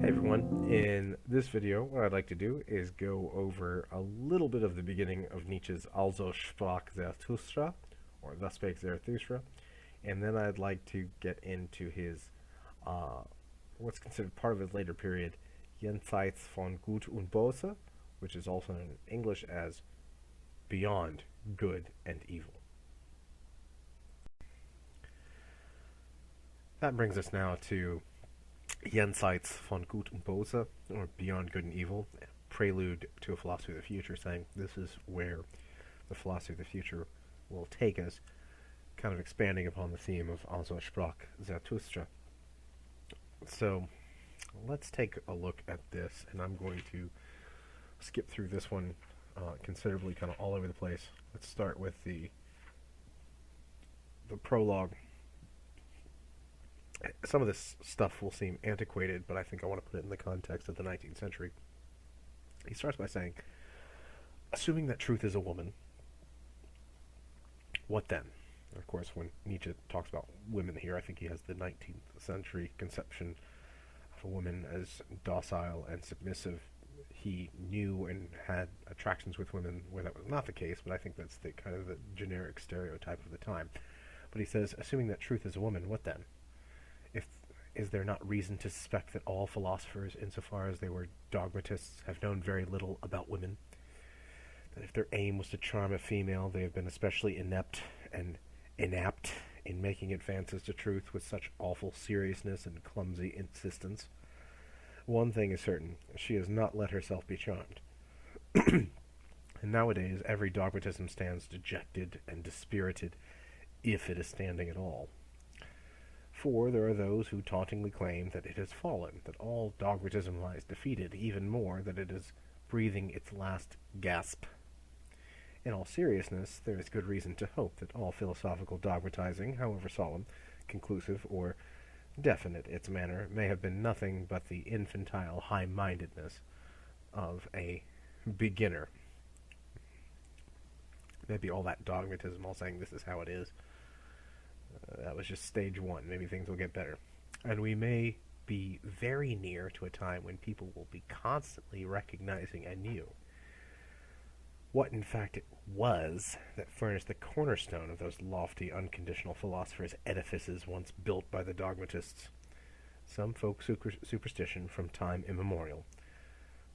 Hey everyone, in this video what I'd like to do is go over a little bit of the beginning of Nietzsche's Also Sprach Zarathustra, or Thus Spake Zarathustra, and then I'd like to get into his, what's considered part of his later period, Jenseits von Gut und Böse, which is also in English as Beyond Good and Evil. That brings us now to Jenseits von Gut und Böse, or Beyond Good and Evil, prelude to a philosophy of the future, saying this is where the philosophy of the future will take us, kind of expanding upon the theme of Also Sprach Zarathustra. So let's take a look at this, and I'm going to skip through this one considerably, kind of all over the place. Let's start with the prologue. Some of this stuff will seem antiquated, but I think I want to put it in the context of the 19th century. He starts by saying, assuming that truth is a woman, what then? And of course, when Nietzsche talks about women here, I think he has the 19th century conception of a woman as docile and submissive. He knew and had attractions with women where that was not the case, but I think that's the kind of the generic stereotype of the time. But he says, assuming that truth is a woman, what then? Is there not reason to suspect that all philosophers, insofar as they were dogmatists, have known very little about women? That if their aim was to charm a female, they have been especially inept and inapt in making advances to truth with such awful seriousness and clumsy insistence? One thing is certain, she has not let herself be charmed. And nowadays, every dogmatism stands dejected and dispirited, if it is standing at all. For there are those who tauntingly claim that it has fallen, that all dogmatism lies defeated, even more, that it is breathing its last gasp. In all seriousness, there is good reason to hope that all philosophical dogmatizing, however solemn, conclusive, or definite its manner, may have been nothing but the infantile high-mindedness of a beginner. Maybe all that dogmatism, all saying this is how it is, that was just stage one. Maybe things will get better. And we may be very near to a time when people will be constantly recognizing anew what in fact it was that furnished the cornerstone of those lofty, unconditional philosophers' edifices once built by the dogmatists. Some folk superstition from time immemorial,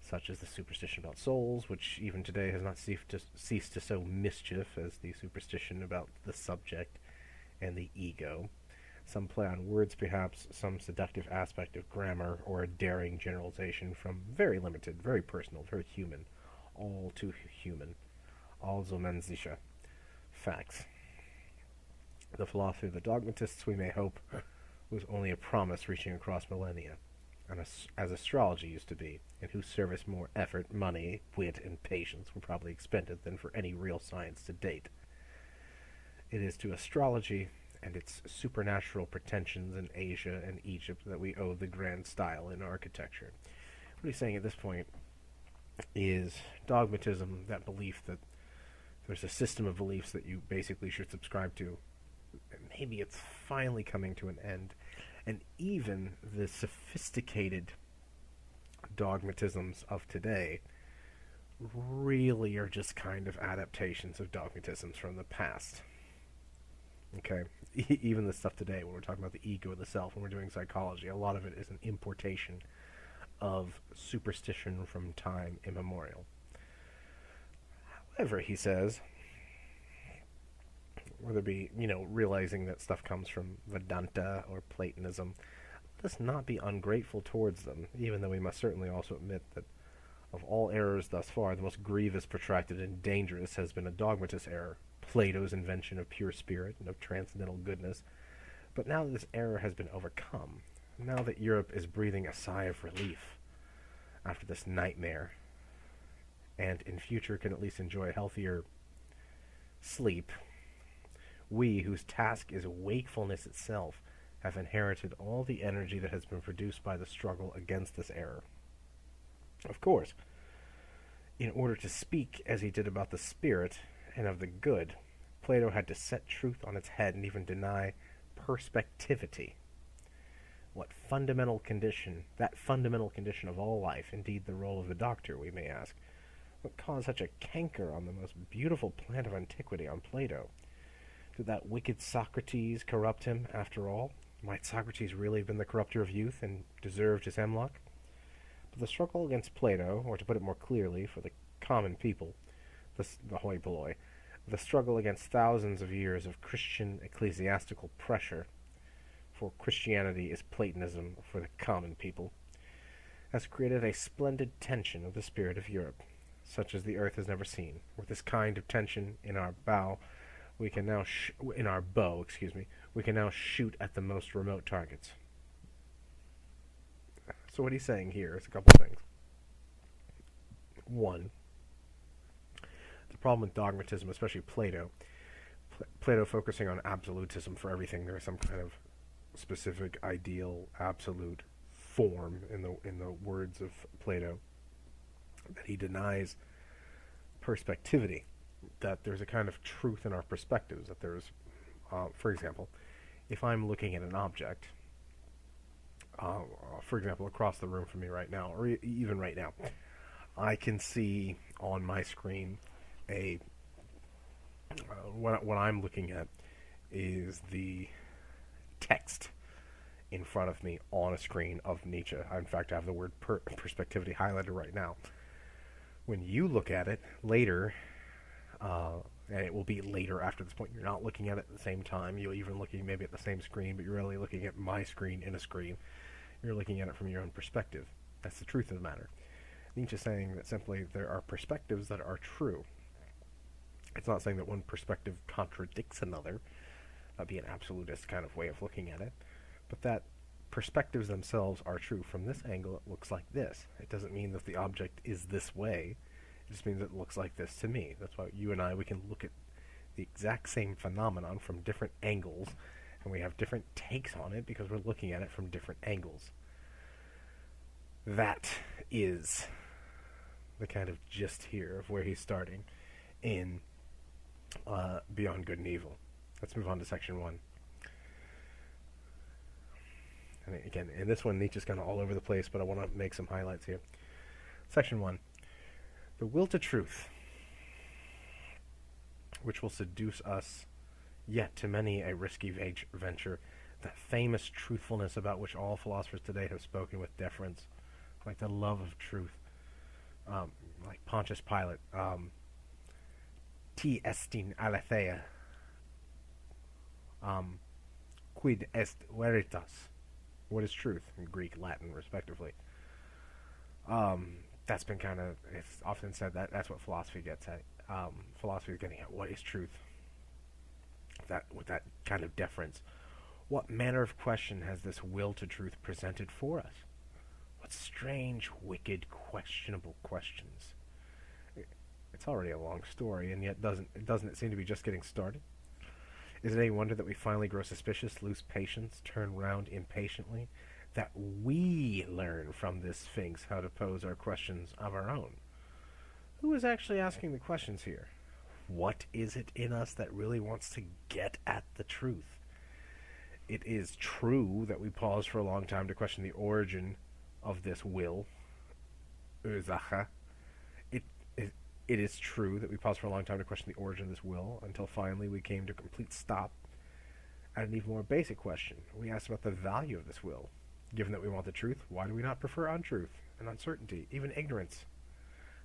such as the superstition about souls, which even today has not ceased to sow mischief as the superstition about the subject and the ego. Some play on words, perhaps, some seductive aspect of grammar, or a daring generalization from very limited, very personal, very human, all too human, allzummensicher facts. The philosophy of the dogmatists, we may hope, was only a promise reaching across millennia, and as astrology used to be, in whose service more effort, money, wit, and patience were probably expended than for any real science to date. It is to astrology and its supernatural pretensions in Asia and Egypt that we owe the grand style in architecture. What he's saying at this point is dogmatism, that belief that there's a system of beliefs that you basically should subscribe to. Maybe it's finally coming to an end. And even the sophisticated dogmatisms of today really are just kind of adaptations of dogmatisms from the past. Okay, even the stuff today, when we're talking about the ego and the self, when we're doing psychology, a lot of it is an importation of superstition from time immemorial. However, he says, whether it be, realizing that stuff comes from Vedanta or Platonism, let us not be ungrateful towards them, even though we must certainly also admit that of all errors thus far, the most grievous, protracted, and dangerous has been a dogmatist error, Plato's invention of pure spirit and of transcendental goodness. But now that this error has been overcome, now that Europe is breathing a sigh of relief after this nightmare, and in future can at least enjoy healthier sleep, we, whose task is wakefulness itself, have inherited all the energy that has been produced by the struggle against this error. Of course, in order to speak as he did about the spirit and of the good, Plato had to set truth on its head and even deny perspectivity. What fundamental condition, that fundamental condition of all life, indeed the role of the doctor, we may ask, what caused such a canker on the most beautiful plant of antiquity, on Plato? Did that wicked Socrates corrupt him, after all? Might Socrates really have been the corrupter of youth and deserved his hemlock? But the struggle against Plato, or to put it more clearly, for the common people, the hoi polloi, the struggle against thousands of years of Christian ecclesiastical pressure, for Christianity is Platonism for the common people, has created a splendid tension of the spirit of Europe, such as the earth has never seen. With this kind of tension in our bow, we can now we can now shoot at the most remote targets. So what he's saying here is a couple of things. One, the problem with dogmatism, especially Plato, Plato focusing on absolutism for everything. There is some kind of specific, ideal, absolute form in the words of Plato, that he denies perspectivity, that there's a kind of truth in our perspectives, that there's, for example, if I'm looking at an object, for example, across the room from me right now, or even right now, I can see on my screen what I'm looking at is the text in front of me on a screen of Nietzsche. In fact, I have the word perspectivity highlighted right now. When you look at it later, and it will be later after this point, you're not looking at it at the same time. You're even looking maybe at the same screen, but you're really looking at my screen in a screen. You're looking at it from your own perspective. That's the truth of the matter. Nietzsche's saying that simply there are perspectives that are true. It's not saying that one perspective contradicts another. That'd be an absolutist kind of way of looking at it. But that perspectives themselves are true. From this angle, it looks like this. It doesn't mean that the object is this way. It just means it looks like this to me. That's why you and I, we can look at the exact same phenomenon from different angles, and we have different takes on it because we're looking at it from different angles. That is the kind of gist here of where he's starting in Beyond Good and Evil. Let's move on to section 1. And again, in this one, Nietzsche's kind of all over the place, but I want to make some highlights here. Section 1. The will to truth, which will seduce us yet to many a risky venture, that famous truthfulness about which all philosophers today have spoken with deference, like the love of truth, like Pontius Pilate, ti estin aletheia, quid est veritas, what is truth, in Greek, Latin, respectively. That's been kind of, it's often said that that's what philosophy gets at. Philosophy is getting at what is truth. With that kind of deference. What manner of question has this will to truth presented for us? What strange, wicked, questionable questions? It's already a long story, and yet doesn't it seem to be just getting started? Is it any wonder that we finally grow suspicious, lose patience, turn round impatiently, that we learn from this Sphinx how to pose our questions of our own? Who is actually asking the questions here? What is it in us that really wants to get at the truth? It is true that we pause for a long time to question the origin of this will, Ursache. It is true that we paused for a long time to question the origin of this will, until finally we came to a complete stop at an even more basic question. We asked about the value of this will. Given that we want the truth, why do we not prefer untruth and uncertainty, even ignorance?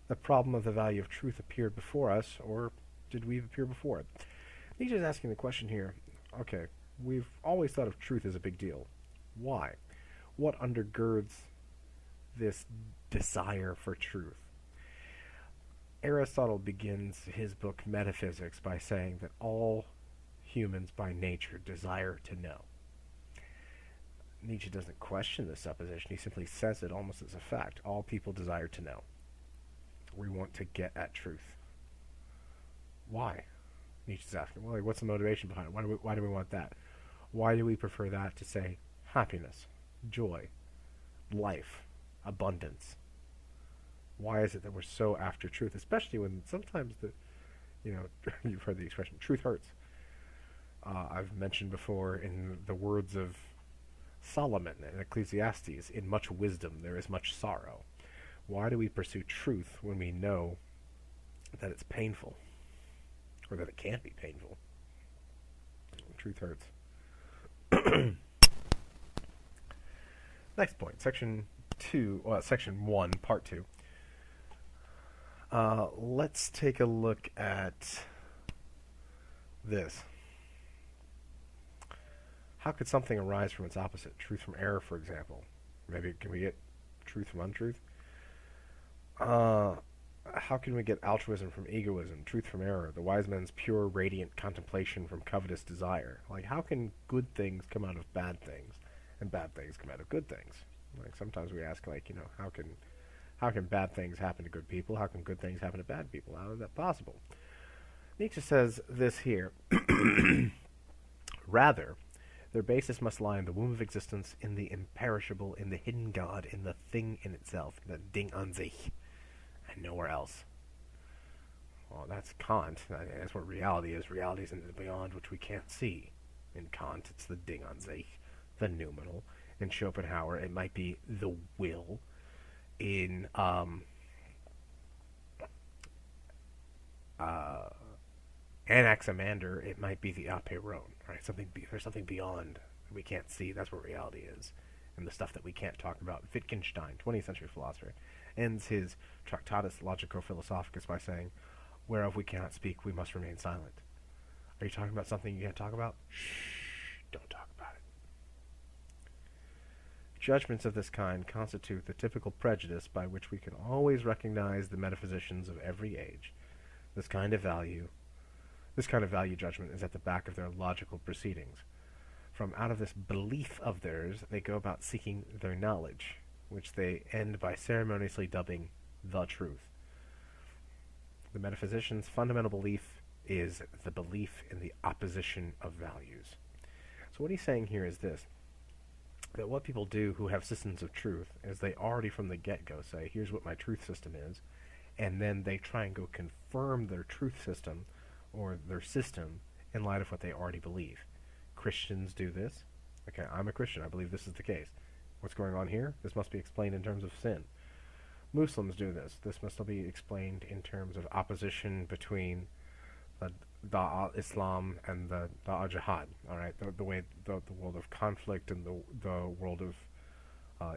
The problem of the value of truth appeared before us, or did we appear before it? Nietzsche is asking the question here, okay, we've always thought of truth as a big deal. Why? What undergirds this desire for truth? Aristotle begins his book Metaphysics by saying that all humans by nature desire to know. Nietzsche doesn't question this supposition, he simply says it almost as a fact. All people desire to know. We want to get at truth. Why? Nietzsche's asking, well, what's the motivation behind it? Why do we want that? Why do we prefer that to, say, happiness, joy, life, abundance? Why is it that we're so after truth, especially when sometimes you've heard the expression, truth hurts. I've mentioned before, in the words of Solomon in Ecclesiastes, in much wisdom there is much sorrow. Why do we pursue truth when we know that it's painful? Or that it can't be painful? Truth hurts. Next point, section 1, part 2. Let's take a look at this. How could something arise from its opposite? Truth from error, for example. Maybe can we get truth from untruth? How can we get altruism from egoism, truth from error, the wise man's pure, radiant contemplation from covetous desire? Like, how can good things come out of bad things, and bad things come out of good things? Like, sometimes we ask, like, how can bad things happen to good people? How can good things happen to bad people? How is that possible? Nietzsche says this here. Rather, their basis must lie in the womb of existence, in the imperishable, in the hidden God, in the thing in itself, the Ding an sich, and nowhere else. Well, that's Kant. That's what reality is. Reality is in the beyond which we can't see. In Kant, it's the Ding an sich, the noumenal. In Schopenhauer, it might be the will. In Anaximander, it might be the apeiron, right? There's something beyond that we can't see. That's what reality is, and the stuff that we can't talk about. Wittgenstein, 20th century philosopher, ends his Tractatus Logico-Philosophicus by saying, "Whereof we cannot speak, we must remain silent." Are you talking about something you can't talk about? Shh, don't talk about it. Judgments of this kind constitute the typical prejudice by which we can always recognize the metaphysicians of every age. This kind of value judgment is at the back of their logical proceedings. From out of this belief of theirs, they go about seeking their knowledge, which they end by ceremoniously dubbing the truth. The metaphysician's fundamental belief is the belief in the opposition of values. So what he's saying here is this, that what people do who have systems of truth is they already from the get-go say, here's what my truth system is, and then they try and go confirm their truth system or their system in light of what they already believe. Christians do this. Okay, I'm a Christian. I believe this is the case. What's going on here? This must be explained in terms of sin. Muslims do this. This must be explained in terms of opposition between the Islam and the Jihad. All right, the world of conflict and the world of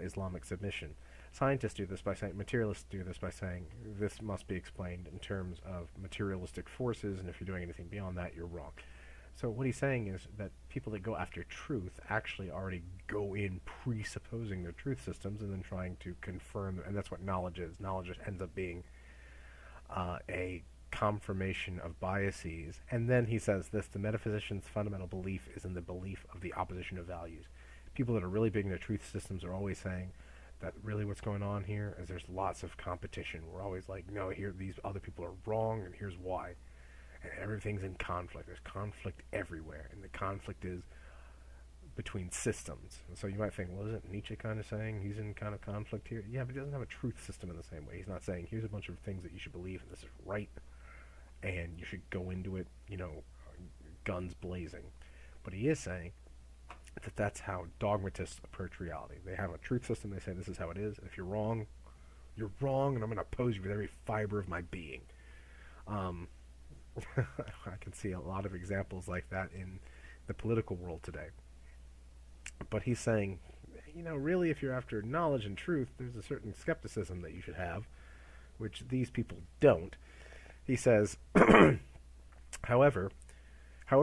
Islamic submission. Scientists do this by saying, materialists do this by saying, this must be explained in terms of materialistic forces, and if you're doing anything beyond that, you're wrong. So what he's saying is that people that go after truth actually already go in presupposing their truth systems and then trying to confirm, and that's what knowledge is. Knowledge ends up being a confirmation of biases. And then he says this, the metaphysician's fundamental belief is in the belief of the opposition of values. People that are really big in their truth systems are always saying that really what's going on here is there's lots of competition. We're always like, no, here these other people are wrong, and here's why. And everything's in conflict. There's conflict everywhere, and the conflict is between systems. And so you might think, well, isn't Nietzsche kind of saying he's in kind of conflict here? Yeah, but he doesn't have a truth system in the same way. He's not saying, here's a bunch of things that you should believe, and this is right, and you should go into it, guns blazing. But he is saying that that's how dogmatists approach reality. They have a truth system. They say, this is how it is. And if you're wrong, and I'm going to oppose you with every fiber of my being. I can see a lot of examples like that in the political world today. But he's saying, really, if you're after knowledge and truth, there's a certain skepticism that you should have, which these people don't. He says, however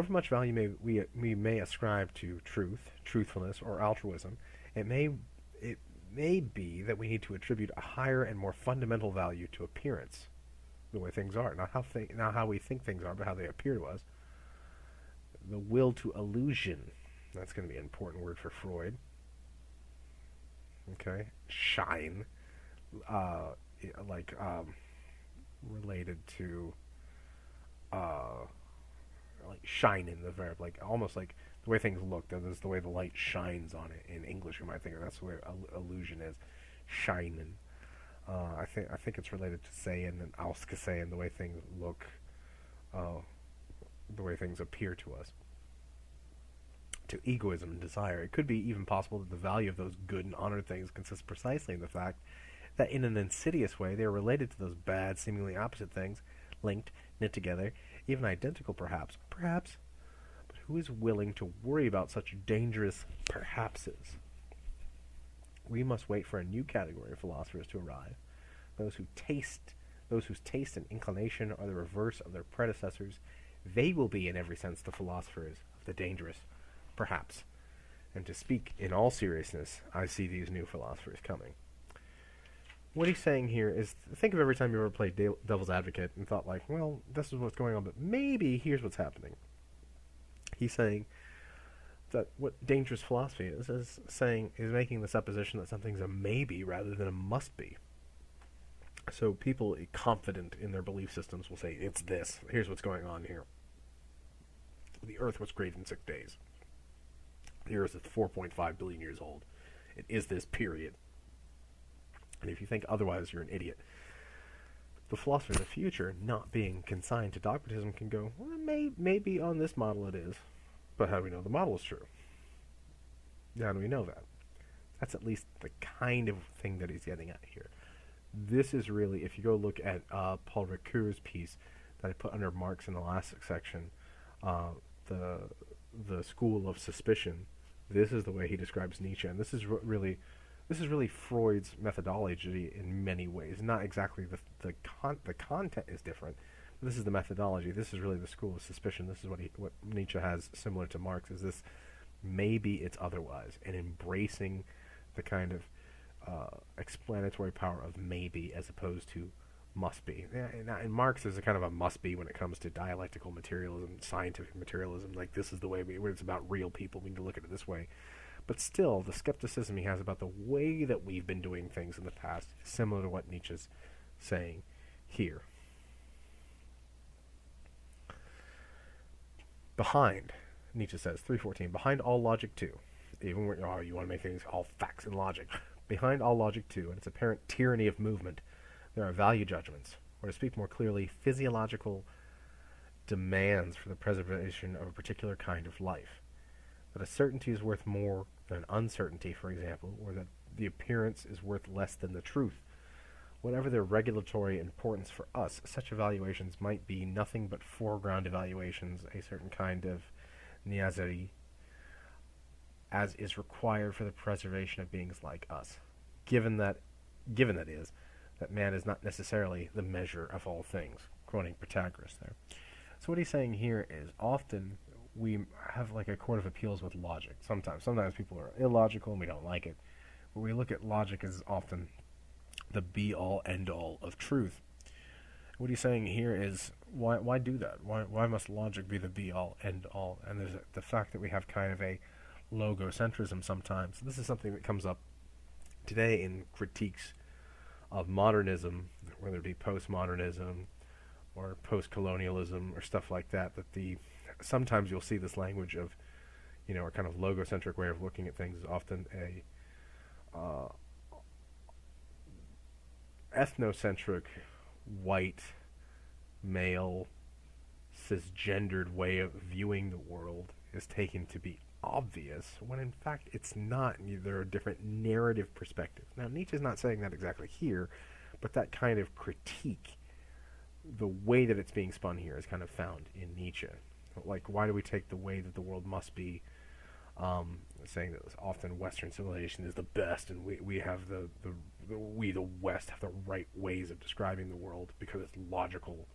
much value we may ascribe to truth, truthfulness, or altruism, it may be that we need to attribute a higher and more fundamental value to appearance, the way things are, not how we think things are, but how they appear to us. The will to illusion, that's going to be an important word for Freud. Okay, shine, related to like shine in the verb, like almost like the way things look. That is the way the light shines on it. In English, you might think that's the way illusion is, shining. I think it's related to Sehen and Ausgesehen, the way things look, the way things appear to us. to egoism and desire. It could be even possible that the value of those good and honored things consists precisely in the fact that in an insidious way they are related to those bad, seemingly opposite things, linked, knit together, even identical perhaps. Perhaps. But who is willing to worry about such dangerous perhapses? We must wait for a new category of philosophers to arrive, those whose taste and inclination are the reverse of their predecessors. They will be, in every sense, the philosophers of the dangerous, perhaps. And to speak in all seriousness, I see these new philosophers coming. What he's saying here is, think of every time you ever played Devil's Advocate and thought like, well, this is what's going on, but maybe here's what's happening. He's saying that what dangerous philosophy is making the supposition that something's a maybe rather than a must be. So people confident in their belief systems will say, it's this. Here's what's going on here. The Earth was created in 6 days. The Earth is 4.5 billion years old. It is this, period. And if you think otherwise, you're an idiot. The philosopher of the future, not being consigned to dogmatism, can go, well, maybe on this model it is. But how do we know the model is true? How do we know that? That's at least the kind of thing that he's getting at here. This is really, if you go look at Paul Ricoeur's piece that I put under Marx in the last section, the school of suspicion, this is the way he describes Nietzsche, and this is really Freud's methodology in many ways. Not exactly the content is different. But this is the methodology. This is really the school of suspicion. This is what Nietzsche has similar to Marx. Is this maybe it's otherwise, and embracing the kind of explanatory power of maybe as opposed to must be. And Marx is a kind of a must be when it comes to dialectical materialism, scientific materialism. Like, this is the way when it's about real people, we need to look at it this way. But still, the skepticism he has about the way that we've been doing things in the past is similar to what Nietzsche's saying here. Behind, Nietzsche says, 314, behind all logic too, even when you want to make things all facts and logic, behind all logic too, and its apparent tyranny of movement, there are value judgments, or to speak more clearly, physiological demands for the preservation of a particular kind of life. That a certainty is worth more than an uncertainty, for example, or that the appearance is worth less than the truth. Whatever their regulatory importance for us, such evaluations might be nothing but foreground evaluations, a certain kind of niaiserie, as is required for the preservation of beings like us. Given that is, that man is not necessarily the measure of all things, quoting Protagoras there. So what he's saying here is often we have like a court of appeals with logic. Sometimes people are illogical and we don't like it. But we look at logic as often the be-all, end-all of truth. What he's saying here is, why do that? Why must logic be the be-all, end-all? And there's the fact that we have kind of a logocentrism sometimes. This is something that comes up today in critiques of modernism, whether it be postmodernism or post-colonialism or stuff like that, sometimes you'll see this language of, a kind of logocentric way of looking at things is often a ethnocentric, white, male, cisgendered way of viewing the world is taken to be obvious, when in fact it's not. There are different narrative perspectives. Now, Nietzsche's not saying that exactly here, but that kind of critique, the way that it's being spun here, is kind of found in Nietzsche. Like, why do we take the way that the world must be, saying that often Western civilization is the best, and we have we the West have the right ways of describing the world because it's logical.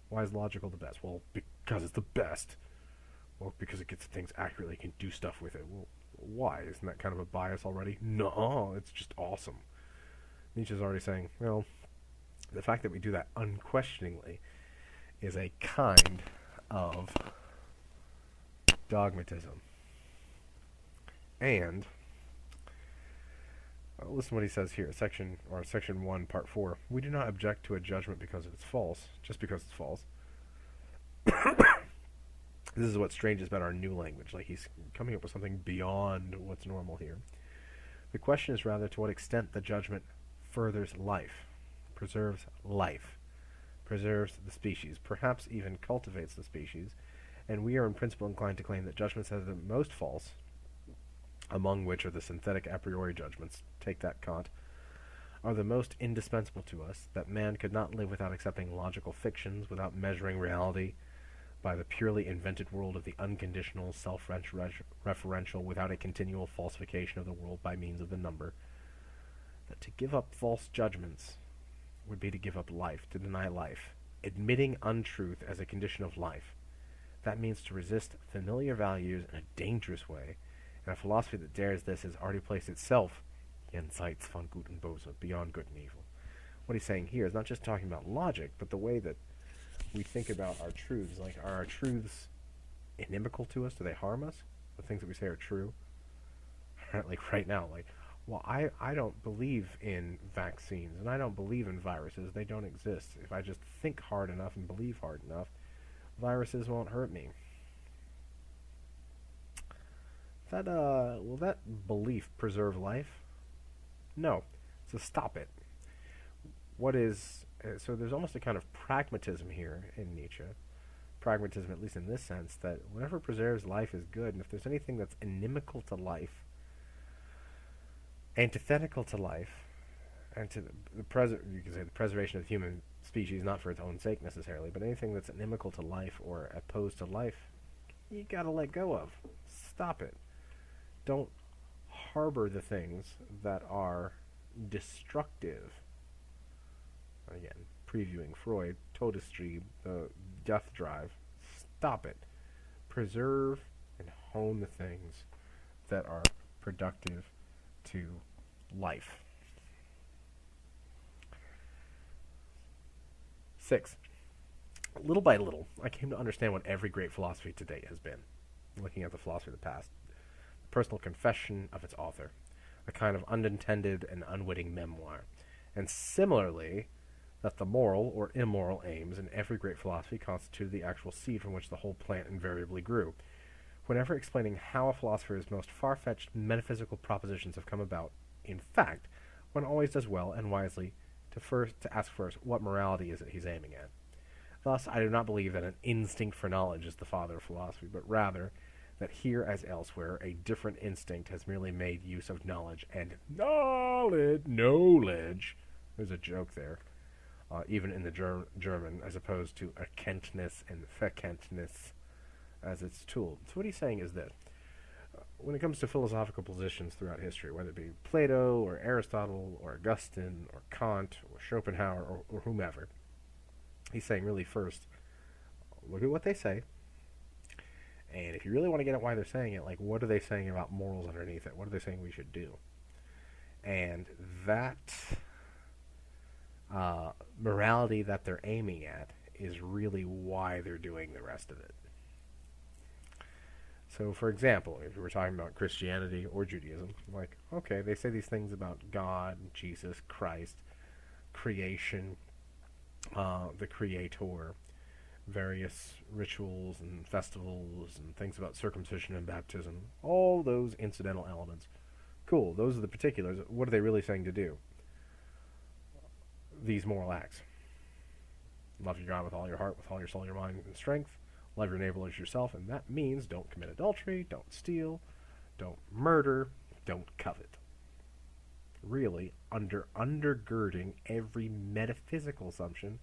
Why is logical the best? Well, because it's the best. Well, because it gets things accurately, can do stuff with it. Well, why? Isn't that kind of a bias already? No, it's just awesome. Nietzsche's already saying, well, the fact that we do that unquestioningly is a kind of dogmatism. And listen to what he says here, section 1, part 4. We do not object to a judgment because it's false, just because it's false. This is what's strange about our new language. Like, he's coming up with something beyond what's normal here. The question is rather to what extent the judgment furthers life, preserves the species, perhaps even cultivates the species, and we are in principle inclined to claim that judgments that are the most false, among which are the synthetic a priori judgments, take that Kant, are the most indispensable to us, that man could not live without accepting logical fictions, without measuring reality by the purely invented world of the unconditional, self-referential, without a continual falsification of the world by means of the number, that to give up false judgments would be to give up life, to deny life, admitting untruth as a condition of life. That means to resist familiar values in a dangerous way, and a philosophy that dares this has already placed itself, jenseits von Gut und Böse, beyond good and evil. What he's saying here is not just talking about logic, but the way that we think about our truths. Like, are our truths inimical to us? Do they harm us? The things that we say are true? Like right now, like, well, I don't believe in vaccines, and I don't believe in viruses. They don't exist. If I just think hard enough and believe hard enough, viruses won't hurt me. Will that belief preserve life? No. So stop it. So there's almost a kind of pragmatism here in Nietzsche. Pragmatism, at least in this sense, that whatever preserves life is good, and if there's anything that's inimical to life, antithetical to life, and to you can say the preservation of the human species, not for its own sake necessarily, but anything that's inimical to life or opposed to life, you gotta let go of. Stop it. Don't harbor the things that are destructive. Again, previewing Freud, Todestrieb, the death drive. Stop it. Preserve and hone the things that are productive to life. 6. Little by little, I came to understand what every great philosophy to date has been, looking at the philosophy of the past. The personal confession of its author, a kind of unintended and unwitting memoir. And similarly, that the moral or immoral aims in every great philosophy constituted the actual seed from which the whole plant invariably grew. Whenever explaining how a philosopher's most far-fetched metaphysical propositions have come about, in fact, one always does well and wisely to ask first what morality is it he's aiming at. Thus, I do not believe that an instinct for knowledge is the father of philosophy, but rather that here as elsewhere a different instinct has merely made use of knowledge and knowledge. There's a joke there, even in the German, as opposed to Erkenntnis and Verkenntnis as its tool. So what he's saying is that when it comes to philosophical positions throughout history, whether it be Plato or Aristotle or Augustine or Kant or Schopenhauer or whomever, he's saying really first, look at what they say, and if you really want to get at why they're saying it, like, what are they saying about morals underneath it? What are they saying we should do? And that morality that they're aiming at is really why they're doing the rest of it. So, for example, if we were talking about Christianity or Judaism, like, okay, they say these things about God, Jesus, Christ, creation, the Creator, various rituals and festivals and things about circumcision and baptism, all those incidental elements. Cool, those are the particulars. What are they really saying to do? These moral acts. Love your God with all your heart, with all your soul, your mind, and strength. Love your neighbor as yourself, and that means don't commit adultery, don't steal, don't murder, don't covet. Really, undergirding every metaphysical assumption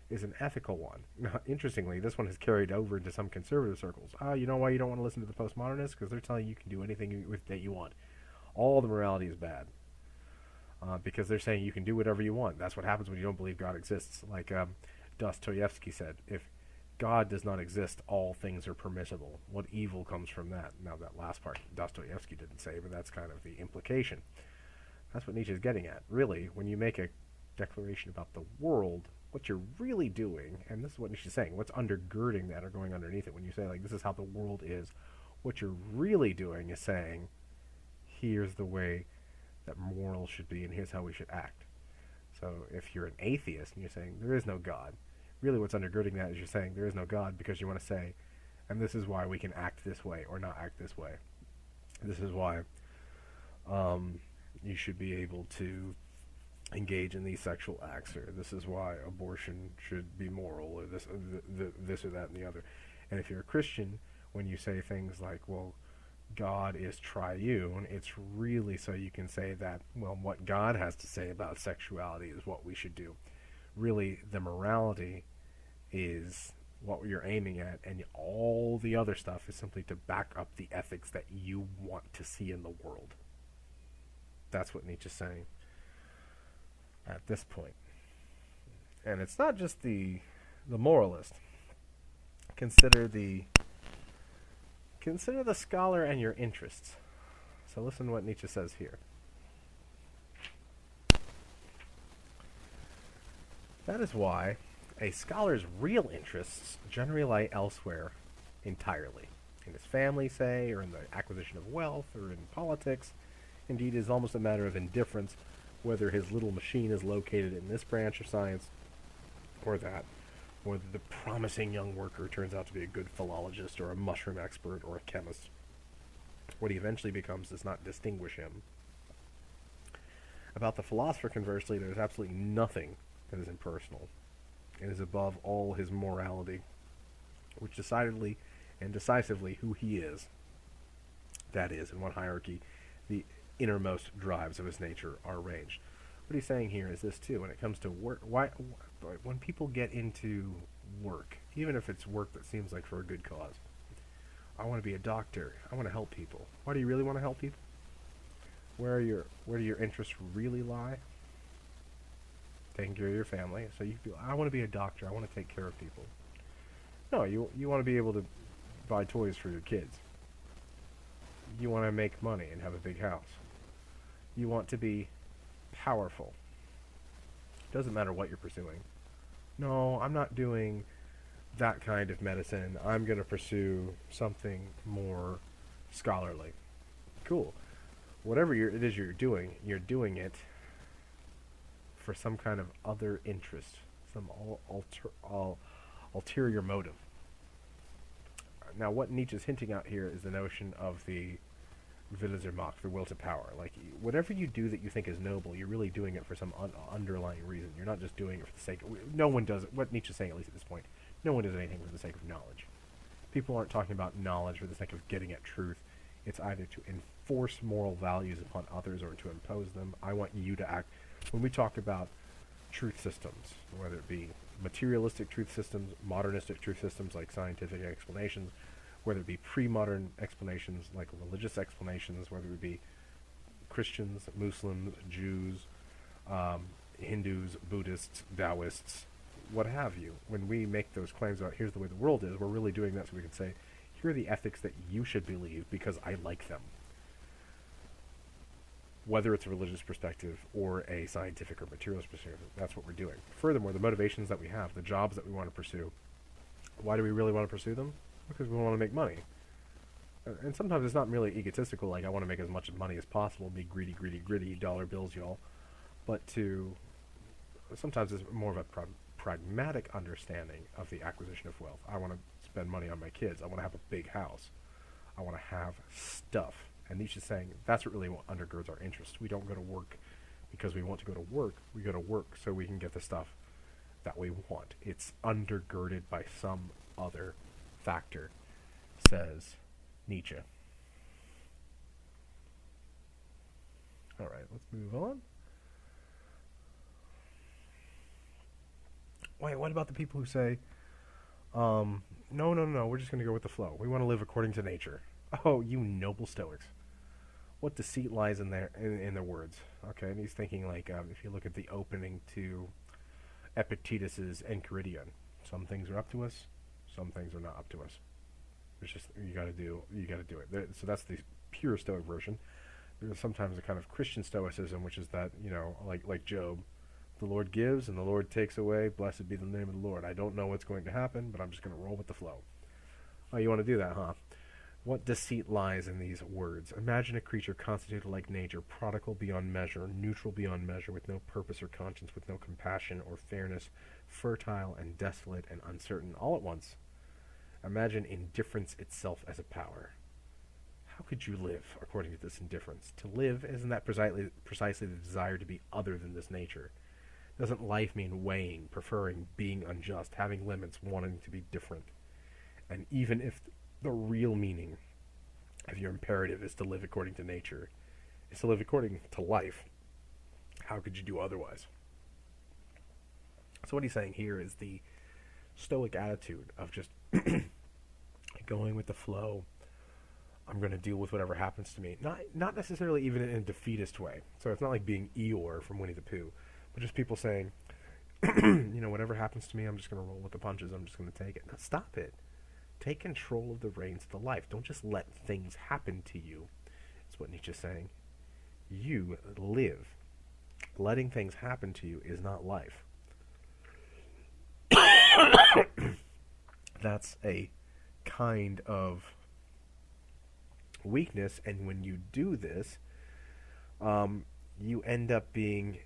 is an ethical one. Now, interestingly, this one has carried over into some conservative circles. You know why you don't want to listen to the postmodernists? Because they're telling you can do anything that you want. All the morality is bad. Because they're saying you can do whatever you want. That's what happens when you don't believe God exists. Like Dostoevsky said, if God does not exist, all things are permissible. What evil comes from that? Now, that last part Dostoevsky didn't say, but that's kind of the implication. That's what Nietzsche is getting at. Really, when you make a declaration about the world, what you're really doing, and this is what Nietzsche's saying, what's undergirding that or going underneath it, when you say, like, this is how the world is, what you're really doing is saying, here's the way that morals should be, and here's how we should act. So if you're an atheist and you're saying, there is no God, really what's undergirding that is you're saying there is no God because you want to say, and this is why we can act this way or not act this way. This is why you should be able to engage in these sexual acts, or this is why abortion should be moral, or this or that and the other. And if you're a Christian, when you say things like, well, God is triune, it's really so you can say that, well, what God has to say about sexuality is what we should do. Really, the morality is what you're aiming at, and all the other stuff is simply to back up the ethics that you want to see in the world. That's what Nietzsche's saying at this point. And it's not just the moralist. Consider the scholar and your interests. So listen to what Nietzsche says here. That is why a scholar's real interests generally lie elsewhere entirely. In his family, say, or in the acquisition of wealth, or in politics. Indeed, it is almost a matter of indifference whether his little machine is located in this branch of science or that, whether the promising young worker turns out to be a good philologist or a mushroom expert or a chemist. What he eventually becomes does not distinguish him. About the philosopher, conversely, there is absolutely nothing that is impersonal. It is above all his morality, which decidedly and decisively who he is. That is, in what hierarchy the innermost drives of his nature are arranged. What he's saying here is this too. When it comes to work, when people get into work, even if it's work that seems like for a good cause, I want to be a doctor. I want to help people. Why do you really want to help people? Where do your interests really lie? Taking care of your family. So you feel, I want to be a doctor. I want to take care of people. No, you want to be able to buy toys for your kids. You want to make money and have a big house. You want to be powerful. Doesn't matter what you're pursuing. No, I'm not doing that kind of medicine. I'm going to pursue something more scholarly. Cool. Whatever it is you're doing it for some kind of other interest, some ulterior motive. Now, what Nietzsche's hinting at here is the notion of the Willzermacht, the will to power. Like, whatever you do that you think is noble, you're really doing it for some underlying reason. You're not just doing it for the sake of... No one does it. What Nietzsche's saying, at least at this point, no one does anything for the sake of knowledge. People aren't talking about knowledge for the sake of getting at truth. It's either to enforce moral values upon others or to impose them. I want you to act... When we talk about truth systems, whether it be materialistic truth systems, modernistic truth systems like scientific explanations, whether it be pre-modern explanations like religious explanations, whether it be Christians, Muslims, Jews, Hindus, Buddhists, Taoists, what have you. When we make those claims about here's the way the world is, we're really doing that so we can say, here are the ethics that you should believe because I like them. Whether it's a religious perspective or a scientific or materialist perspective, that's what we're doing. Furthermore, the motivations that we have, the jobs that we want to pursue, why do we really want to pursue them? Because we want to make money. And sometimes it's not merely egotistical, like I want to make as much money as possible, be greedy, dollar bills, y'all. But sometimes it's more of a pragmatic understanding of the acquisition of wealth. I want to spend money on my kids. I want to have a big house. I want to have stuff. And Nietzsche's saying that's what really undergirds our interest. We don't go to work because we want to go to work. We go to work so we can get the stuff that we want. It's undergirded by some other factor, says Nietzsche. All right, let's move on. Wait, what about the people who say, no, we're just going to go with the flow. We want to live according to nature. Oh, you noble Stoics. What deceit lies in their words. Okay, and he's thinking like, if you look at the opening to Epictetus's Enchiridion, some things are up to us, some things are not up to us. It's just, you got to do it. So that's the pure Stoic version. There's sometimes a kind of Christian Stoicism, which is that, like Job, the Lord gives and the Lord takes away, blessed be the name of the Lord. I don't know what's going to happen, but I'm just going to roll with the flow. Oh, you want to do that, huh? What deceit lies in these words? Imagine a creature constituted like nature, prodigal beyond measure, neutral beyond measure, with no purpose or conscience, with no compassion or fairness, fertile and desolate and uncertain, all at once. Imagine indifference itself as a power. How could you live according to this indifference? To live, isn't that precisely the desire to be other than this nature? Doesn't life mean weighing, preferring, being unjust, having limits, wanting to be different? And even if the real meaning of your imperative is to live according to nature, is to live according to life, how could you do otherwise? So what he's saying here is the stoic attitude of just going with the flow. I'm going to deal with whatever happens to me. Not necessarily even in a defeatist way. So it's not like being Eeyore from Winnie the Pooh, but just people saying, whatever happens to me, I'm just going to roll with the punches. I'm just going to take it. Now stop it. Take control of the reins of the life. Don't just let things happen to you. That's what Nietzsche's saying. You live. Letting things happen to you is not life. That's a kind of weakness, and when you do this, you end up being,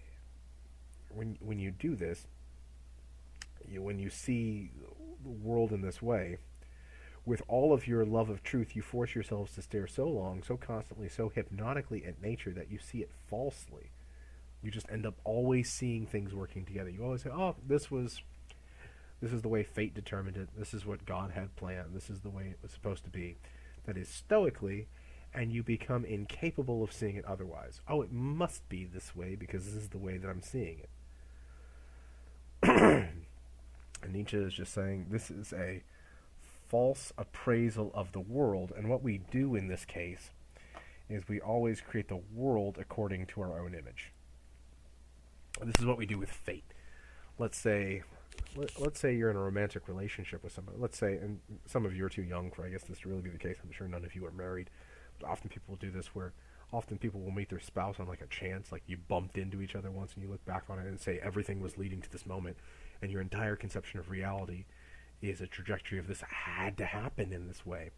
when you do this, when you see the world in this way, with all of your love of truth, you force yourselves to stare so long, so constantly, so hypnotically at nature that you see it falsely. You just end up always seeing things working together. You always say, oh, this is the way fate determined it. This is what God had planned. This is the way it was supposed to be. That is stoically, and you become incapable of seeing it otherwise. Oh, it must be this way because this is the way that I'm seeing it. And Nietzsche is just saying this is a false appraisal of the world, and what we do in this case is we always create the world according to our own image. This is what we do with fate. Let's say you're in a romantic relationship with someone. Let's say, and some of you are too young for, I guess, this to really be the case. I'm sure none of you are married. But often people will do this where often people will meet their spouse on like a chance, like you bumped into each other once and you look back on it and say everything was leading to this moment, and your entire conception of reality is a trajectory of this had to happen in this way.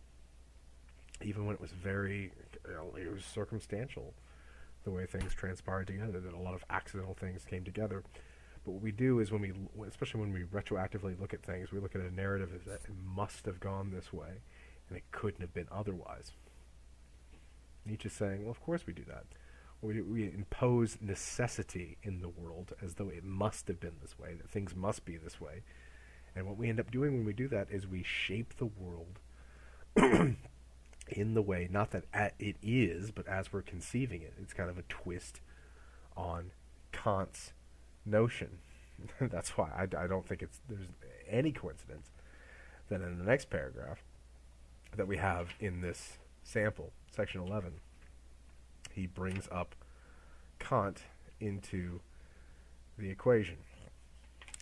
Even when it was it was circumstantial, the way things transpired together, that a lot of accidental things came together. But what we do is especially when we retroactively look at things, we look at a narrative as that it must have gone this way, and it couldn't have been otherwise. Nietzsche's saying, well, of course we do that. We impose necessity in the world as though it must have been this way, that things must be this way. And what we end up doing when we do that is we shape the world in the way, not that it is, but as we're conceiving it. It's kind of a twist on Kant's notion. That's why I don't think there's any coincidence that in the next paragraph that we have in this sample, section 11, he brings up Kant into the equation,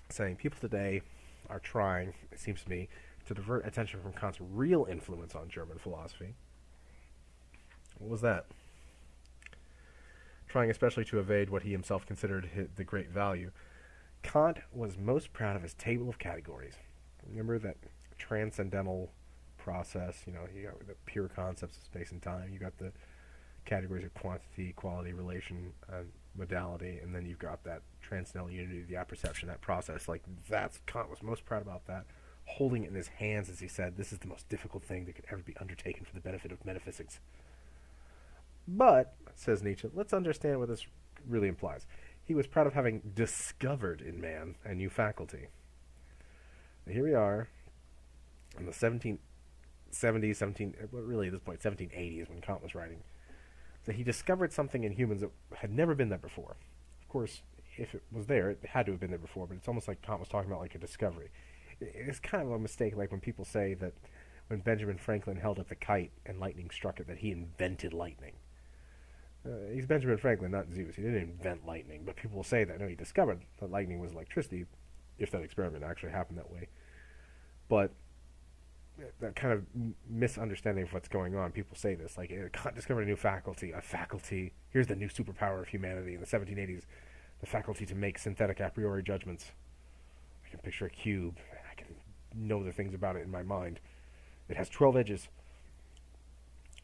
saying people today are trying, it seems to me, to divert attention from Kant's real influence on German philosophy. What was that? Trying especially to evade what he himself considered the great value. Kant was most proud of his table of categories. Remember that transcendental process, you got the pure concepts of space and time, you got the categories of quantity, quality, relation, and modality, and then you've got that transcendental unity, the apperception, that process. Kant was most proud about that, holding it in his hands as he said, this is the most difficult thing that could ever be undertaken for the benefit of metaphysics. But, says Nietzsche, let's understand what this really implies. He was proud of having discovered in man a new faculty. And here we are, in the 1770s, really at this point, 1780s, when Kant was writing, that he discovered something in humans that had never been there before. Of course, if it was there, it had to have been there before, but it's almost like Kant was talking about like a discovery. It's kind of a mistake, like when people say that when Benjamin Franklin held up the kite and lightning struck it, that he invented lightning. He's Benjamin Franklin, not Zeus. He didn't invent lightning, but people will say that. No, he discovered that lightning was electricity, if that experiment actually happened that way. But that kind of misunderstanding of what's going on, people say this, like, Kant discovered a new faculty, here's the new superpower of humanity in the 1780s, the faculty to make synthetic a priori judgments. I can picture a cube, I can know the things about it in my mind. It has 12 edges.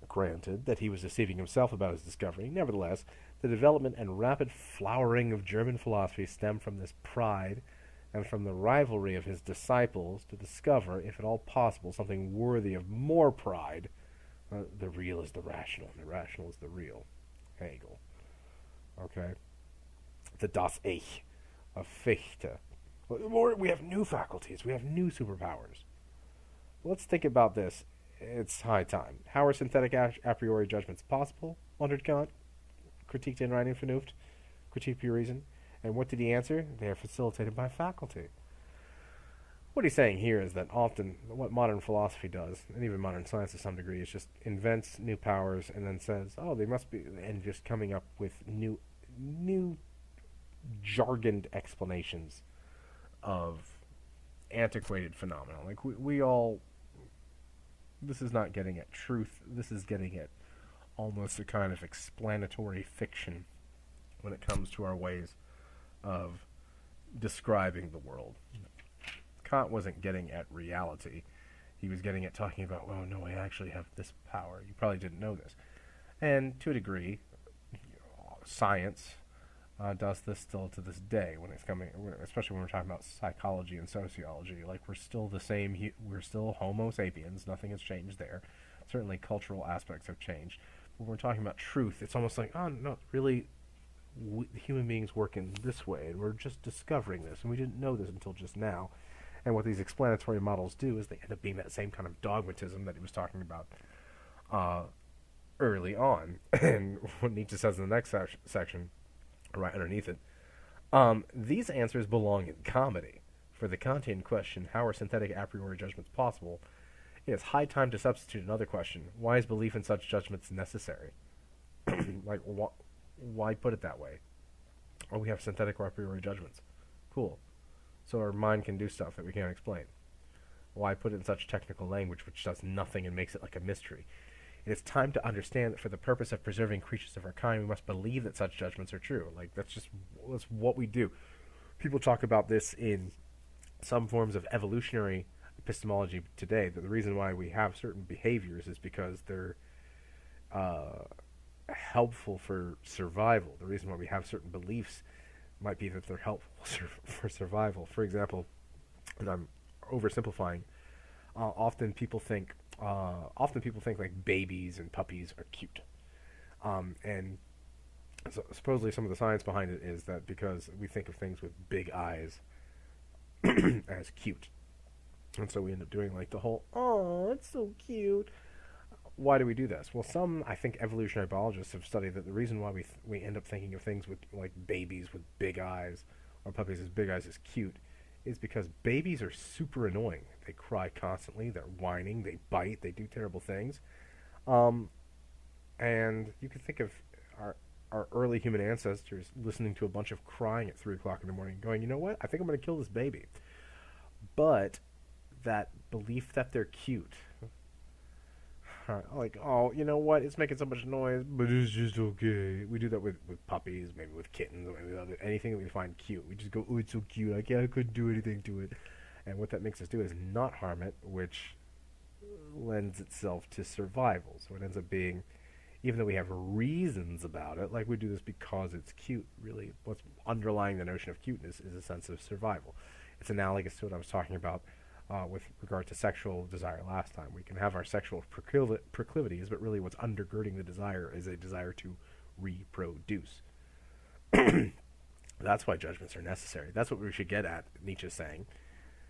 Granted that he was deceiving himself about his discovery, nevertheless, the development and rapid flowering of German philosophy stem from this pride and from the rivalry of his disciples to discover, if at all possible, something worthy of more pride. The real is the rational, and the rational is the real. Hegel. Okay? The Das Ich of Fichte. We have new faculties, we have new superpowers. let's think about this. It's high time. How are synthetic a priori judgments possible? Wondered Kant. Critiqued in writing Vernunft. Critique pure reason. And what did he answer? They are facilitated by faculty. What he's saying here is that often what modern philosophy does, and even modern science to some degree, is just invents new powers and then says, "Oh, they must be," and just coming up with new jargoned explanations of antiquated phenomena. Like we all, this is not getting at truth. This is getting at almost a kind of explanatory fiction when it comes to our ways of describing the world. Kant wasn't getting at reality. He was getting at talking about, well, no, I actually have this power. You probably didn't know this. And to a degree, science does this still to this day when it's coming, especially when we're talking about psychology and sociology. Like, we're still the same, we're still Homo sapiens. Nothing has changed there. Certainly cultural aspects have changed. But when we're talking about truth, it's almost like, oh, no, really, human beings work in this way, and we're just discovering this, and we didn't know this until just now. And what these explanatory models do is they end up being that same kind of dogmatism that he was talking about early on. And what Nietzsche says in the next section, right underneath it, these answers belong in comedy. For the Kantian question, how are synthetic a priori judgments possible, it is high time to substitute another question. Why is belief in such judgments necessary? Like, why put it that way? Or we have synthetic a priori judgments. Cool. So our mind can do stuff that we can't explain. Why put it in such technical language which does nothing and makes it like a mystery? It is time to understand that for the purpose of preserving creatures of our kind, we must believe that such judgments are true. Like, that's what we do. People talk about this in some forms of evolutionary epistemology today, that the reason why we have certain behaviors is because they're helpful for survival. The reason why we have certain beliefs might be that they're helpful for survival. For example, and I'm oversimplifying, often people think like babies and puppies are cute, and so supposedly some of the science behind it is that because we think of things with big eyes as cute, and so we end up doing like the whole, oh, it's so cute. Why do we do this? Well, some, I think, evolutionary biologists have studied that the reason why we end up thinking of things with like babies with big eyes or puppies with big eyes as cute is because babies are super annoying. They cry constantly. They're whining. They bite. They do terrible things. And you can think of our early human ancestors listening to a bunch of crying at 3 o'clock in the morning, going, you know what? I think I'm going to kill this baby. But that belief that they're cute. Like, oh, you know what? It's making so much noise, but it's just okay. We do that with puppies, maybe with kittens, maybe with anything that we find cute. We just go, oh, it's so cute. I couldn't do anything to it. And what that makes us do is not harm it, which lends itself to survival. So it ends up being, even though we have reasons about it, like we do this because it's cute, really what's underlying the notion of cuteness is a sense of survival. It's analogous to what I was talking about with regard to sexual desire last time. We can have our sexual proclivities, but really what's undergirding the desire is a desire to reproduce. That's why judgments are necessary. That's what we should get at, Nietzsche's saying.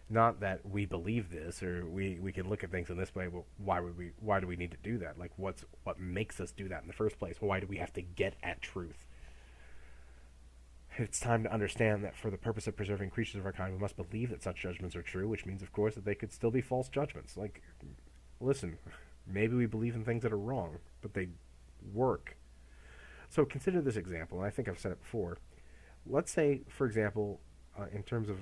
Not that we believe this, or we can look at things in this way, but why do we need to do that? Like, what makes us do that in the first place? Why do we have to get at truth? It's time to understand that for the purpose of preserving creatures of our kind, we must believe that such judgments are true, which means, of course, that they could still be false judgments. Like, listen, maybe we believe in things that are wrong, but they work. So consider this example, and I think I've said it before. Let's say, for example, in terms of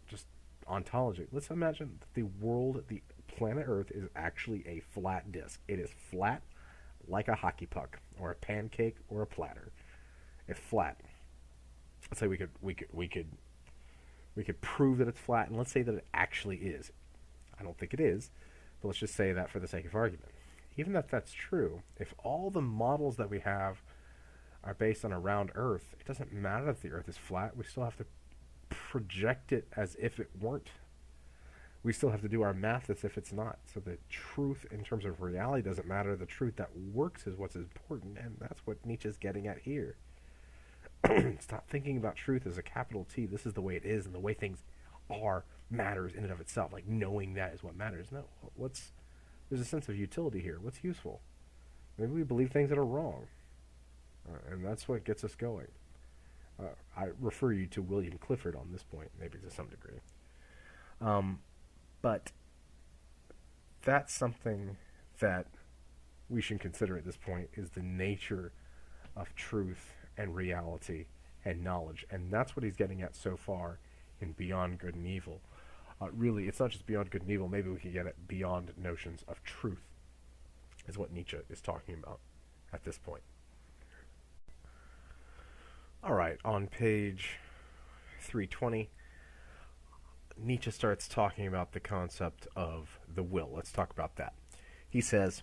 just ontology, let's imagine that the world, the planet Earth, is actually a flat disk. It is flat like a hockey puck, or a pancake, or a platter. It's flat. Let's say we could prove that it's flat, and let's say that it actually is. I don't think it is, but let's just say that for the sake of argument. Even if that's true, if all the models that we have are based on a round Earth, it doesn't matter if the Earth is flat. We still have to project it as if it weren't. We still have to do our math as if it's not. So the truth in terms of reality doesn't matter. The truth that works is what's important, and that's what Nietzsche's getting at here. Stop thinking about truth as a capital T. This is the way it is, and the way things are matters in and of itself. Like knowing that is what matters. No, there's a sense of utility here. What's useful? Maybe we believe things that are wrong, and that's what gets us going. I refer you to William Clifford on this point, maybe to some degree. But that's something that we should consider at this point, is the nature of truth and reality and knowledge. And that's what he's getting at so far in Beyond Good and Evil. Really, it's not just beyond good and evil. Maybe we could get it beyond notions of truth, is what Nietzsche is talking about at this point. All right, on page 320, Nietzsche starts talking about the concept of the will. Let's talk about that. He says,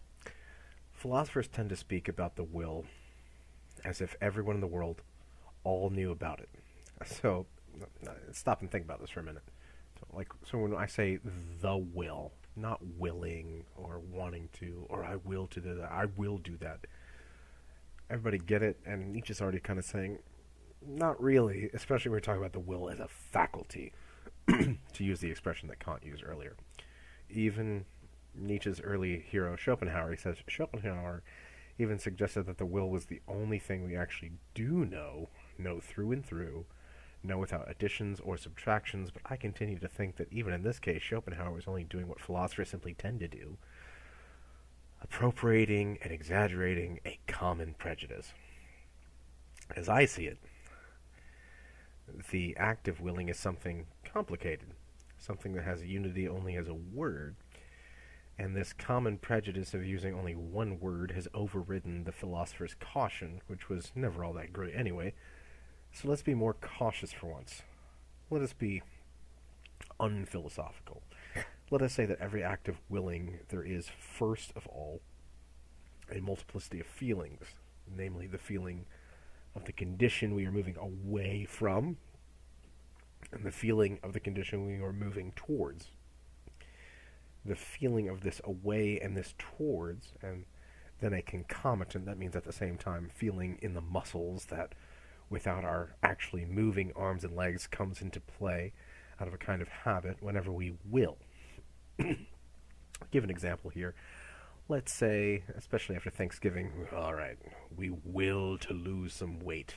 philosophers tend to speak about the will as if everyone in the world all knew about it. So, stop and think about this for a minute. So when I say the will, not willing or wanting to, or I will to do that, I will do that. Everybody get it? And Nietzsche's already kind of saying, not really, especially when we're talking about the will as a faculty, to use the expression that Kant used earlier. Even Nietzsche's early hero, Schopenhauer, he says, Schopenhauer even suggested that the will was the only thing we actually do know through and through, know without additions or subtractions, but I continue to think that even in this case, Schopenhauer was only doing what philosophers simply tend to do, appropriating and exaggerating a common prejudice. As I see it, the act of willing is something complicated, something that has a unity only as a word, and this common prejudice of using only one word has overridden the philosopher's caution, which was never all that great anyway. So let's be more cautious for once. Let us be unphilosophical. Let us say that every act of willing there is, first of all, a multiplicity of feelings, namely the feeling of the condition we are moving away from, and the feeling of the condition we are moving towards. The feeling of this away and this towards, and then a concomitant, that means at the same time feeling in the muscles that without our actually moving arms and legs comes into play out of a kind of habit whenever we will. I'll give an example here. Let's say, especially after Thanksgiving, all right, we will to lose some weight.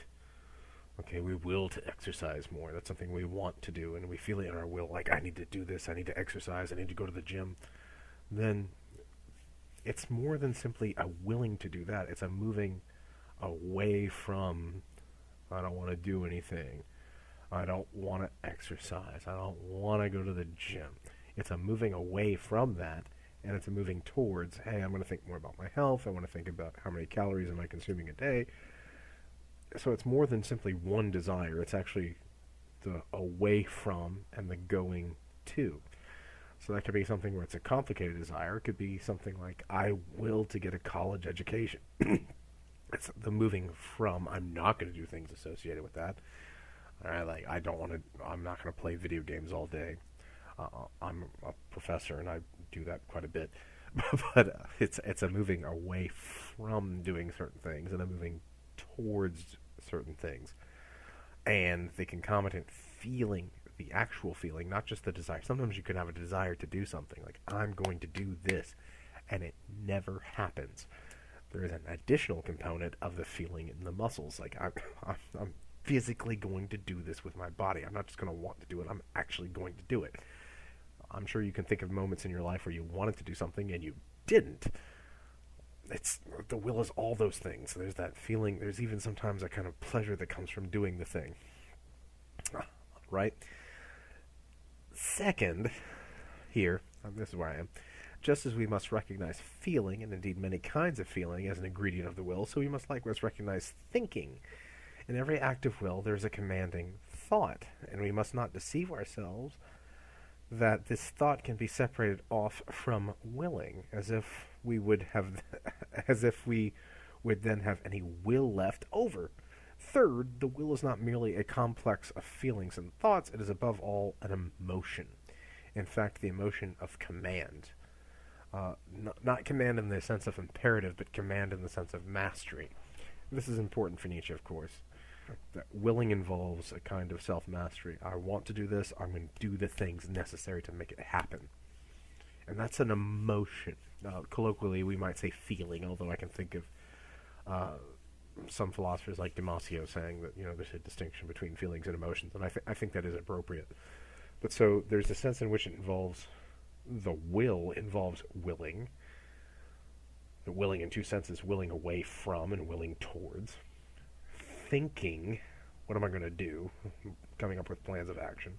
Okay, we will to exercise more. That's something we want to do, and we feel it in our will, like, I need to do this, I need to exercise, I need to go to the gym. Then it's more than simply a willing to do that. It's a moving away from, I don't want to do anything. I don't want to exercise. I don't want to go to the gym. It's a moving away from that, and it's a moving towards, hey, I'm going to think more about my health. I want to think about how many calories am I consuming a day. So it's more than simply one desire. It's actually the away from and the going to. So that could be something where it's a complicated desire. It could be something like, I will to get a college education. It's the moving from, I'm not going to do things associated with that. Like, I don't want to, I'm not going to play video games all day. I'm a professor and I do that quite a bit. But it's a moving away from doing certain things and a moving towards certain things. And the concomitant feeling, the actual feeling, not just the desire. Sometimes you can have a desire to do something, like, I'm going to do this, and it never happens. There is an additional component of the feeling in the muscles, like, I'm physically going to do this with my body. I'm not just going to want to do it, I'm actually going to do it. I'm sure you can think of moments in your life where you wanted to do something and you didn't. The will is all those things. There's that feeling. There's even sometimes a kind of pleasure that comes from doing the thing. Right? Second, here, this is where I am, just as we must recognize feeling, and indeed many kinds of feeling, as an ingredient of the will, so we must likewise recognize thinking. In every act of will, there's a commanding thought, and we must not deceive ourselves that this thought can be separated off from willing, as if we would then have any will left over. Third, the will is not merely a complex of feelings and thoughts, it is above all an emotion. In fact, the emotion of command. Not command in the sense of imperative, but command in the sense of mastery. This is important for Nietzsche, of course. that willing involves a kind of self-mastery. I want to do this, I'm going to do the things necessary to make it happen. And that's an emotion. Colloquially, we might say feeling, although I can think of some philosophers like Damasio saying that, there's a distinction between feelings and emotions, and I think that is appropriate. But so there's a sense in which it involves, the will involves willing. The willing in two senses, willing away from and willing towards. Thinking, what am I going to do? Coming up with plans of action.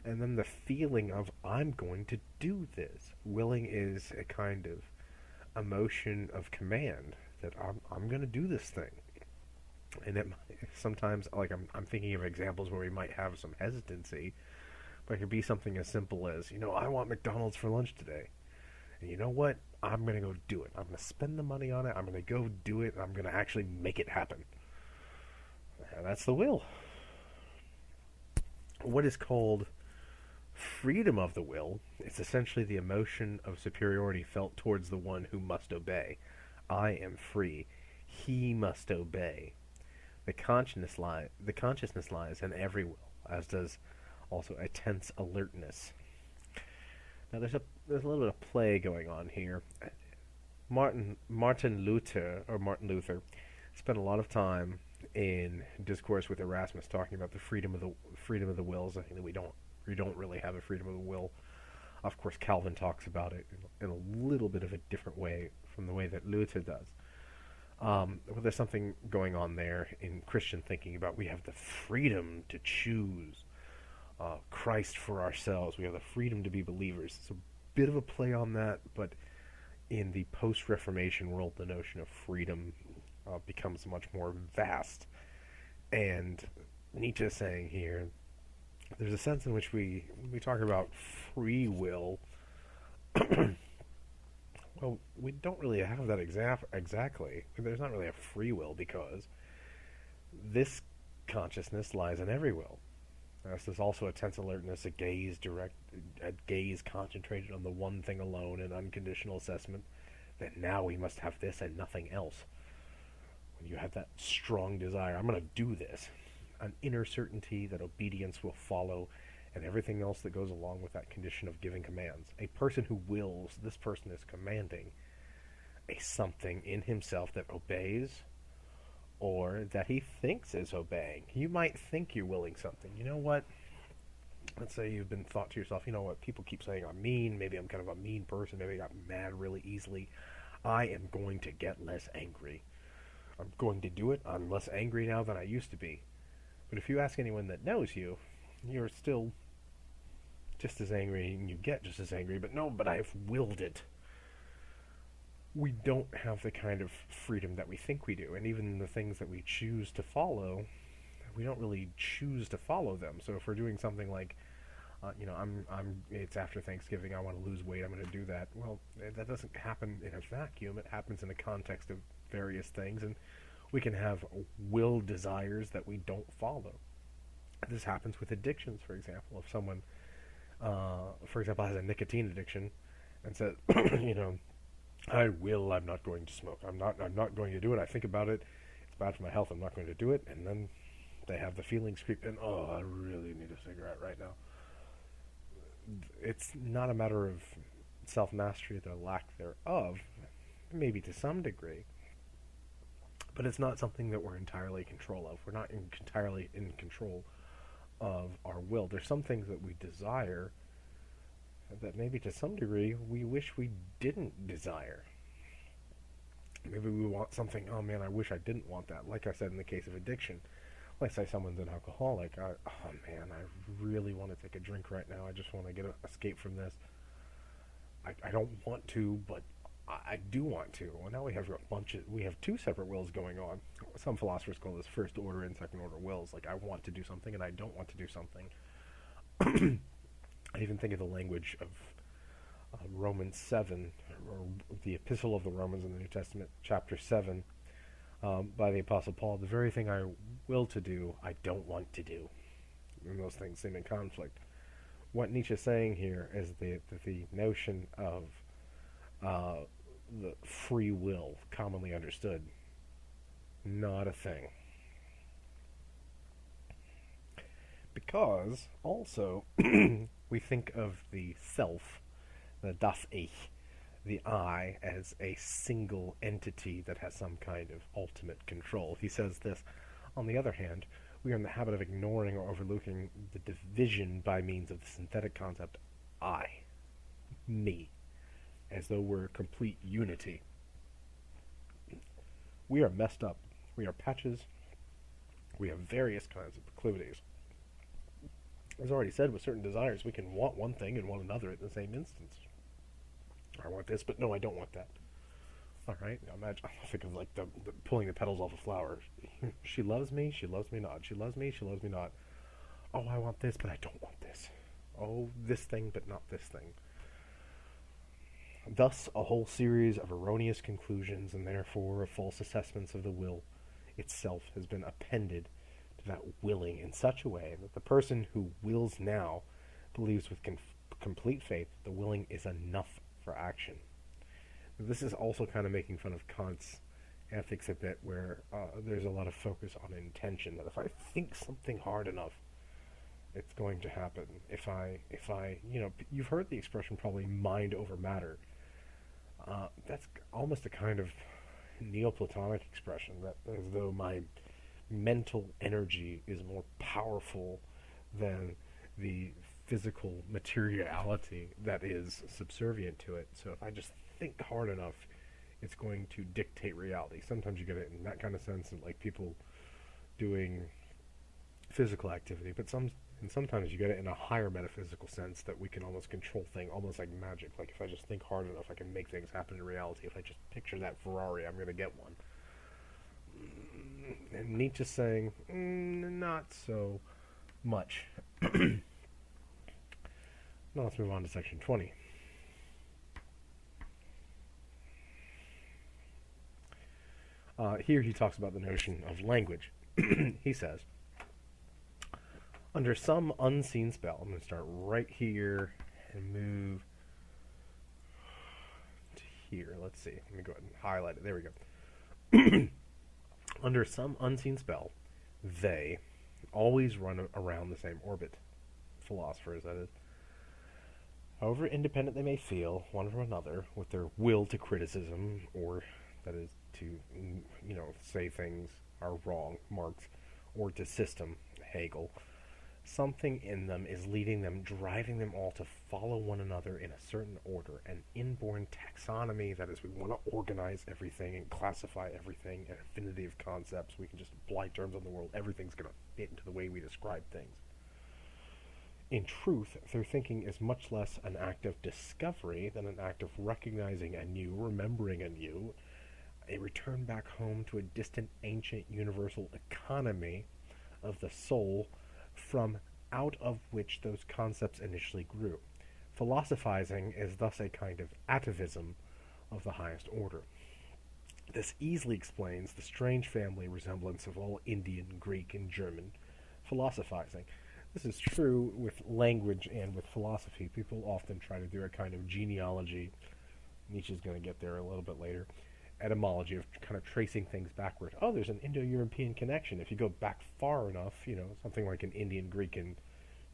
And then the feeling of, I'm going to do this. Willing is a kind of emotion of command, that I'm going to do this thing. And sometimes, like, I'm thinking of examples where we might have some hesitancy, but it could be something as simple as, I want McDonald's for lunch today. And you know what? I'm going to go do it. I'm going to spend the money on it. I'm going to go do it. And I'm going to actually make it happen. And that's the will. What is called freedom of the will is essentially the emotion of superiority felt towards the one who must obey. I am free. He must obey. The consciousness lies in every will, as does also a tense alertness. Now there's a little bit of play going on here. Martin Luther spent a lot of time in discourse with Erasmus talking about the freedom of the will, saying that we don't really have a freedom of the will. Of course, Calvin talks about it in a little bit of a different way from the way that Luther does. Well, there's something going on there in Christian thinking about we have the freedom to choose Christ for ourselves. We have the freedom to be believers. It's a bit of a play on that, but in the post-Reformation world, the notion of freedom becomes much more vast. And Nietzsche is saying here, there's a sense in which we talk about free will. Well, we don't really have that exactly. There's not really a free will, because this consciousness lies in every will. There's also a tense alertness, a gaze concentrated on the one thing alone, an unconditional assessment that now we must have this and nothing else. When you have that strong desire, I'm going to do this, an inner certainty that obedience will follow, and everything else that goes along with that condition of giving commands. A person who wills, this person is commanding a something in himself that obeys, or that he thinks is obeying. You might think you're willing something. You know what? Let's say you've been thought to yourself, you know what, people keep saying I'm mean, maybe I'm kind of a mean person, maybe I got mad really easily. I am going to get less angry. I'm going to do it. I'm less angry now than I used to be. But if you ask anyone that knows you, you're still just as angry, and you get just as angry, but I've willed it. We don't have the kind of freedom that we think we do, and even the things that we choose to follow, we don't really choose to follow them. So if we're doing something like, it's after Thanksgiving, I want to lose weight, I'm going to do that. Well, that doesn't happen in a vacuum. It happens in the context of various things, and we can have will desires that we don't follow. This happens with addictions, for example. If someone, for example, has a nicotine addiction and says, I'm not going to smoke. I'm not going to do it. I think about it. It's bad for my health. I'm not going to do it. And then they have the feelings creep in. Oh, I really need a cigarette right now. It's not a matter of self-mastery, the lack thereof, maybe to some degree. But it's not something that we're entirely in control of. We're not entirely in control of our will. There's some things that we desire that maybe to some degree we wish we didn't desire. Maybe we want something, oh man, I wish I didn't want that. Like I said in the case of addiction. Let's say someone's an alcoholic. I really want to take a drink right now. I just want to get an escape from this. I don't want to, but I do want to. Well, now we have two separate wills going on. Some philosophers call this first order and second order wills. Like, I want to do something and I don't want to do something. I even think of the language of Romans 7, or the Epistle of the Romans in the New Testament, chapter 7, by the Apostle Paul. The very thing I will to do, I don't want to do. And those things seem in conflict. What Nietzsche is saying here is the notion of the free will, commonly understood, not a thing. because also we think of the self, the das Ich, the I, as a single entity that has some kind of ultimate control. He says this. On the other hand, we are in the habit of ignoring or overlooking the division by means of the synthetic concept I, me, as though we're complete unity. We are messed up. We are patches. We have various kinds of proclivities. As already said, with certain desires, we can want one thing and want another at the same instance. I want this, but no, I don't want that. All right, imagine. I think of like the pulling the petals off a flower. She loves me not. She loves me not. Oh, I want this, but I don't want this. Oh, this thing, but not this thing. Thus, a whole series of erroneous conclusions and therefore of false assessments of the will itself has been appended to that willing in such a way that the person who wills now believes with complete faith that the willing is enough for action. This is also kind of making fun of Kant's ethics a bit, where there's a lot of focus on intention, that if I think something hard enough, it's going to happen. If I, you've heard the expression probably mind over matter. That's almost a kind of Neoplatonic expression, that as though my mental energy is more powerful than the physical materiality that is subservient to it. So if I just think hard enough, it's going to dictate reality. Sometimes you get it in that kind of sense, and like people doing physical activity, but sometimes you get it in a higher metaphysical sense, that we can almost control things, almost like magic. Like if I just think hard enough, I can make things happen in reality. If I just picture that Ferrari, I'm going to get one. And Nietzsche's saying, not so much. Now let's move on to section 20. Here he talks about the notion of language. He says, under some unseen spell, I'm going to start right here and move to here. Let's see. Let me go ahead and highlight it. There we go. Under some unseen spell, they always run around the same orbit. Philosophers, that is. However independent they may feel one from another, with their will to criticism, or that is to, say things are wrong, Marx, or to system, Hegel, something in them is leading them, driving them all to follow one another in a certain order, an inborn taxonomy. That is, we want to organize everything and classify everything, an affinity of concepts. We can just apply terms on the world. Everything's going to fit into the way we describe things. In truth, their thinking is much less an act of discovery than an act of recognizing anew, remembering anew, a return back home to a distant, ancient, universal economy of the soul from out of which those concepts initially grew. Philosophizing is thus a kind of atavism of the highest order. This easily explains the strange family resemblance of all Indian, Greek, and German philosophizing. This is true with language and with philosophy. People often try to do a kind of genealogy. Nietzsche's going to get there a little bit later. Etymology of kind of tracing things backward. Oh, there's an Indo-European connection. If you go back far enough, something like in Indian, Greek, and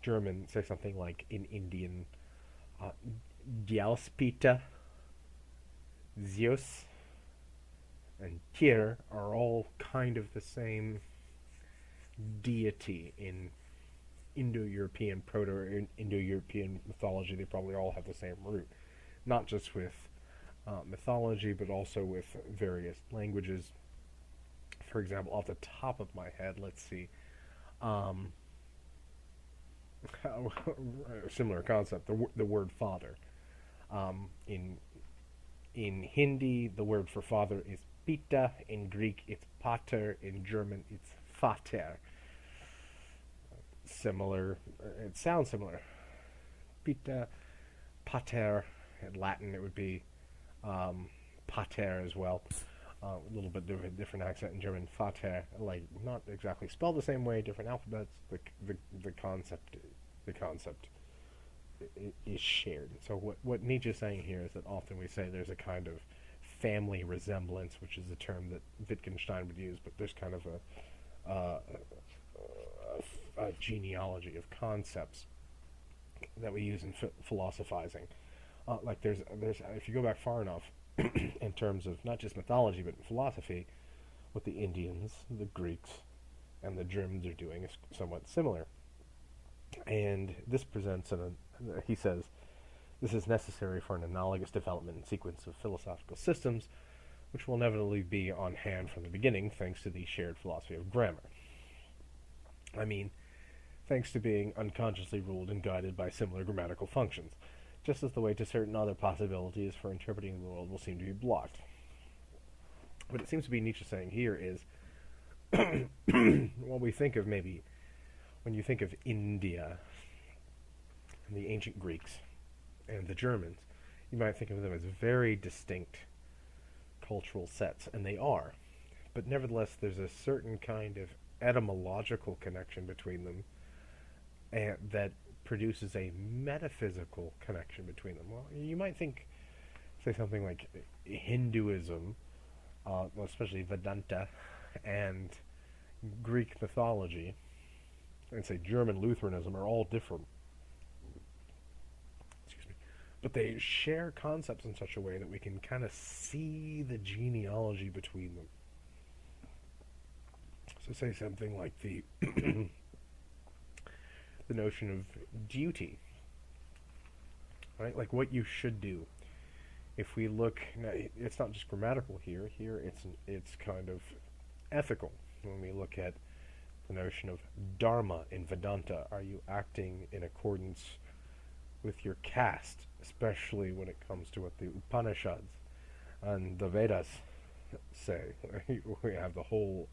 German, say something like in Indian, Diauspita, Zeus, and Tyr are all kind of the same deity in Indo-European, Proto-Indo-European mythology. They probably all have the same root, not just with mythology, but also with various languages. For example, off the top of my head, let's see, similar concept, the word father. In Hindi, the word for father is pita. In Greek, it's pater. In German, it's vater. Similar. It sounds similar. Pita, pater. In Latin, it would be pater as well. A little bit different accent in German. Vater, like not exactly spelled the same way, different alphabets. The concept is shared. So what Nietzsche's saying here is that often we say there's a kind of family resemblance, which is a term that Wittgenstein would use, but there's kind of a genealogy of concepts that we use in philosophizing. Like there's if you go back far enough in terms of not just mythology but philosophy, what the Indians, the Greeks, and the Germans are doing is somewhat similar. And this presents he says, this is necessary for an analogous development and sequence of philosophical systems, which will inevitably be on hand from the beginning, thanks to the shared philosophy of grammar. I mean, thanks to being unconsciously ruled and guided by similar grammatical functions, just as the way to certain other possibilities for interpreting the world will seem to be blocked. What it seems to be Nietzsche saying here is, when we think of maybe, when you think of India and the ancient Greeks and the Germans, you might think of them as very distinct cultural sets, and they are. But nevertheless, there's a certain kind of etymological connection between them, and that produces a metaphysical connection between them. Well, you might think, say something like Hinduism, especially Vedanta, and Greek mythology, and say German Lutheranism are all different. Excuse me. But they share concepts in such a way that we can kind of see the genealogy between them. So say something like the the notion of duty, right? Like what you should do. If we look, now, it's not just grammatical here. Here it's kind of ethical. When we look at the notion of dharma in Vedanta, are you acting in accordance with your caste, especially when it comes to what the Upanishads and the Vedas say? We have the whole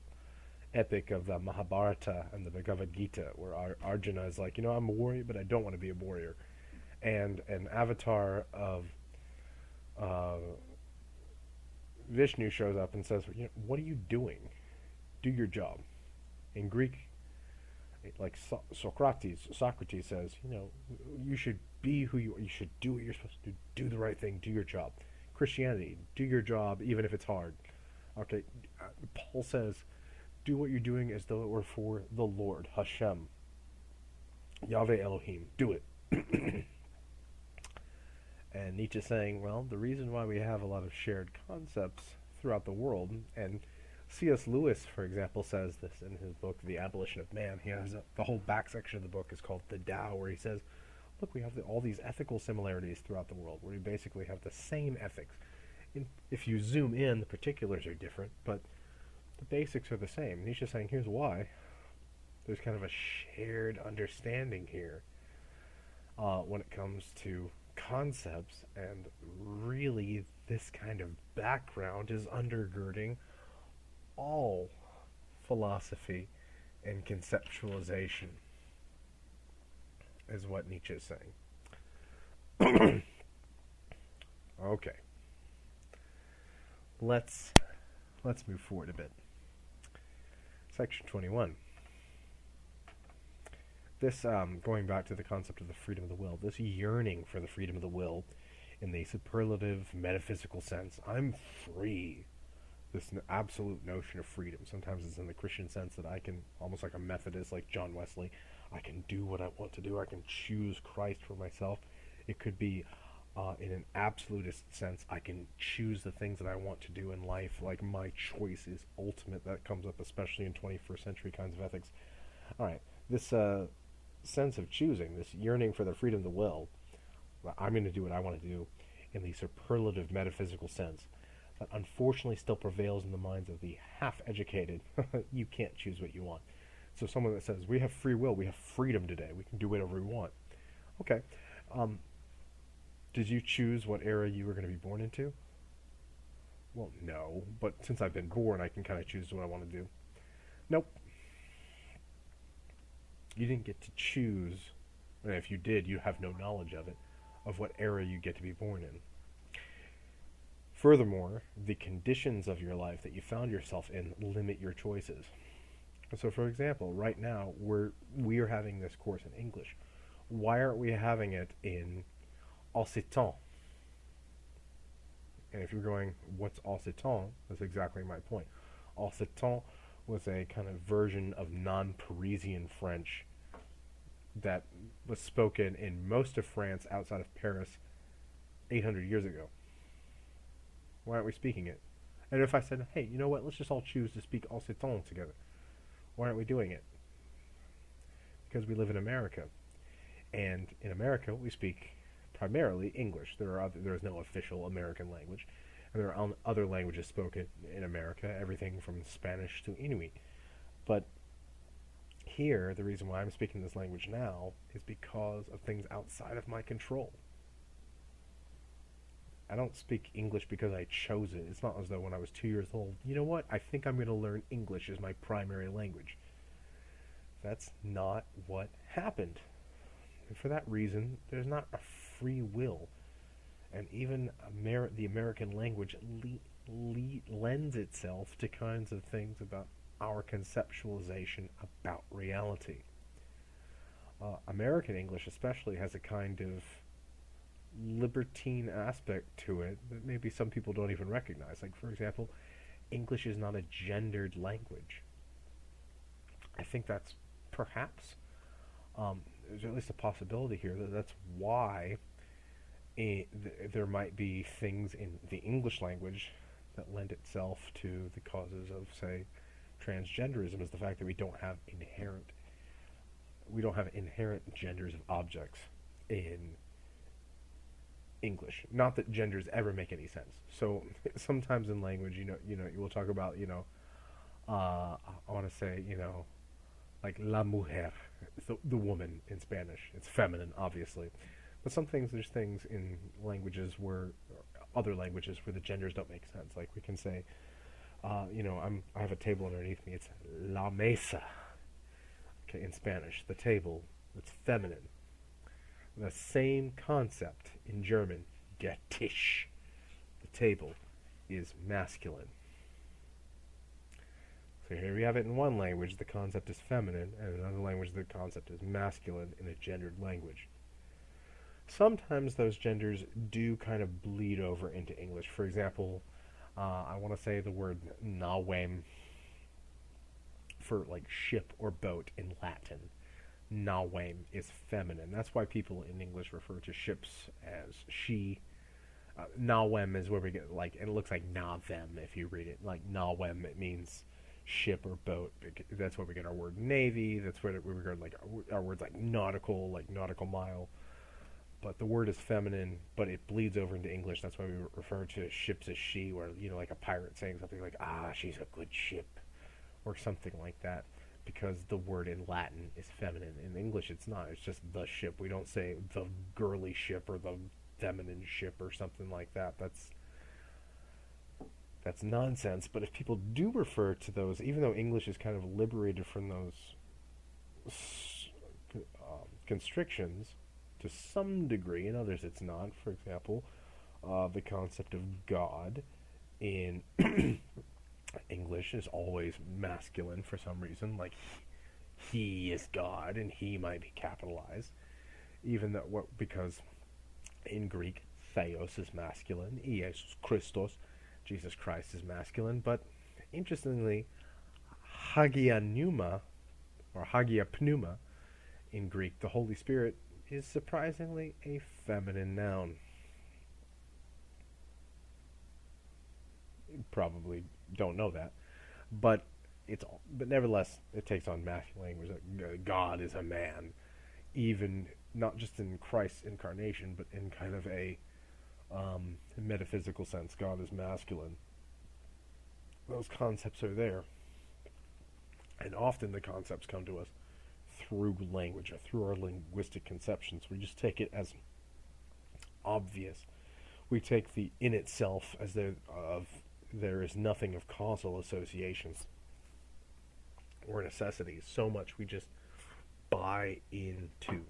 epic of the Mahabharata and the Bhagavad Gita, where Arjuna is like, I'm a warrior, but I don't want to be a warrior. And an avatar of Vishnu shows up and says, what are you doing? Do your job. In Greek, like Socrates says, you should be who you are. You should do what you're supposed to do. Do the right thing. Do your job. Christianity, do your job even if it's hard. Okay, Paul says, do what you're doing as though it were for the Lord, Hashem, Yahweh Elohim. Do it. And Nietzsche saying, well, the reason why we have a lot of shared concepts throughout the world, and C.S. Lewis, for example, says this in his book, The Abolition of Man. He has the whole back section of the book is called The Tao, where he says, look, we have all these ethical similarities throughout the world, where we basically have the same ethics. If you zoom in, the particulars are different, but the basics are the same. Nietzsche's saying, here's why. There's kind of a shared understanding here when it comes to concepts, and really this kind of background is undergirding all philosophy and conceptualization, is what Nietzsche is saying. Okay. Let's move forward a bit. Section 21. This, going back to the concept of the freedom of the will, this yearning for the freedom of the will in the superlative metaphysical sense, I'm free. This absolute notion of freedom. Sometimes it's in the Christian sense that I can, almost like a Methodist, like John Wesley, I can do what I want to do. I can choose Christ for myself. It could be in an absolutist sense, I can choose the things that I want to do in life. Like my choice is ultimate. That comes up especially in 21st century kinds of ethics. All right, this sense of choosing, this yearning for the freedom of the will, I'm going to do what I want to do in the superlative metaphysical sense, that unfortunately still prevails in the minds of the half-educated. You can't choose what you want. So someone that says, we have free will, we have freedom today, we can do whatever we want. Okay. Did you choose what era you were going to be born into? Well, no, but since I've been born, I can kind of choose what I want to do. Nope. You didn't get to choose, and if you did, you have no knowledge of it, of what era you get to be born in. Furthermore, the conditions of your life that you found yourself in limit your choices. So, for example, right now, we are having this course in English. Why aren't we having it in Occitan? And if you're going, what's Occitan? That's exactly my point. Occitan was a kind of version of non-Parisian French that was spoken in most of France outside of Paris 800 years ago. Why aren't we speaking it? And if I said, hey, you know what, let's just all choose to speak Occitan together, why aren't we doing it? Because we live in America. And in America, we speak primarily English. There is no official American language. And there are other languages spoken in America, everything from Spanish to Inuit. But here, the reason why I'm speaking this language now is because of things outside of my control. I don't speak English because I chose it. It's not as though when I was 2 years old, you know what, I think I'm going to learn English as my primary language. That's not what happened. And for that reason, there's not a free will. And even the American language lends itself to kinds of things about our conceptualization about reality. American English especially has a kind of libertine aspect to it that maybe some people don't even recognize. Like, for example, English is not a gendered language. I think that's perhaps, there's at least a possibility here that's why there might be things in the English language that lend itself to the causes of, say, transgenderism, is the fact that we don't have inherent genders of objects in English. Not that genders ever make any sense. So sometimes in language, you will talk about, I want to say, like la mujer, the woman in Spanish. It's feminine, obviously. But there's things in other languages where the genders don't make sense. Like we can say, I have a table underneath me. It's la mesa. Okay, in Spanish, the table. It's feminine. The same concept in German, der Tisch, the table, is masculine. So here we have it in one language, the concept is feminine, and in another language, the concept is masculine in a gendered language. Sometimes those genders do kind of bleed over into English. For example, I want to say the word nawem for like ship or boat in Latin. Nawem is feminine. That's why people in English refer to ships as she. Nawem is where we get, like, and it looks like navem if you read it. Like nawem, it means ship or boat. That's where we get our word navy. That's where we get like our words like nautical mile. But the word is feminine, but it bleeds over into English. That's why we refer to ships as she, where, like a pirate saying something like, she's a good ship, or something like that, because the word in Latin is feminine. In English, it's not. It's just the ship. We don't say the girly ship or the feminine ship or something like that. That's nonsense. But if people do refer to those, even though English is kind of liberated from those constrictions, to some degree, in others it's not. For example, the concept of God in English is always masculine for some reason, like he is God, and he might be capitalized, because in Greek, theos is masculine, Iesus Christos, Jesus Christ, is masculine, but interestingly, hagia pneuma, or hagia pneuma, in Greek, the Holy Spirit, is surprisingly a feminine noun. You probably don't know that, but nevertheless, it takes on masculine language. God is a man, even not just in Christ's incarnation, but in kind of a metaphysical sense. God is masculine. Those concepts are there, and often the concepts come to us through language, or through our linguistic conceptions. We just take it as obvious. We take the in itself as there is nothing of causal associations or necessities. So much we just buy into.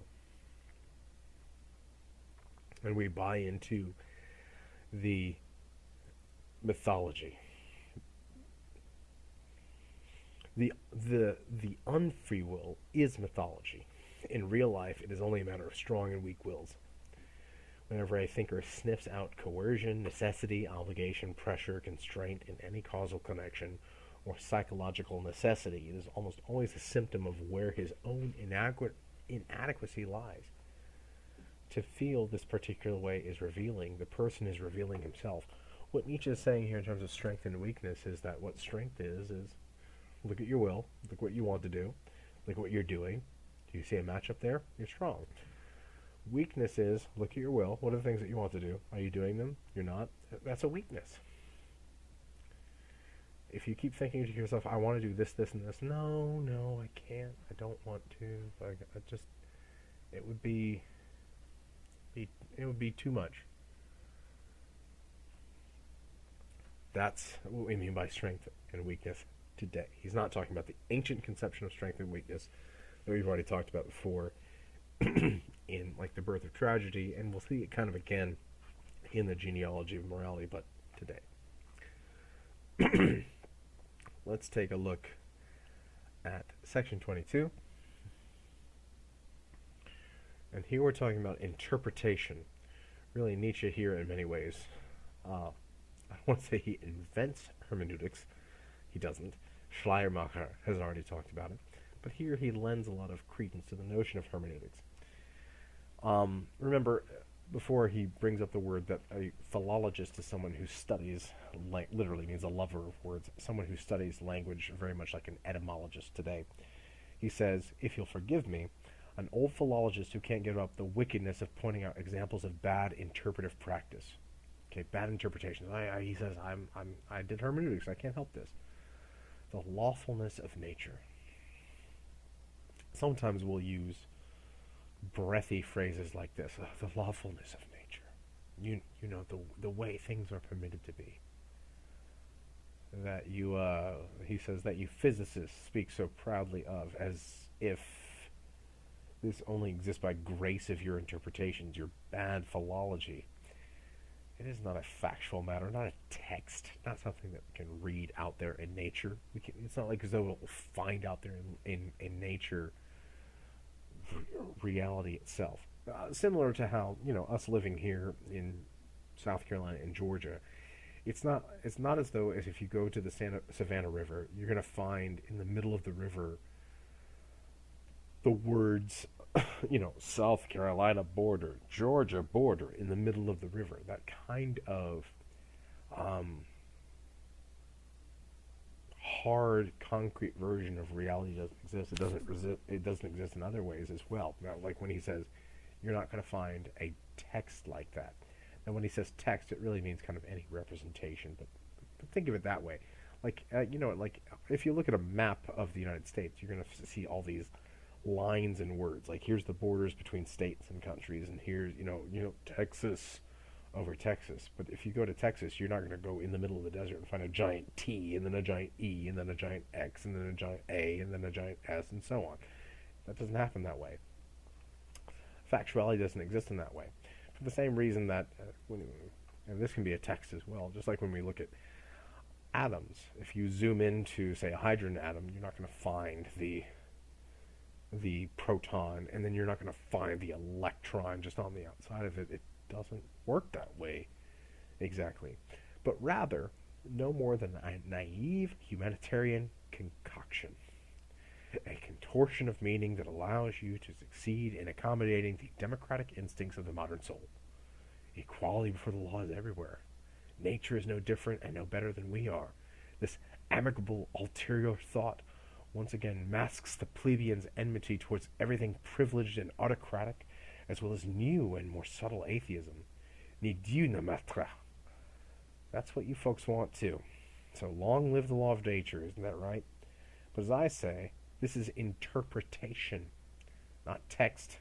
And we buy into the mythology. The unfree will is mythology. In real life, it is only a matter of strong and weak wills. Whenever a thinker sniffs out coercion, necessity, obligation, pressure, constraint in any causal connection, or psychological necessity, it is almost always a symptom of where his own inadequacy lies. To feel this particular way is revealing. The person is revealing himself. What Nietzsche is saying here in terms of strength and weakness is that what strength is look at your will, look what you want to do, look at what you're doing. Do you see a match up there? You're strong. Weakness is, look at your will, what are the things that you want to do? Are you doing them? You're not? That's a weakness. If you keep thinking to yourself, I want to do this, this, and this, no, I can't, I don't want to, it would be too much. That's what we mean by strength and weakness today. He's not talking about the ancient conception of strength and weakness that we've already talked about before in like The Birth of Tragedy, and we'll see it kind of again in the Genealogy of Morality, but today. Let's take a look at section 22. And here we're talking about interpretation. Really, Nietzsche here in many ways, I don't want to say he invents hermeneutics. He doesn't. Schleiermacher has already talked about it. But here he lends a lot of credence to the notion of hermeneutics. Remember, before he brings up the word that a philologist is someone who studies, literally means a lover of words, someone who studies language very much like an etymologist today. He says, if you'll forgive me, an old philologist who can't give up the wickedness of pointing out examples of bad interpretive practice. Okay, bad interpretations. He says, I did hermeneutics, I can't help this. The lawfulness of nature. Sometimes we'll use breathy phrases like this, the lawfulness of nature. You know, the way things are permitted to be. That he says that you physicists speak so proudly of, as if this only exists by grace of your interpretations, your bad philology. It is not a factual matter, not a text, not something that we can read out there in nature. It's not like as though we'll find out there in nature reality itself. Similar to how, us living here in South Carolina and Georgia, it's not as though as if you go to the Savannah River, you're going to find in the middle of the river the words, South Carolina border, Georgia border, in the middle of the river. That kind of hard, concrete version of reality doesn't exist. It doesn't exist in other ways as well. Now, like when he says, you're not going to find a text like that. And when he says text, it really means kind of any representation. But think of it that way. Like, like if you look at a map of the United States, you're going to see all these lines and words. Like, here's the borders between states and countries, and here's, Texas over Texas. But if you go to Texas, you're not going to go in the middle of the desert and find a giant T, and then a giant E, and then a giant X, and then a giant A, and then a giant S, and so on. That doesn't happen that way. Factuality doesn't exist in that way. For the same reason that, and this can be a text as well, just like when we look at atoms. If you zoom into, say, a hydrogen atom, you're not going to find the proton, and then you're not going to find the electron just on the outside of it. It doesn't work that way exactly, but rather no more than a naive humanitarian concoction, a contortion of meaning that allows you to succeed in accommodating the democratic instincts of the modern soul. Equality before the law is everywhere. Nature is no different and no better than we are. This amicable ulterior thought once again masks the plebeian's enmity towards everything privileged and autocratic, as well as new and more subtle atheism. Ni Dieu ne maître. That's what you folks want too. So long live the law of nature, isn't that right? But as I say, this is interpretation, not text.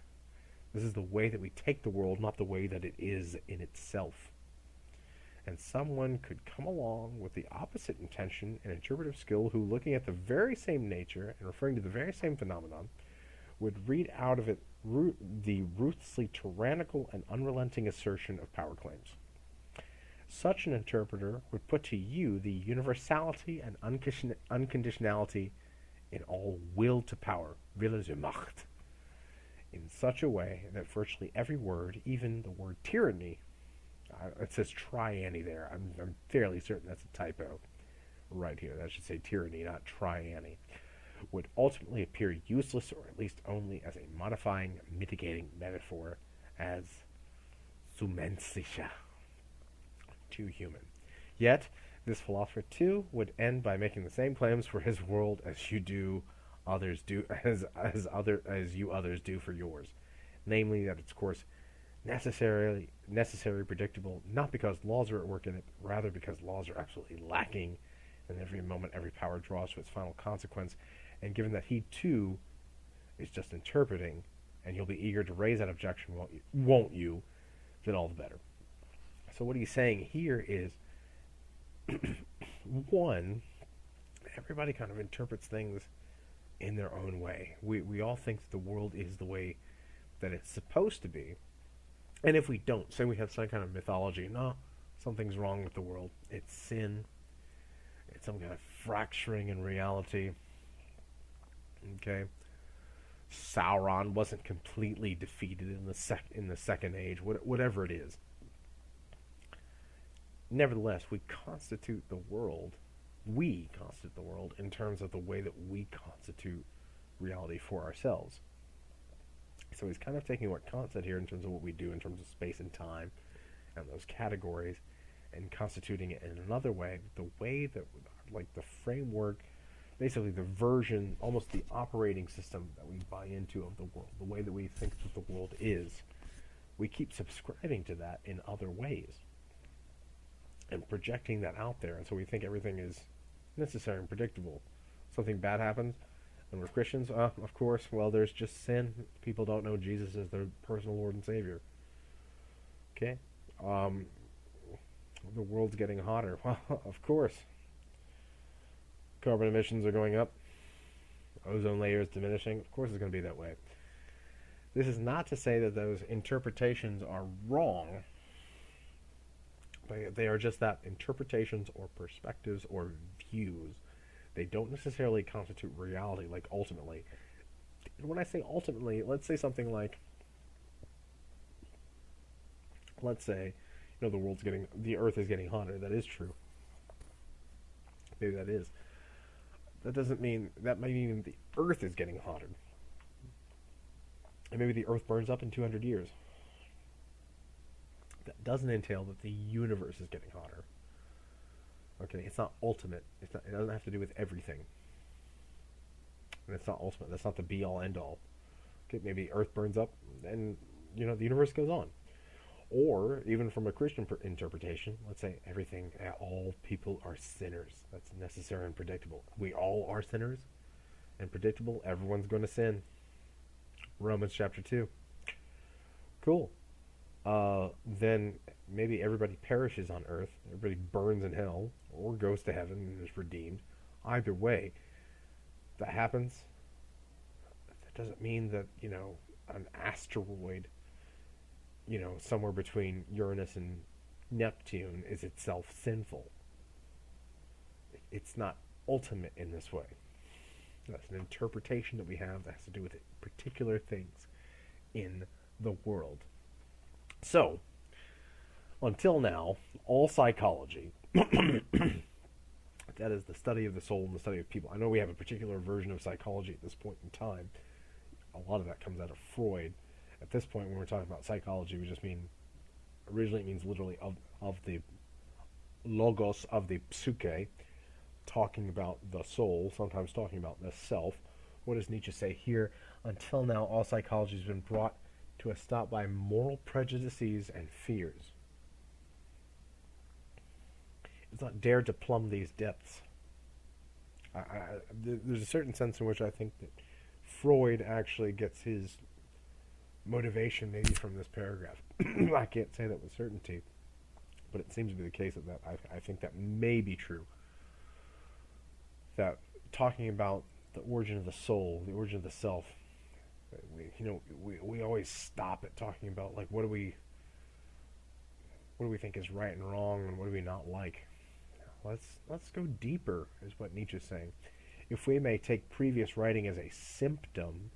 This is the way that we take the world, not the way that it is in itself. And someone could come along with the opposite intention and interpretive skill who, looking at the very same nature and referring to the very same phenomenon, would read out of it the ruthlessly tyrannical and unrelenting assertion of power claims. Such an interpreter would put to you the universality and unconditionality in all will to power, Wille zur Macht, in such a way that virtually every word, even the word tyranny, it says trianny there. I'm fairly certain that's a typo right here. That should say tyranny, not trianny. would ultimately appear useless, or at least only as a modifying, mitigating metaphor, as sumensicha, too human. Yet, this philosopher too would end by making the same claims for his world as you others do for yours, namely that its course necessary, predictable, not because laws are at work in it, rather because laws are absolutely lacking, and every moment every power draws to its final consequence. And given that he too is just interpreting, and you'll be eager to raise that objection, won't you? Then all the better. So what he's saying here is, one, everybody kind of interprets things in their own way. We all think that the world is the way that it's supposed to be. And if we don't, say we have some kind of mythology, no, something's wrong with the world. It's sin. It's some kind of fracturing in reality. Okay? Sauron wasn't completely defeated in the second age, whatever it is. Nevertheless, we constitute the world in terms of the way that we constitute reality for ourselves. So he's kind of taking what Kant said here in terms of what we do in terms of space and time and those categories, and constituting it in another way, the way that, like the framework, basically the version, almost the operating system that we buy into of the world, the way that we think that the world is. We keep subscribing to that in other ways and projecting that out there, and so we think everything is necessary and predictable. Something bad happens, and we're Christians, of course, well, there's just sin. People don't know Jesus as their personal Lord and Savior. Okay? The world's getting hotter. Well, of course. Carbon emissions are going up. Ozone layer is diminishing. Of course it's going to be that way. This is not to say that those interpretations are wrong. They are just that, interpretations or perspectives or views. They don't necessarily constitute reality, like ultimately. When I say ultimately, let's say something like, let's say, the Earth is getting hotter. That is true. Maybe that is. That doesn't mean, that might mean the Earth is getting hotter. And maybe the Earth burns up in 200 years. That doesn't entail that the universe is getting hotter. Okay, it's not ultimate. It doesn't have to do with everything. And it's not ultimate. That's not the be-all, end-all. Okay, maybe Earth burns up and, the universe goes on. Or, even from a Christian interpretation, let's say all people are sinners. That's necessary and predictable. We all are sinners and predictable. Everyone's going to sin. Romans chapter 2. Cool. Then maybe everybody perishes on earth. Everybody burns in hell or goes to heaven and is redeemed. Either way, that happens. That doesn't mean that, an asteroid, somewhere between Uranus and Neptune is itself sinful. It's not ultimate in this way. That's an interpretation that we have that has to do with particular things in the world. So, until now, all psychology, that is the study of the soul and the study of people. I know we have a particular version of psychology at this point in time. A lot of that comes out of Freud. At this point, when we're talking about psychology, we just mean, originally it means literally of the logos, of the psyche, talking about the soul, sometimes talking about the self. What does Nietzsche say here? Until now, all psychology has been brought to a stop by moral prejudices and fears. It's not dared to plumb these depths. There's a certain sense in which I think that Freud actually gets his motivation maybe from this paragraph. I can't say that with certainty, but it seems to be the case that I think that may be true. That talking about the origin of the soul, the origin of the self, we always stop at talking about, like, what do we think is right and wrong, and what do we not like. Let's go deeper, is what Nietzsche's saying. If we may take previous writing as a symptom,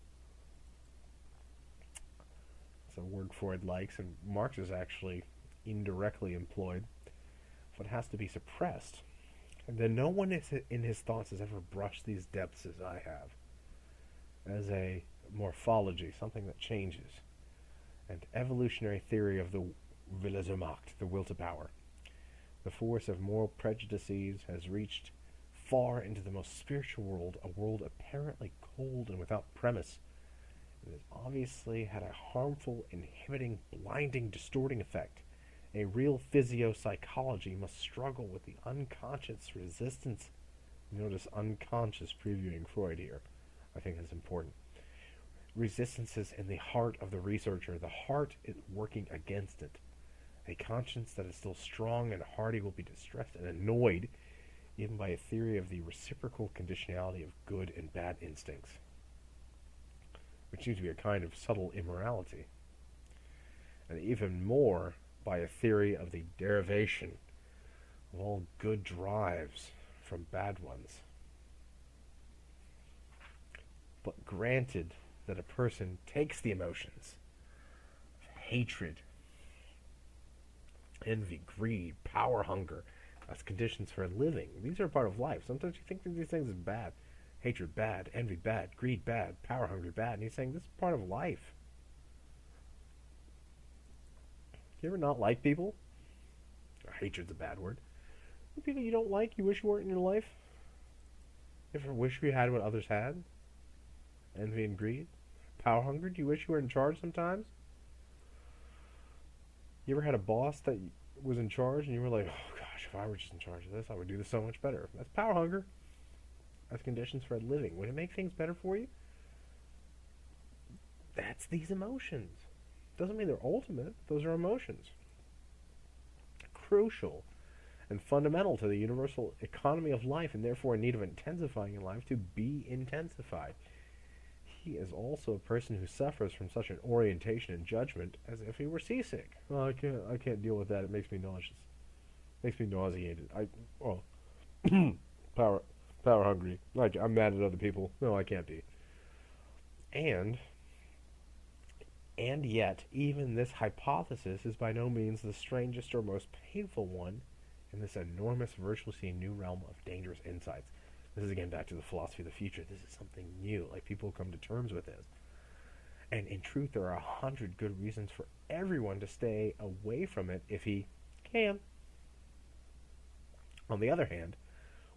it's a word Freud likes, and Marx is actually indirectly employed, what has to be suppressed. And then no one in his thoughts has ever brushed these depths as I have, as a morphology, something that changes, and evolutionary theory of the Willesmacht, the will to power. The force of moral prejudices has reached far into the most spiritual world, a world apparently cold and without premise. It has obviously had a harmful, inhibiting, blinding, distorting effect. A real physiopsychology must struggle with the unconscious resistance. Notice unconscious previewing Freud here. I think that's important. Resistances in the heart of the researcher. The heart is working against it. A conscience that is still strong and hardy will be distressed and annoyed even by a theory of the reciprocal conditionality of good and bad instincts, which seems to be a kind of subtle immorality, and even more by a theory of the derivation of all good drives from bad ones. But granted that a person takes the emotions of hatred, envy, greed, power, hunger as conditions for living. These are part of life. Sometimes you think that these things are bad. Hatred, bad. Envy, bad. Greed, bad. Power, hungry, bad. And he's saying this is part of life. You ever not like people? Hatred's a bad word. People you don't like, you wish you weren't in your life? You ever wish you had what others had? Envy and greed? Power hunger? Do you wish you were in charge sometimes? You ever had a boss that was in charge and you were like, oh gosh, if I were just in charge of this, I would do this so much better. That's power hunger. That's conditions for living. Would it make things better for you? That's these emotions. Doesn't mean they're ultimate. Those are emotions. Crucial and fundamental to the universal economy of life, and therefore in need of intensifying in life to be intensified. He is also a person who suffers from such an orientation and judgment as if he were seasick. Oh, I can't deal with that. It makes me nauseous. Makes me nauseated. Power hungry. Like, I'm mad at other people. No, I can't be. And yet, even this hypothesis is by no means the strangest or most painful one in this enormous, virtually new realm of dangerous insights. This is again back to the philosophy of the future. This is something new. Like, people come to terms with this. And in truth, there are 100 good reasons for everyone to stay away from it if he can. On the other hand,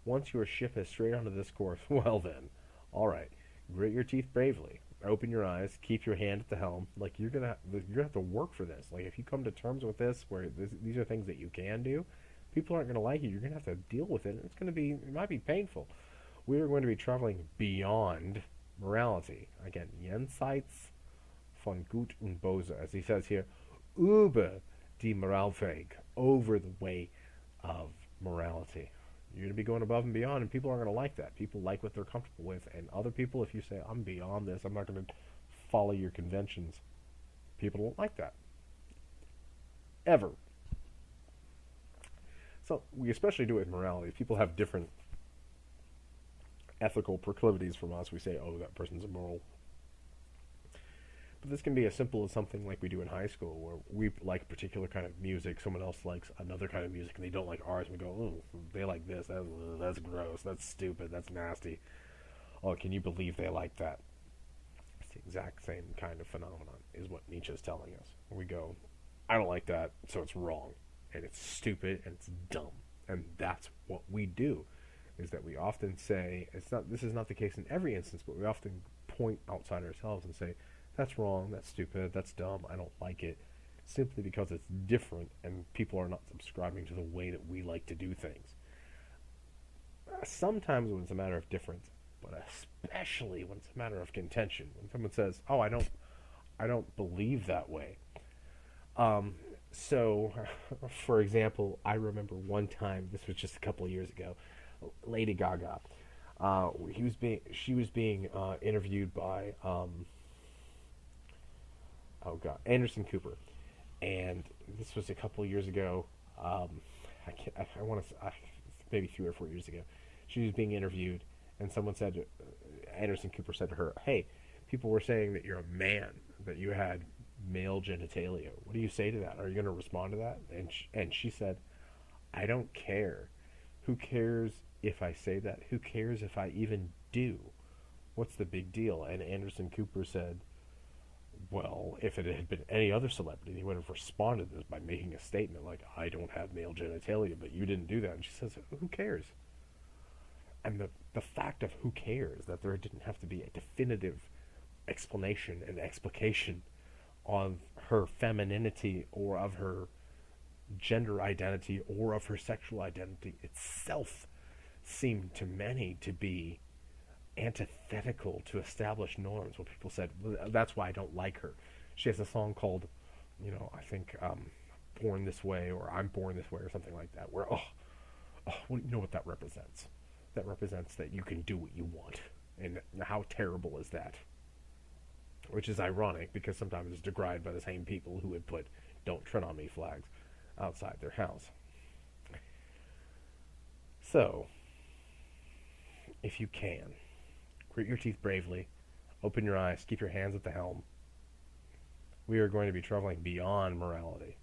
once your ship has strayed onto this course, well then, all right, grit your teeth bravely, open your eyes, keep your hand at the helm. Like, you're gonna have to work for this. Like, if you come to terms with this, where these are things that you can do, people aren't gonna like you. You're gonna have to deal with it. And it might be painful. We are going to be traveling beyond morality. Again, jenseits von Gut und Böse, as he says here, über die Moralweg, over the way of morality. You're going to be going above and beyond, and people aren't going to like that. People like what they're comfortable with, and other people, if you say, I'm beyond this, I'm not going to follow your conventions, people don't like that. Ever. So, we especially do it with morality. People have different ethical proclivities from us. We say, oh, that person's immoral. But this can be as simple as something like we do in high school, where we like a particular kind of music, someone else likes another kind of music, and they don't like ours, and we go, oh, they like this, that's gross, that's stupid, that's nasty. Oh, can you believe they like that? It's the exact same kind of phenomenon, is what Nietzsche is telling us. We go, I don't like that, so it's wrong, and it's stupid, and it's dumb. And that's what we do, is that we often say, this is not the case in every instance, but we often point outside ourselves and say, that's wrong, that's stupid, that's dumb, I don't like it, simply because it's different and people are not subscribing to the way that we like to do things. Sometimes when it's a matter of difference, but especially when it's a matter of contention, when someone says, oh, I don't believe that way. So, for example, I remember one time, this was just a couple of years ago, Lady Gaga, she was being interviewed by Anderson Cooper, and this was a couple of years ago. Maybe 3 or 4 years ago. She was being interviewed, and Anderson Cooper said to her, "Hey, people were saying that you're a man, that you had male genitalia. What do you say to that? Are you going to respond to that?" And she said, "I don't care Who cares if I say that? Who cares if I even do? What's the big deal? And Anderson Cooper said, well, if it had been any other celebrity, he would have responded to this by making a statement like, I don't have male genitalia, but you didn't do that. And she says, who cares? And the fact of who cares, that there didn't have to be a definitive explanation and explication of her femininity or of her gender identity or of her sexual identity itself, seemed to many to be antithetical to established norms. Where people said, well, that's why I don't like her. She has a song called, I think, Born This Way, or I'm Born This Way, or something like that, where, well, you know what that represents? That represents that you can do what you want. And how terrible is that? Which is ironic, because sometimes it's decried by the same people who would put "Don't Tread on Me" flags outside their house. So, if you can, grit your teeth bravely, open your eyes, keep your hands at the helm. We are going to be traveling beyond morality.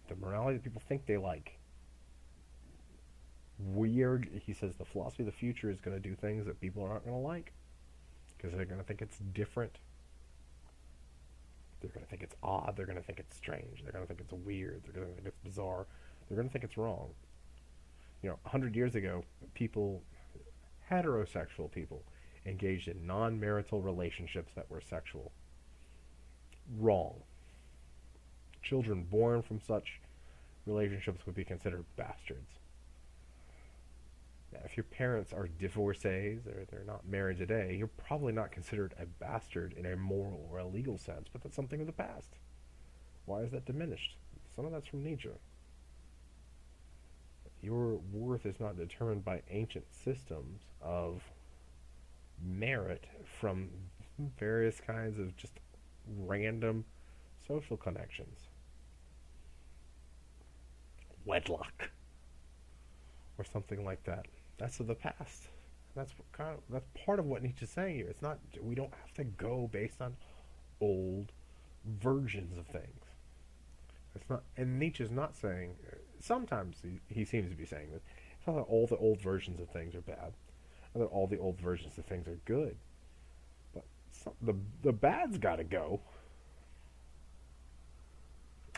The morality that people think they like. He says the philosophy of the future is going to do things that people aren't going to like, because they're going to think it's different. They're going to think it's odd. They're going to think it's strange. They're going to think it's weird. They're going to think it's bizarre. They're going to think it's wrong. 100 years ago, heterosexual people, engaged in non-marital relationships that were sexual. Wrong. Children born from such relationships would be considered bastards. Now, if your parents are divorcees or they're not married today, you're probably not considered a bastard in a moral or a legal sense, but that's something of the past. Why is that diminished? Some of that's from Nietzsche. Your worth is not determined by ancient systems of merit from various kinds of just random social connections. Wedlock. Or something like that. That's of the past. That's part of what Nietzsche's saying here. It's not, we don't have to go based on old versions of things. It's not, and Nietzsche's not saying, sometimes he seems to be saying this, it's not that all the old versions of things are bad, or that all the old versions of things are good. But the bad's got to go.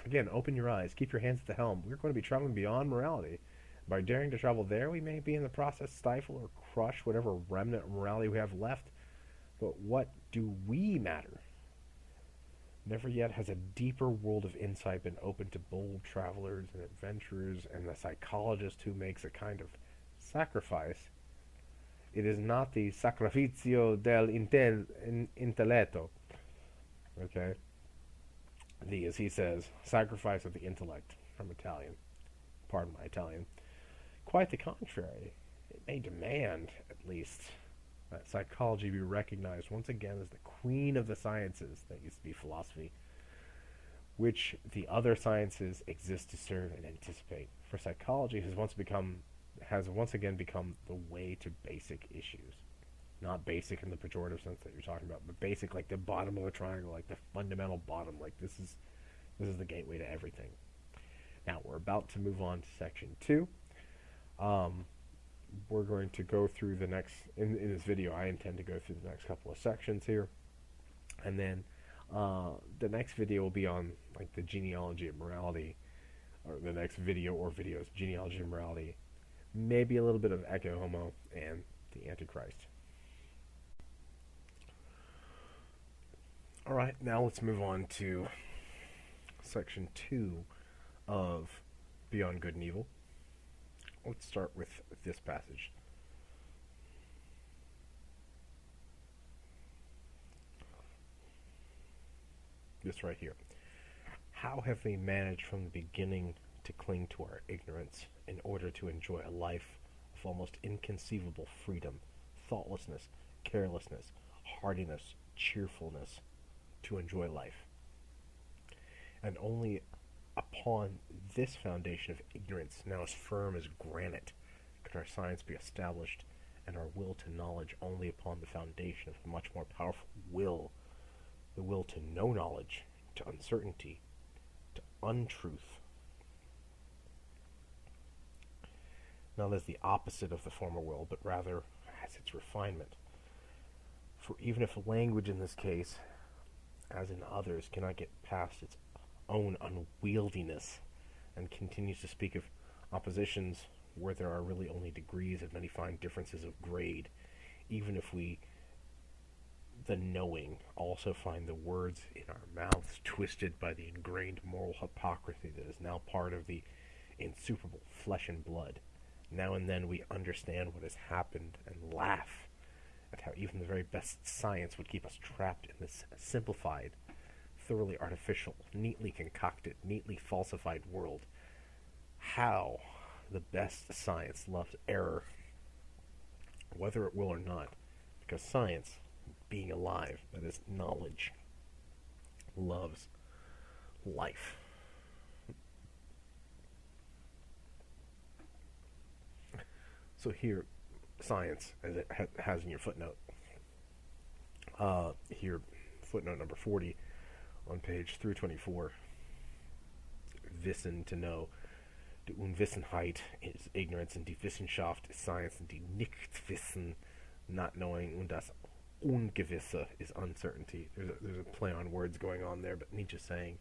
Again, open your eyes, keep your hands at the helm. We're going to be traveling beyond morality. By daring to travel there, we may be in the process stifle or crush whatever remnant of morality we have left. But what do we matter? Never yet has a deeper world of insight been opened to bold travelers and adventurers and the psychologist who makes a kind of sacrifice. It is not the sacrificio del intelletto. Okay? As he says, sacrifice of the intellect, from Italian. Pardon my Italian. Quite the contrary. It may demand, at least, that psychology be recognized once again as the queen of the sciences, that used to be philosophy, which the other sciences exist to serve and anticipate. For psychology has once again become the way to basic issues. Not basic in the pejorative sense that you're talking about, but basic like the bottom of a triangle, like the fundamental bottom, like this is the gateway to everything. Now, we're about to move on to section 2. We're going to go through the next, in this video, I intend to go through the next couple of sections here. And then the next video will be on like the genealogy of morality, or the next video or videos, genealogy of morality, maybe a little bit of Ecce Homo and the Antichrist. Alright, now let's move on to section 2 of Beyond Good and Evil. Let's start with this passage. This right here. How have we managed from the beginning to cling to our ignorance in order to enjoy a life of almost inconceivable freedom, thoughtlessness, carelessness, hardiness, cheerfulness, to enjoy life? And only upon this foundation of ignorance, now as firm as granite, can our science be established, and our will to knowledge only upon the foundation of a much more powerful will, the will to no knowledge, to uncertainty, to untruth. not as the opposite of the former world, but rather as its refinement. For even if language in this case, as in others, cannot get past its own unwieldiness and continues to speak of oppositions where there are really only degrees of many fine differences of grade, even if we, the knowing, also find the words in our mouths twisted by the ingrained moral hypocrisy that is now part of the insuperable flesh and blood. Now and then we understand what has happened and laugh at how even the very best science would keep us trapped in this simplified, thoroughly artificial, neatly concocted, neatly falsified world. How the best science loves error, whether it will or not, because science, being alive, that is knowledge, loves life. So here, science, as it has in your footnote, here, footnote number 40, on page 324, Wissen, to know, die Unwissenheit is ignorance, and die Wissenschaft is science, and die Nichtwissen, not knowing, und das Ungewisse is uncertainty. There's a play on words going on there, but Nietzsche's saying,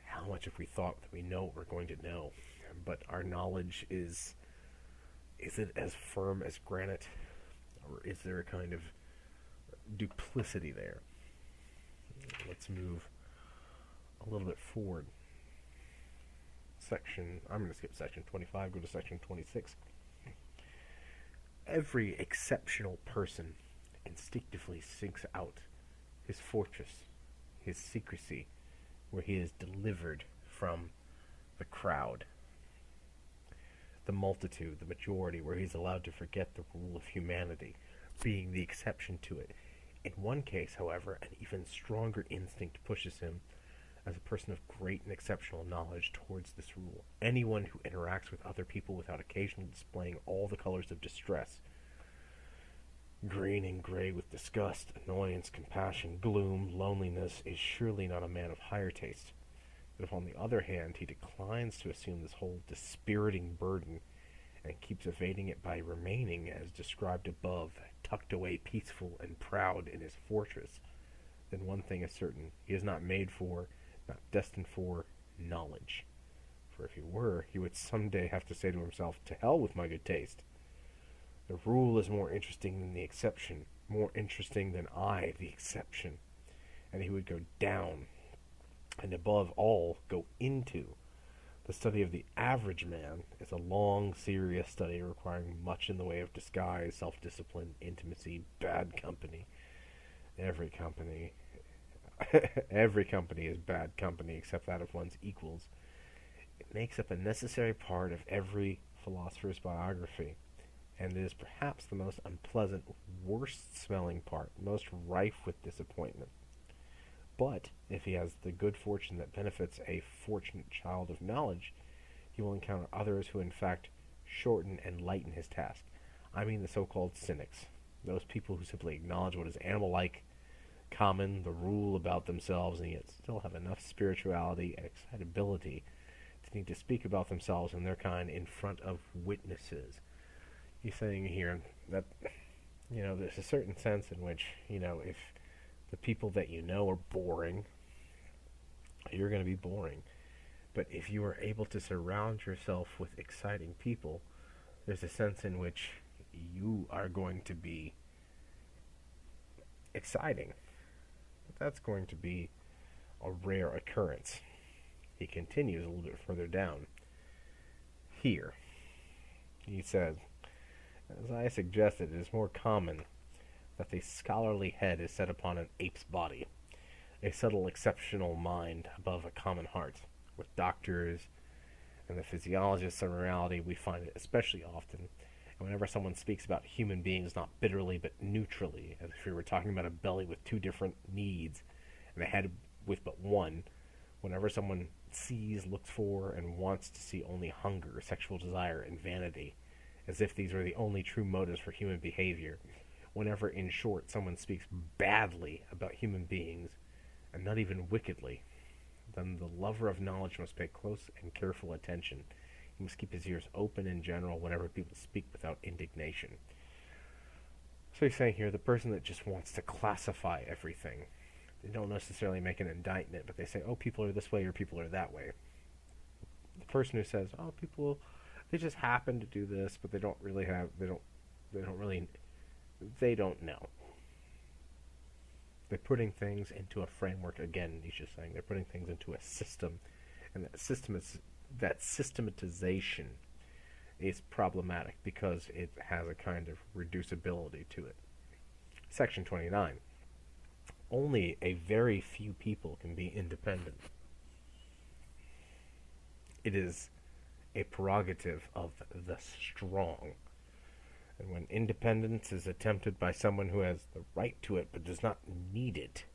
how much if we thought that we know what we're going to know, but our knowledge is it as firm as granite, or is there a kind of duplicity there? Let's move a little bit forward. I'm going to skip section 25, go to section 26. Every exceptional person instinctively seeks out his fortress, his secrecy, where he is delivered from the crowd, the multitude, the majority, where he's allowed to forget the rule of humanity, being the exception to it. In one case, however, an even stronger instinct pushes him, as a person of great and exceptional knowledge, towards this rule. Anyone who interacts with other people without occasionally displaying all the colors of distress, green and gray with disgust, annoyance, compassion, gloom, loneliness, is surely not a man of higher taste. But if, on the other hand, he declines to assume this whole dispiriting burden and keeps evading it by remaining, as described above, tucked away peaceful and proud in his fortress, then one thing is certain: he is not made for, not destined for, knowledge. For if he were, he would someday have to say to himself, to hell with my good taste. The rule is more interesting than the exception, more interesting than I, the exception. And he would go down, and above all, go into. The study of the average man is a long, serious study requiring much in the way of disguise, self-discipline, intimacy, bad company. Every company is bad company except that of one's equals. It makes up a necessary part of every philosopher's biography, and it is perhaps the most unpleasant, worst-smelling part, most rife with disappointment. But if he has the good fortune that benefits a fortunate child of knowledge, he will encounter others who in fact shorten and lighten his task. I mean the so-called cynics, those people who simply acknowledge what is animal-like, common, the rule about themselves, and yet still have enough spirituality and excitability to need to speak about themselves and their kind in front of witnesses. He's saying here that, there's a certain sense in which, if the people that you know are boring, you're going to be boring. But if you are able to surround yourself with exciting people, there's a sense in which you are going to be exciting. But that's going to be a rare occurrence. He continues a little bit further down. Here, he says, as I suggested, it is more common that the scholarly head is set upon an ape's body, a subtle exceptional mind above a common heart. With doctors and the physiologists of morality, we find it especially often, and whenever someone speaks about human beings not bitterly but neutrally, as if we were talking about a belly with two different needs and a head with but one, whenever someone sees, looks for, and wants to see only hunger, sexual desire, and vanity, as if these were the only true motives for human behavior, whenever, in short, someone speaks badly about human beings, and not even wickedly, then the lover of knowledge must pay close and careful attention. He He must keep his ears open in general whenever people speak without indignation. So he's saying here, the person that just wants to classify everything, they don't necessarily make an indictment, but they say, oh, people are this way or people are that way. The person who says, oh, people, they just happen to do this, but they don't really have, they don't know. They're putting things into a framework. Again, Nietzsche's saying they're putting things into a system, and that systematization is problematic because it has a kind of reducibility to it. Section 29. Only a very few people can be independent. It is a prerogative of the strong. And when independence is attempted by someone who has the right to it but does not need it,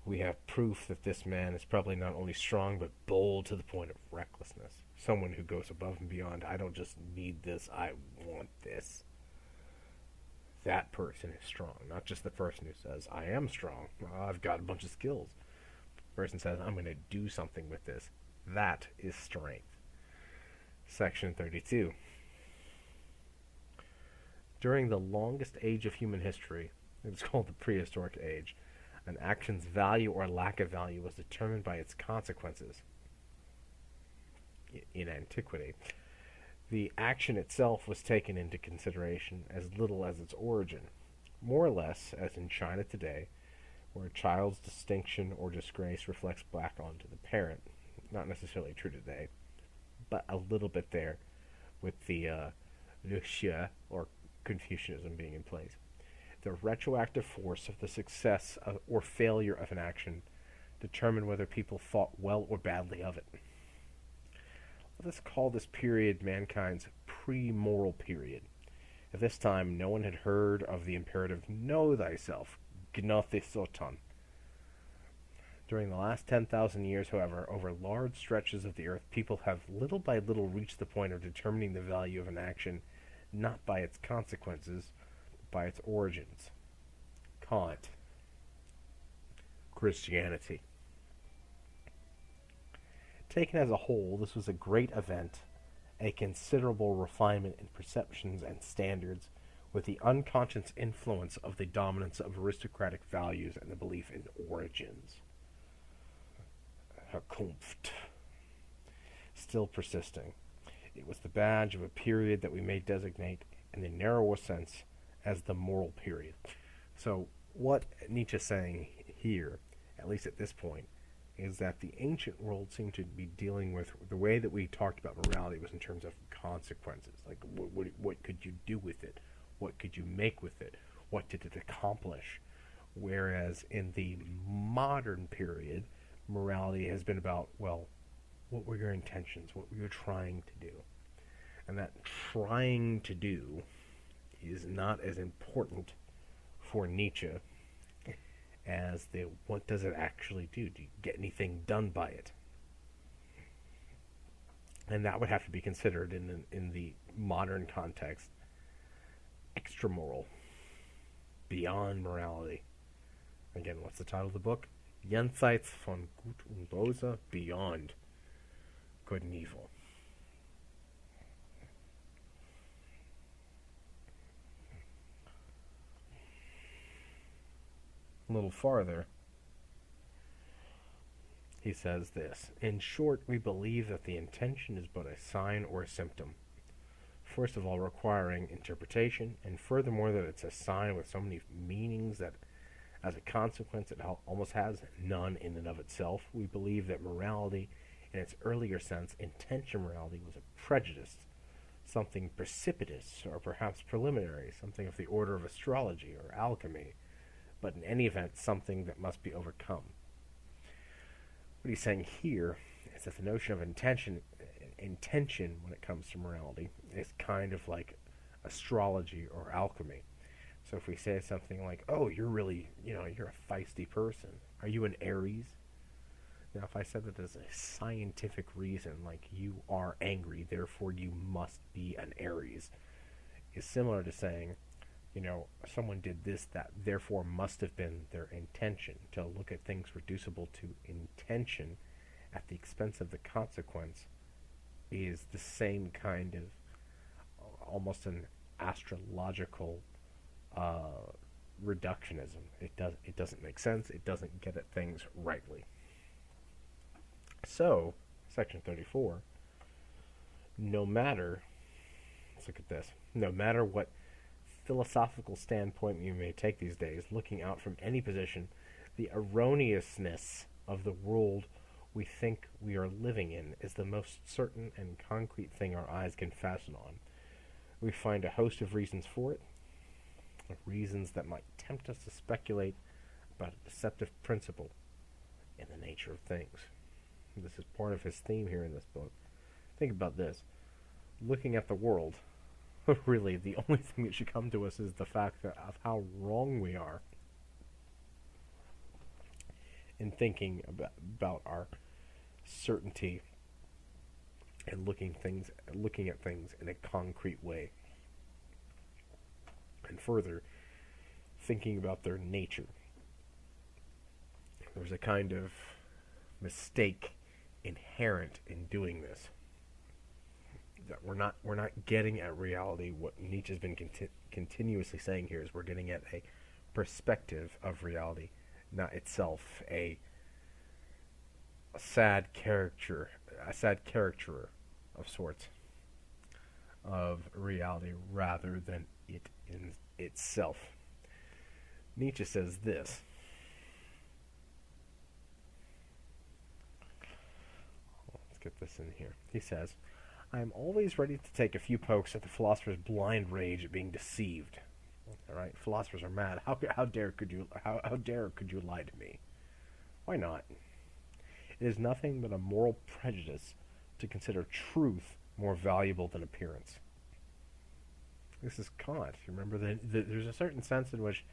we have proof that this man is probably not only strong but bold to the point of recklessness. Someone who goes above and beyond, I don't just need this, I want this. That person is strong, not just the person who says, I am strong, I've got a bunch of skills. The person says, I'm going to do something with this. That is strength. Section 32. During the longest age of human history, it is called the Prehistoric Age, an action's value or lack of value was determined by its consequences. In antiquity, the action itself was taken into consideration as little as its origin, more or less as in China today, where a child's distinction or disgrace reflects back onto the parent. Not necessarily true today, but a little bit there with the Nietzsche or Confucianism being in place. The retroactive force of the success or failure of an action determined whether people thought well or badly of it. Let us call this period mankind's pre-moral period. At this time, no one had heard of the imperative, know thyself, gnothe soton. During the last 10,000 years, however, over large stretches of the earth, people have little by little reached the point of determining the value of an action, not by its consequences, but by its origins. Kant. Christianity. Taken as a whole, this was a great event, a considerable refinement in perceptions and standards, with the unconscious influence of the dominance of aristocratic values and the belief in origins. Herkunft. Still persisting. It was the badge of a period that we may designate, in the narrower sense, as the moral period. So, what Nietzsche's saying here, at least at this point, is that the ancient world seemed to be dealing with the way that we talked about morality was in terms of consequences. Like, what could you do with it? What could you make with it? What did it accomplish? Whereas in the modern period, morality has been about, well, what were your intentions? What were you trying to do? And that trying to do is not as important for Nietzsche as the what does it actually do? Do you get anything done by it? And that would have to be considered in the modern context, extramoral, beyond morality. Again, what's the title of the book? Jenseits von Gut und Böse, beyond good and evil. A little farther, he says this: in short, we believe that the intention is but a sign or a symptom, first of all requiring interpretation, and furthermore that it's a sign with so many meanings that as a consequence it almost has none in and of itself. We believe that morality, in its earlier sense, intention morality, was a prejudice, something precipitous or perhaps preliminary, something of the order of astrology or alchemy, but in any event, something that must be overcome. What he's saying here is that the notion of intention when it comes to morality is kind of like astrology or alchemy. So if we say something like, oh, you're really, you're a feisty person. Are you an Aries? Now, if I said that as a scientific reason, like you are angry, therefore you must be an Aries, is similar to saying, someone did this, that therefore must have been their intention. To look at things reducible to intention at the expense of the consequence is the same kind of almost an astrological reductionism. It doesn't make sense. It doesn't get at things rightly. So, section 34, let's look at this, no matter what philosophical standpoint you may take these days, looking out from any position, the erroneousness of the world we think we are living in is the most certain and concrete thing our eyes can fasten on. We find a host of reasons for it, reasons that might tempt us to speculate about a deceptive principle in the nature of things. This is part of his theme here in this book. Think about this. Looking at the world, really the only thing that should come to us is the fact of how wrong we are in thinking about our certainty and looking at things in a concrete way. And further, thinking about their nature. There's a kind of mistake inherent in doing this. That we're not getting at reality. What Nietzsche's been continuously saying here is we're getting at a perspective of reality, not itself a sad caricature of sorts of reality rather than it in itself. Nietzsche says this. Let's get this in here. He says, I am always ready to take a few pokes at the philosopher's blind rage at being deceived. All right, philosophers are mad. How dare could you lie to me? Why not? It is nothing but a moral prejudice to consider truth more valuable than appearance. This is Kant. Remember that there's a certain sense in which,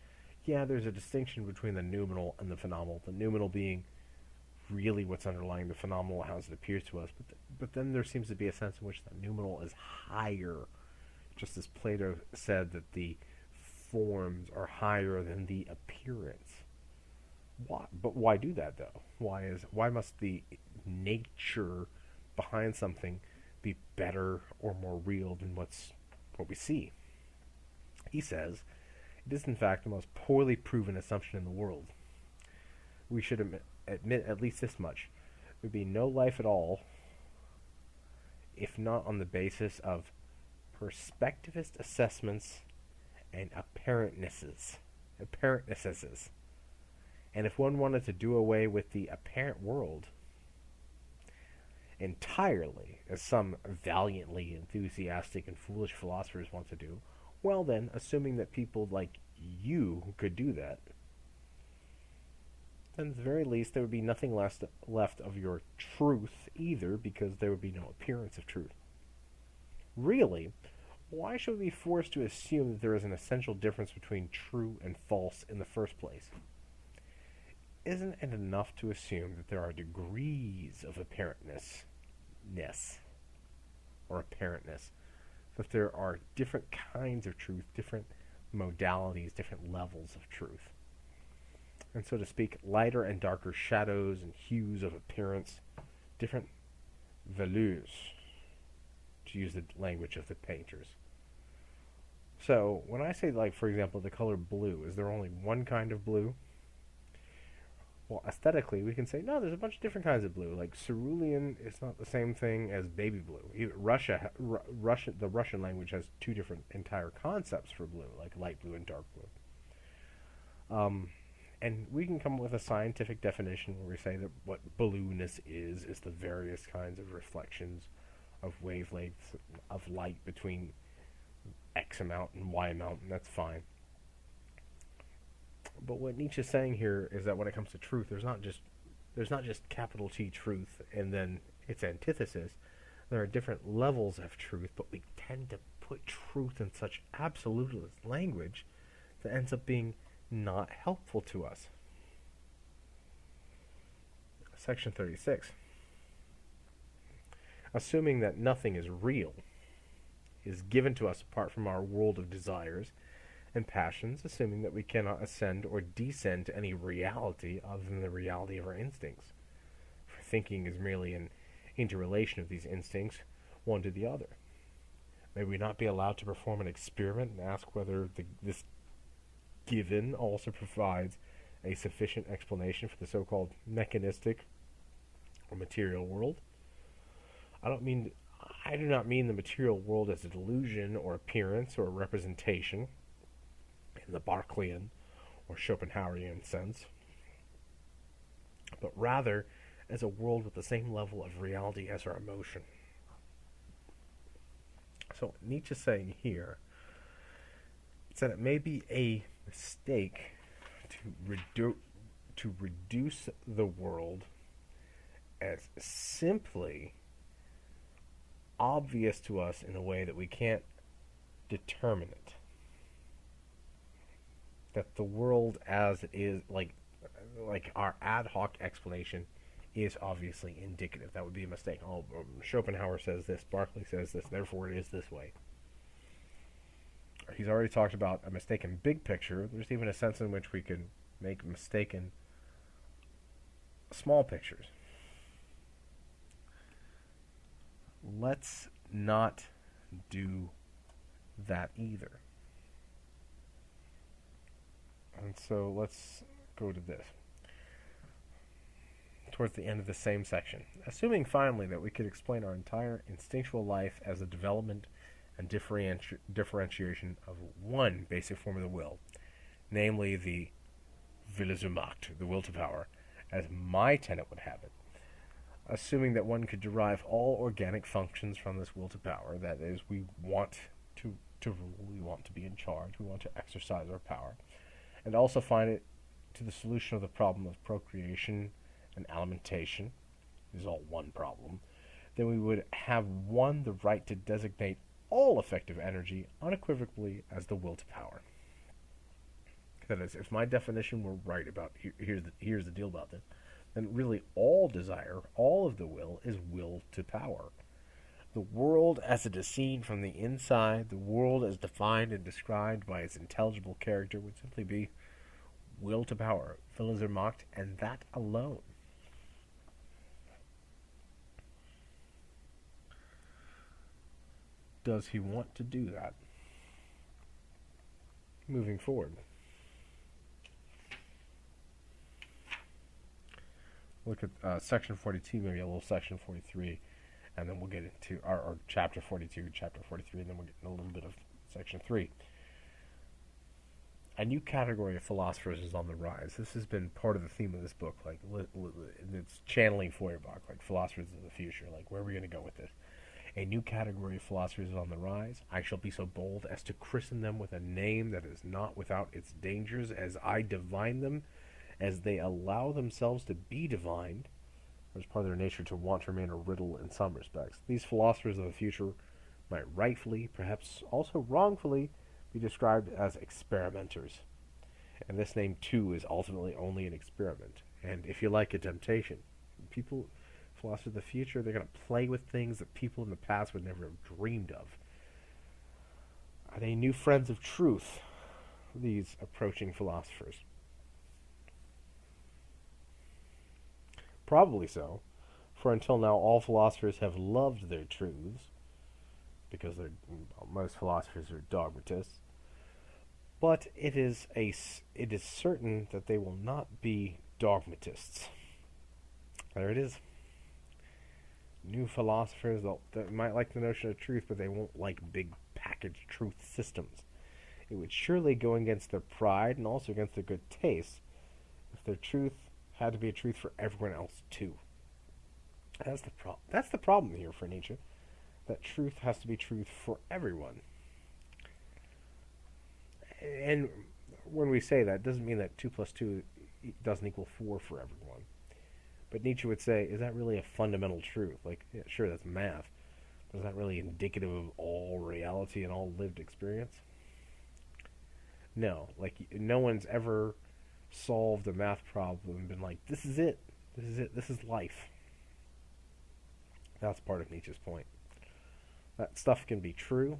there's a distinction between the noumenal and the phenomenal. The noumenal being really what's underlying the phenomenal as it appears to us, but then there seems to be a sense in which the noumenal is higher, just as Plato said that the forms are higher than the appearance. Why? But why do that though? Why must the nature behind something be better or more real than what we see? He says it is in fact the most poorly proven assumption in the world. We should admit at least this much. There would be no life at all if not on the basis of perspectivist assessments and apparentnesses. And if one wanted to do away with the apparent world entirely, as some valiantly enthusiastic and foolish philosophers want to do, well then, assuming that people like you could do that, then at the very least there would be nothing left of your truth either, because there would be no appearance of truth. Really, why should we be forced to assume that there is an essential difference between true and false in the first place? Isn't it enough to assume that there are degrees of apparentness, that there are different kinds of truth, different modalities, different levels of truth? And so to speak, lighter and darker shadows and hues of appearance, different velours, to use the language of the painters. So, when I say, like, for example, the color blue, is there only one kind of blue? Well, aesthetically, we can say, no, there's a bunch of different kinds of blue. Like, cerulean is not the same thing as baby blue. The Russian language has two different entire concepts for blue, like light blue and dark blue. And we can come up with a scientific definition where we say that what blueness is the various kinds of reflections of wavelengths of light between X amount and Y amount, and that's fine. But what Nietzsche's saying here is that when it comes to truth, there's not just capital T truth and then its antithesis. There are different levels of truth, but we tend to put truth in such absolutist language that ends up being not helpful to us. Section 36. Assuming that nothing is real, is given to us apart from our world of desires and passions, assuming that we cannot ascend or descend to any reality other than the reality of our instincts. For thinking is merely an interrelation of these instincts, one to the other? May we not be allowed to perform an experiment and ask whether this given also provides a sufficient explanation for the so-called mechanistic or material world? I do not mean the material world as a delusion or appearance or a representation in the Berkeleyan or Schopenhauerian sense, but rather as a world with the same level of reality as our emotion. So Nietzsche's saying here is that it may be a mistake to reduce the world as simply obvious to us in a way that we can't determine it. That the world as it is, like our ad hoc explanation, is obviously indicative. That would be a mistake. Schopenhauer says this, Berkeley says this, therefore it is this way. He's already talked about a mistaken big picture. There's even a sense in which we could make mistaken small pictures. Let's not do that either. And so let's go to this. Towards the end of the same section. Assuming finally that we could explain our entire instinctual life as a development and differentiation of one basic form of the will, namely the Wille zur Macht, the will to power, as my tenet would have it. Assuming that one could derive all organic functions from this will to power, that is, we want to rule, we want to be in charge, we want to exercise our power, and also find it to the solution of the problem of procreation and alimentation, is all one problem, then we would have won the right to designate all effective energy unequivocally as the will to power. That is, if my definition were right about, here's the deal about this, then really all desire, all of the will, is will to power. The world as it is seen from the inside, the world as defined and described by its intelligible character, would simply be will to power, Wille zur Macht, and that alone. Does he want to do that? Moving forward. Look at section 42, maybe a little section 43, and then we'll get into our chapter 42, chapter 43, and then we'll get into a little bit of section 3. A new category of philosophers is on the rise. This has been part of the theme of this book, like it's channeling Feuerbach, like philosophers of the future, like where are we going to go with this? A new category of philosophers is on the rise. I shall be so bold as to christen them with a name that is not without its dangers, as I divine them, as they allow themselves to be divined. It's part of their nature to want to remain a riddle in some respects. These philosophers of the future might rightfully, perhaps also wrongfully, be described as experimenters. And this name, too, is ultimately only an experiment. And if you like a temptation, philosophers of the future, they're going to play with things that people in the past would never have dreamed of. Are they new friends of truth, these approaching philosophers? Probably so, for until now all philosophers have loved their truths, because most philosophers are dogmatists. But it is certain that they will not be dogmatists. There it is. New philosophers, they might like the notion of truth, but they won't like big packaged truth systems. It would surely go against their pride and also against their good taste if their truth had to be a truth for everyone else too. That's the problem here for Nietzsche, that truth has to be truth for everyone. And when we say that, it doesn't mean that 2 plus 2 doesn't equal 4 for everyone. But Nietzsche would say, is that really a fundamental truth? Like, yeah, sure, that's math. But is that really indicative of all reality and all lived experience? No. Like, no one's ever solved a math problem and been like, this is it. This is life. That's part of Nietzsche's point. That stuff can be true,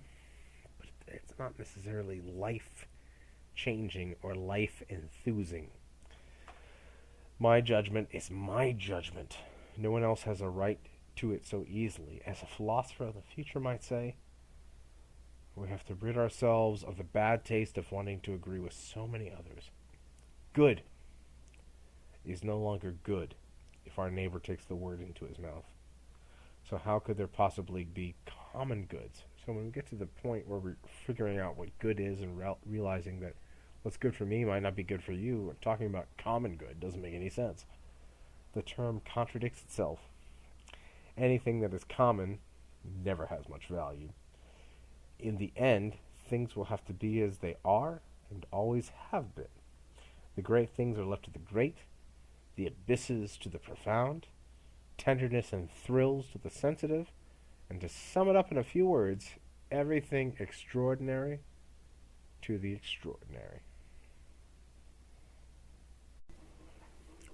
but it's not necessarily life-changing or life-enthusing. My judgment is my judgment. No one else has a right to it so easily. As a philosopher of the future might say, we have to rid ourselves of the bad taste of wanting to agree with so many others. Good is no longer good if our neighbor takes the word into his mouth. So how could there possibly be common goods? So when we get to the point where we're figuring out what good is and realizing that what's good for me might not be good for you, talking about common good doesn't make any sense. The term contradicts itself. Anything that is common never has much value. In the end, things will have to be as they are and always have been. The great things are left to the great, the abysses to the profound, tenderness and thrills to the sensitive, and to sum it up in a few words, everything extraordinary to the extraordinary.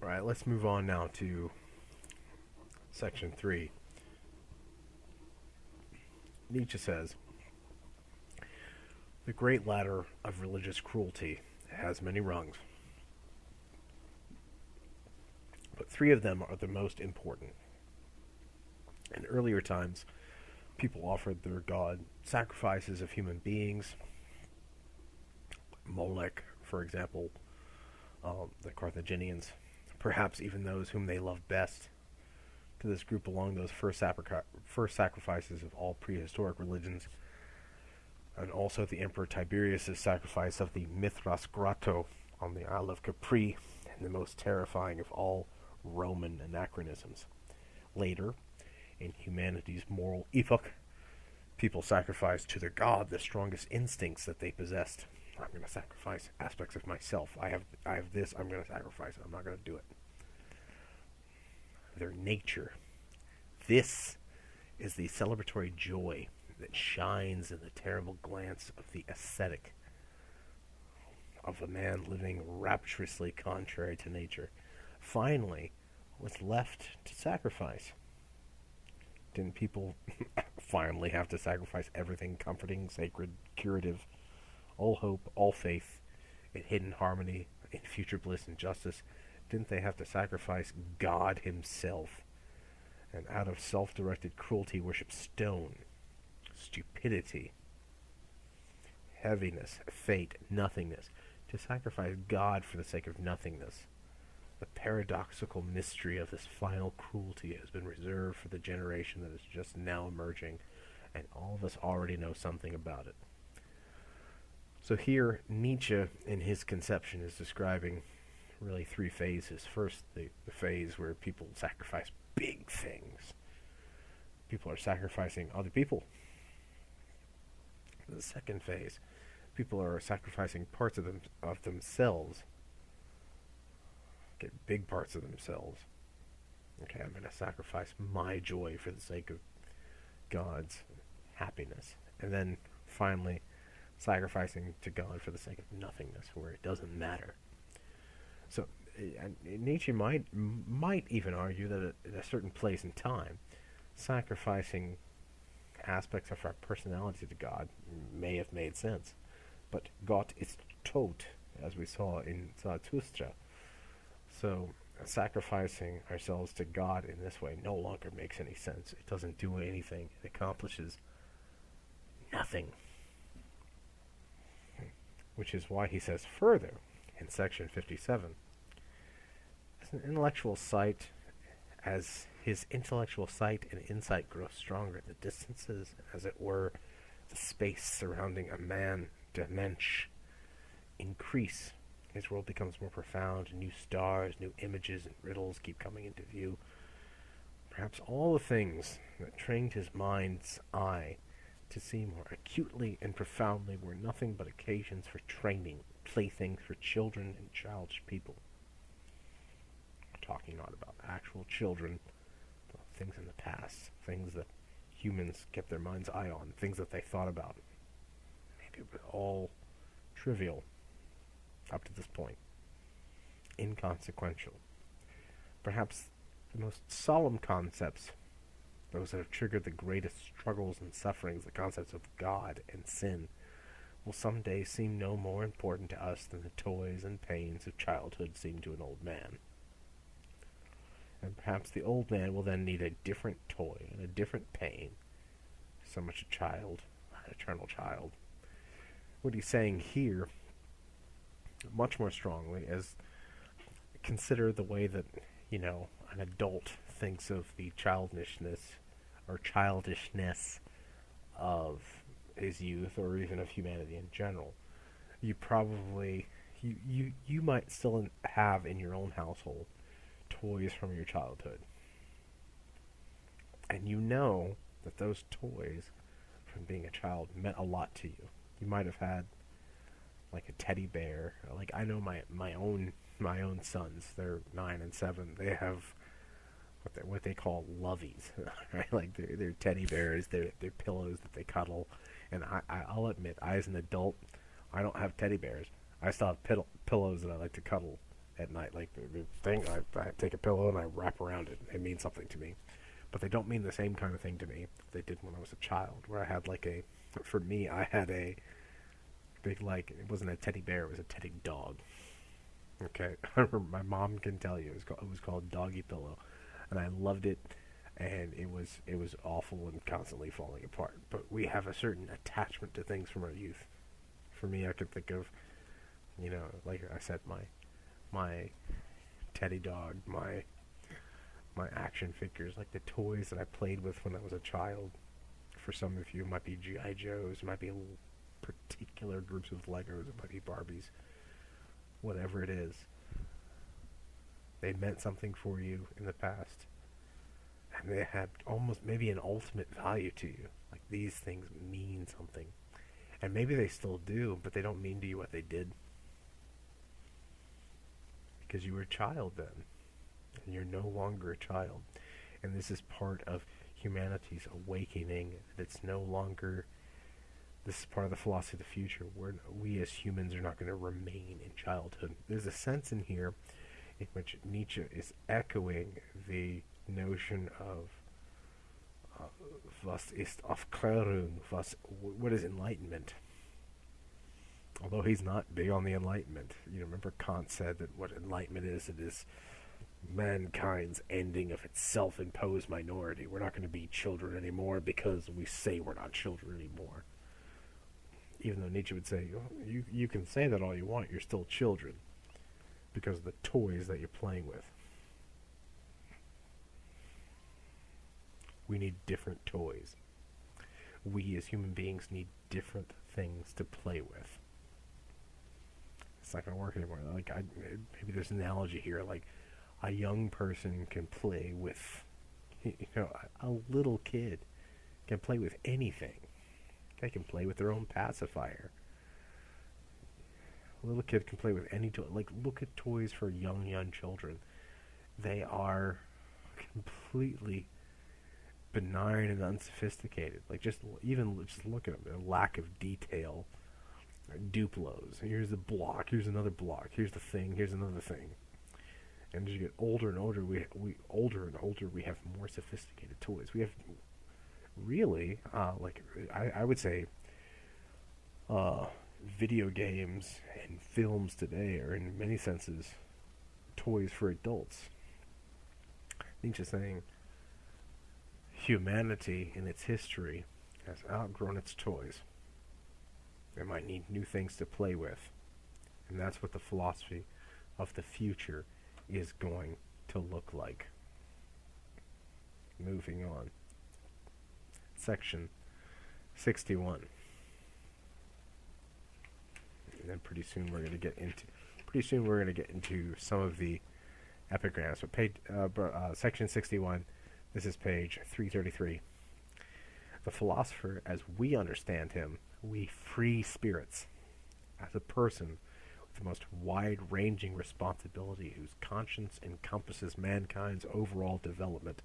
Alright, let's move on now to section 3. Nietzsche says, "The great ladder of religious cruelty has many rungs, but 3 of them are the most important. In earlier times, people offered their god sacrifices of human beings. Molech, for example, the Carthaginians, perhaps even those whom they loved best. To this group belong those first sacrifices of all prehistoric religions, and also the Emperor Tiberius' sacrifice of the Mithras grotto on the Isle of Capri, and the most terrifying of all Roman anachronisms. Later, in humanity's moral epoch, people sacrificed to their god the strongest instincts that they possessed. I'm going to sacrifice aspects of myself. I have this, I'm going to sacrifice it. I'm not going to do it. Their nature. This is the celebratory joy that shines in the terrible glance of the ascetic, of a man living rapturously contrary to nature. Finally, what's left to sacrifice? Didn't people finally have to sacrifice everything comforting, sacred, curative, all hope, all faith, in hidden harmony, in future bliss and justice? Didn't they have to sacrifice God himself, and out of self-directed cruelty worship stone, stupidity, heaviness, fate, nothingness, to sacrifice God for the sake of nothingness? The paradoxical mystery of this final cruelty has been reserved for the generation that is just now emerging, and all of us already know something about it. So here, Nietzsche, in his conception, is describing really 3 phases. First, the phase where people sacrifice big things. People are sacrificing other people. The second phase, people are sacrificing parts of themselves. Get big parts of themselves. Okay, I'm going to sacrifice my joy for the sake of God's happiness. And then, finally, sacrificing to God for the sake of nothingness, where it doesn't matter. So, Nietzsche might even argue that at a certain place in time, sacrificing aspects of our personality to God may have made sense. But Gott ist tot, as we saw in Zarathustra. So, sacrificing ourselves to God in this way no longer makes any sense. It doesn't do anything. It accomplishes nothing. Which is why he says further in section 57, as his intellectual sight and insight grow stronger, the distances, as it were, the space surrounding a man, der Mensch, increase. His world becomes more profound, new stars, new images, and riddles keep coming into view. Perhaps all the things that trained his mind's eye to see more acutely and profoundly were nothing but occasions for training, playthings for children and childish people. We're talking not about actual children, but things in the past, things that humans kept their mind's eye on, things that they thought about. Maybe it was all trivial up to this point, inconsequential. Perhaps the most solemn concepts, those that have triggered the greatest struggles and sufferings, the concepts of God and sin, will someday seem no more important to us than the toys and pains of childhood seem to an old man. And Perhaps the old man will then need a different toy and a different pain. So much a child, an eternal child. What he's saying here, much more strongly, is consider the way that, an adult thinks of the childishness of his youth, or even of humanity in general. You probably, you might still have in your own household toys from your childhood. And you know that those toys from being a child meant a lot to you. You might have had like a teddy bear. Like I know my own sons, they're 9 and 7. They have what they call loveys, right? Like they're teddy bears, they're pillows that they cuddle. And I'll admit, I as an adult, I don't have teddy bears. I still have pillows that I like to cuddle at night. Like the thing, I take a pillow and I wrap around it. It means something to me. But they don't mean the same kind of thing to me that they did when I was a child, where I had for me, I had a big, it wasn't a teddy bear, it was a teddy dog. Okay, I remember my mom can tell you, it was called Doggy Pillow, and I loved it, and it was awful and constantly falling apart. But we have a certain attachment to things from our youth. For me, I could think of, like I said, my teddy dog, my action figures, like the toys that I played with when I was a child. For some of you, it might be G.I. Joes, it might be particular groups of Legos, it might be Barbies. Whatever it is, they meant something for you in the past, and they had almost maybe an ultimate value to you. Like, these things mean something, and maybe they still do, but they don't mean to you what they did, because you were a child then, and you're no longer a child. And this is part of humanity's awakening, that it's no longer, this is part of the philosophy of the future, where we as humans are not going to remain in childhood. There's a sense in here in which Nietzsche is echoing the notion of was ist Aufklärung, what is enlightenment? Although he's not big on the Enlightenment. Remember Kant said that what enlightenment is, it is mankind's ending of its self-imposed minority. We're not going to be children anymore because we say we're not children anymore. Even though Nietzsche would say, you can say that all you want, you're still children, because of the toys that you're playing with. We need different toys. We as human beings need different things to play with. It's not going to work anymore. Maybe there's an analogy here, like a young person can play with, a little kid can play with anything. They can play with their own pacifier. A little kid can play with any toy. Like, look at toys for young children. They are completely benign and unsophisticated. Like, just look at them. Their lack of detail. Duplos. Here's the block. Here's another block. Here's the thing. Here's another thing. And as you get older and older, we have more sophisticated toys. We have really, I would say, video games and films today are in many senses toys for adults. Nietzsche saying humanity in its history has outgrown its toys. It might need new things to play with. And that's what the philosophy of the future is going to look like. Moving on. Section 61. And then pretty soon we're going to get into some of the epigrams. But section 61, this is page 333. The philosopher, as we understand him, we free spirits, as a person with the most wide-ranging responsibility, whose conscience encompasses mankind's overall development,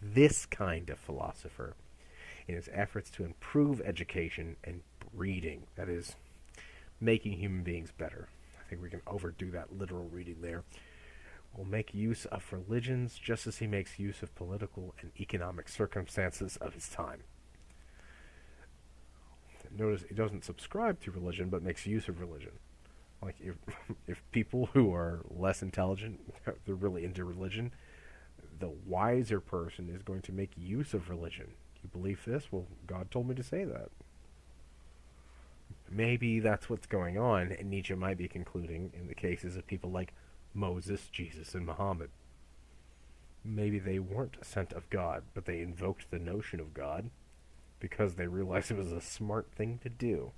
this kind of philosopher, in his efforts to improve education and breeding, that is, making human beings better. I think we can overdo that literal reading there. Will make use of religions just as he makes use of political and economic circumstances of his time. Notice he doesn't subscribe to religion, but makes use of religion. Like, if people who are less intelligent, they're really into religion, the wiser person is going to make use of religion. You believe this? Well, God told me to say that. Maybe that's what's going on, and Nietzsche might be concluding in the cases of people like Moses, Jesus, and Muhammad. Maybe they weren't sent of God, but they invoked the notion of God because they realized it was a smart thing to do.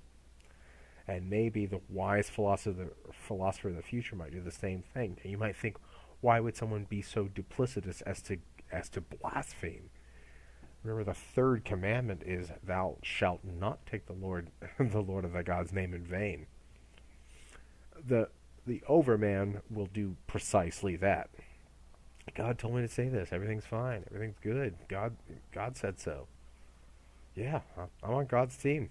And maybe the wise philosopher of the future might do the same thing. And you might think, why would someone be so duplicitous as to blaspheme? Remember, the third commandment is, "Thou shalt not take the Lord of thy God's name in vain." The overman will do precisely that. God told me to say this. Everything's fine. Everything's good. God said so. Yeah, I'm on God's team.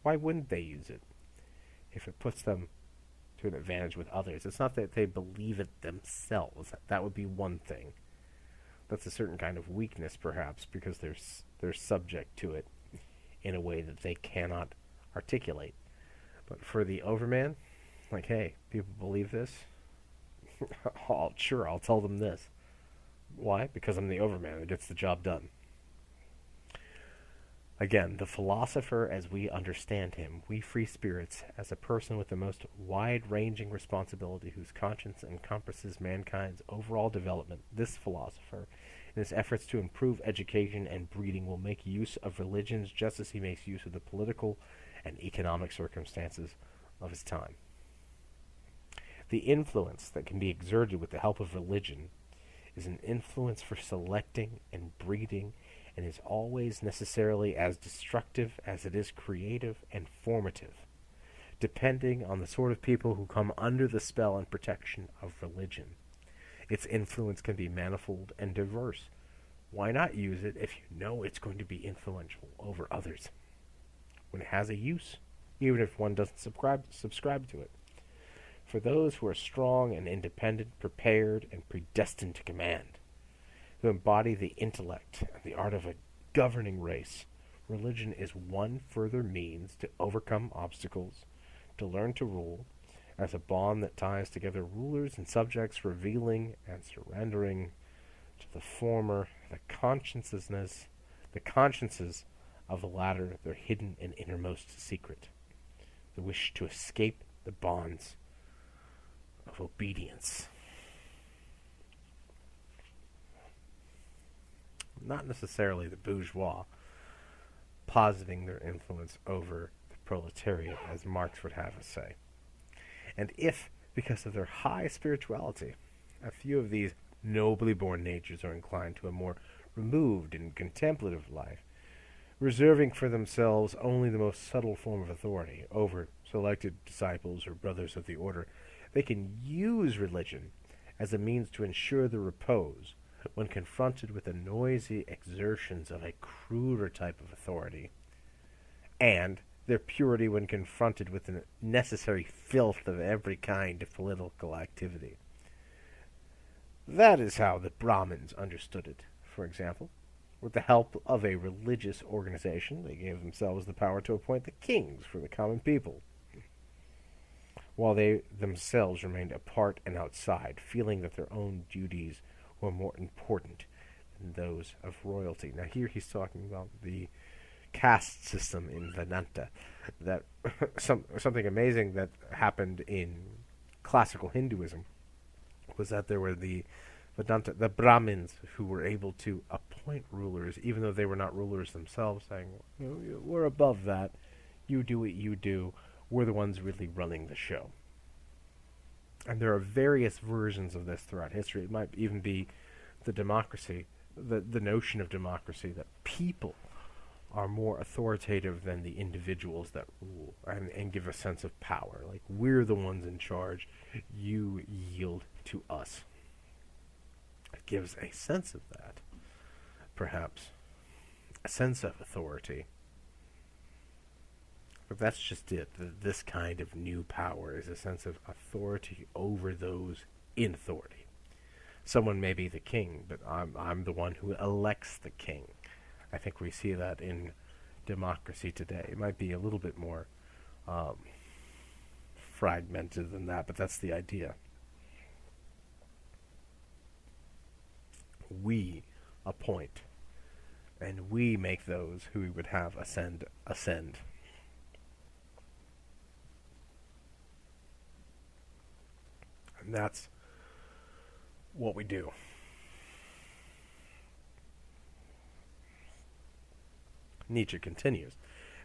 Why wouldn't they use it if it puts them to an advantage with others? It's not that they believe it themselves. That would be one thing. That's a certain kind of weakness, perhaps, because they're subject to it in a way that they cannot articulate. But for the overman, like, hey, people believe this? I'll tell them this. Why? Because I'm the overman that gets the job done. Again, the philosopher as we understand him, we free spirits, as a person with the most wide-ranging responsibility whose conscience encompasses mankind's overall development, this philosopher, in his efforts to improve education and breeding, will make use of religions just as he makes use of the political and economic circumstances of his time. The influence that can be exerted with the help of religion is an influence for selecting and breeding, and is always necessarily as destructive as it is creative and formative, depending on the sort of people who come under the spell and protection of religion. Its influence can be manifold and diverse. Why not use it if you know it's going to be influential over others? When it has a use, even if one doesn't subscribe to it. For those who are strong and independent, prepared and predestined to command, who embody the intellect and the art of a governing race, religion is one further means to overcome obstacles, to learn to rule, as a bond that ties together rulers and subjects, revealing and surrendering to the former the consciences of the latter their hidden and innermost secret, the wish to escape the bonds of obedience. Not necessarily the bourgeois positing their influence over the proletariat, as Marx would have us say. And if, because of their high spirituality, a few of these nobly born natures are inclined to a more removed and contemplative life, reserving for themselves only the most subtle form of authority over selected disciples or brothers of the order, they can use religion as a means to ensure their repose when confronted with the noisy exertions of a cruder type of authority, and their purity when confronted with the necessary filth of every kind of political activity. That is how the Brahmins understood it, for example. With the help of a religious organization, they gave themselves the power to appoint the kings for the common people, while they themselves remained apart and outside, feeling that their own duties were more important than those of royalty. Now here he's talking about the caste system in Vedanta. That something amazing that happened in classical Hinduism was that there were the Brahmins, who were able to appoint rulers, even though they were not rulers themselves, saying, we're above that, you do what you do, we're the ones really running the show. And there are various versions of this throughout history. It might even be the democracy, the notion of democracy, that people are more authoritative than the individuals that rule and give a sense of power. Like, we're the ones in charge, you yield to us. It gives a sense of that, perhaps. A sense of authority. But that's just it. This kind of new power is a sense of authority over those in authority. Someone may be the king, but I'm the one who elects the king. I think we see that in democracy today. It might be a little bit more fragmented than that, but that's the idea. we appoint, and we make those who we would have ascend. And that's what we do. Nietzsche continues.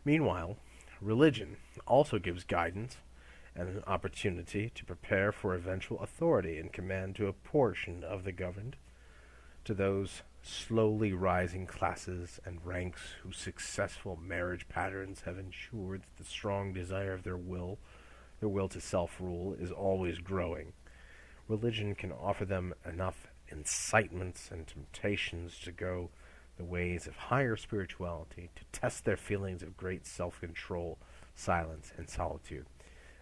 Meanwhile, religion also gives guidance and an opportunity to prepare for eventual authority and command to a portion of the governed, to those slowly rising classes and ranks whose successful marriage patterns have ensured that the strong desire of their will to self-rule, is always growing. Religion can offer them enough incitements and temptations to go the ways of higher spirituality, to test their feelings of great self-control, silence, and solitude.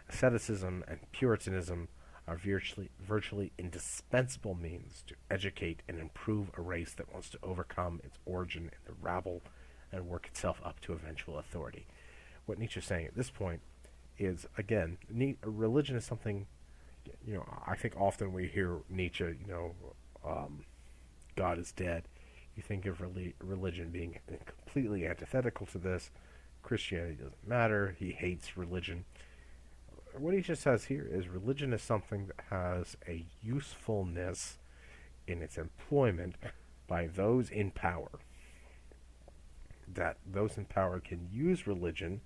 Asceticism and Puritanism are virtually indispensable means to educate and improve a race that wants to overcome its origin in the rabble and work itself up to eventual authority. What Nietzsche is saying at this point is, again, religion is something, I think often we hear Nietzsche, God is dead. You think of religion being completely antithetical to this. Christianity doesn't matter. He hates religion. What he just says here is religion is something that has a usefulness in its employment by those in power. That those in power can use religion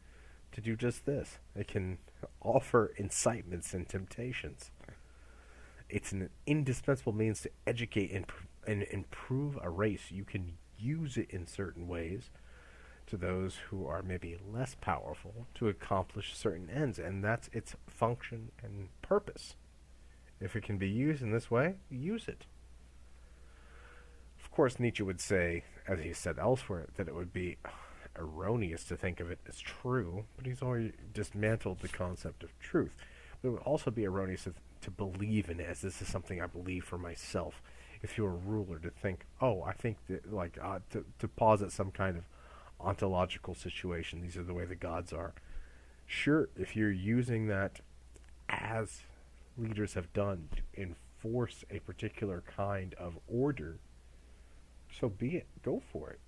to do just this. It can offer incitements and temptations. It's an indispensable means to educate and improve a race. You can use it in certain ways to those who are maybe less powerful to accomplish certain ends, and that's its function and purpose. If it can be used in this way, use it. Of course, Nietzsche would say, as he said elsewhere, that it would be erroneous to think of it as true, but he's already dismantled the concept of truth. But it would also be erroneous to believe in it, as this is something I believe for myself. If you're a ruler, to think, I think that, to posit some kind of ontological situation, these are the way the gods are. Sure, if you're using that as leaders have done to enforce a particular kind of order, so be it. Go for it.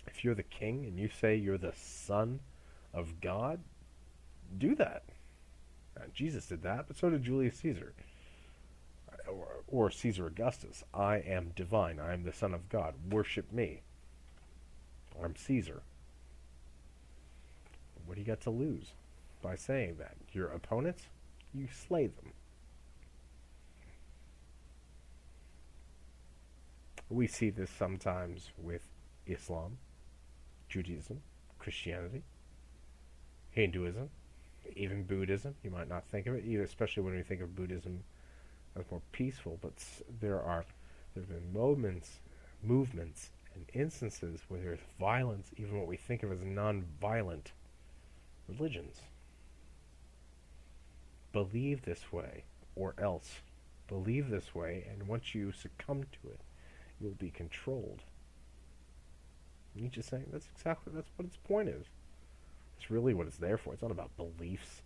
If you're the king and you say you're the son of God, do that. Jesus did that, but so did Julius Caesar. Or Caesar Augustus. I am divine. I am the son of God. Worship me. I'm Caesar. What do you got to lose by saying that? Your opponents, you slay them. We see this sometimes with Islam, Judaism, Christianity, Hinduism, even Buddhism. You might not think of it, especially when we think of Buddhism as more peaceful, but there have been movements, and instances where there's violence, even what we think of as non-violent religions. Believe this way, or else. Believe this way, and once you succumb to it, you'll be controlled. Nietzsche's saying that's what its point is. It's really what it's there for. It's not about beliefs.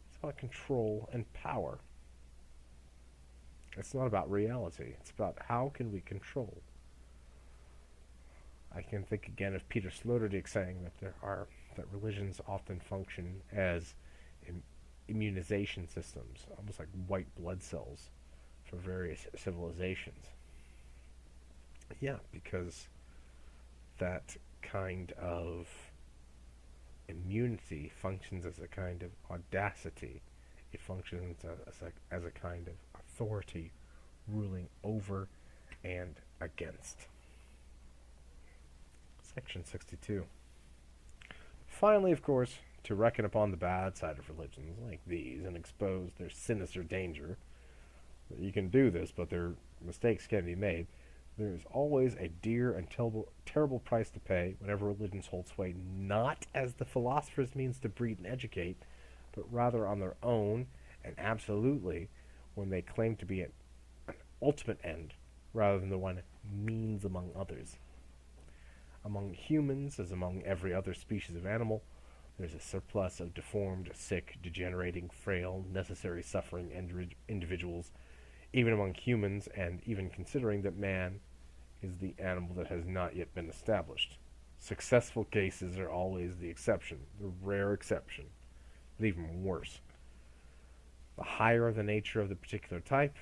It's about control and power. It's not about reality. It's about how can we control. I can think again of Peter Sloterdijk saying that religions often function as immunization systems, almost like white blood cells for various civilizations. Yeah, because that kind of immunity functions as a kind of audacity. It functions as a kind of authority ruling over and against. Section 62. Finally, of course, to reckon upon the bad side of religions like these and expose their sinister danger. You can do this, but their mistakes can be made. There is always a dear and terrible price to pay whenever religions hold sway, not as the philosophers' means to breed and educate, but rather on their own, and absolutely when they claim to be an ultimate end, rather than the one means among others. Among humans, as among every other species of animal, there's a surplus of deformed, sick, degenerating, frail, necessary suffering individuals even among humans, and even considering that man is the animal that has not yet been established. Successful cases are always the exception, the rare exception, but even worse. The higher the nature of the particular type,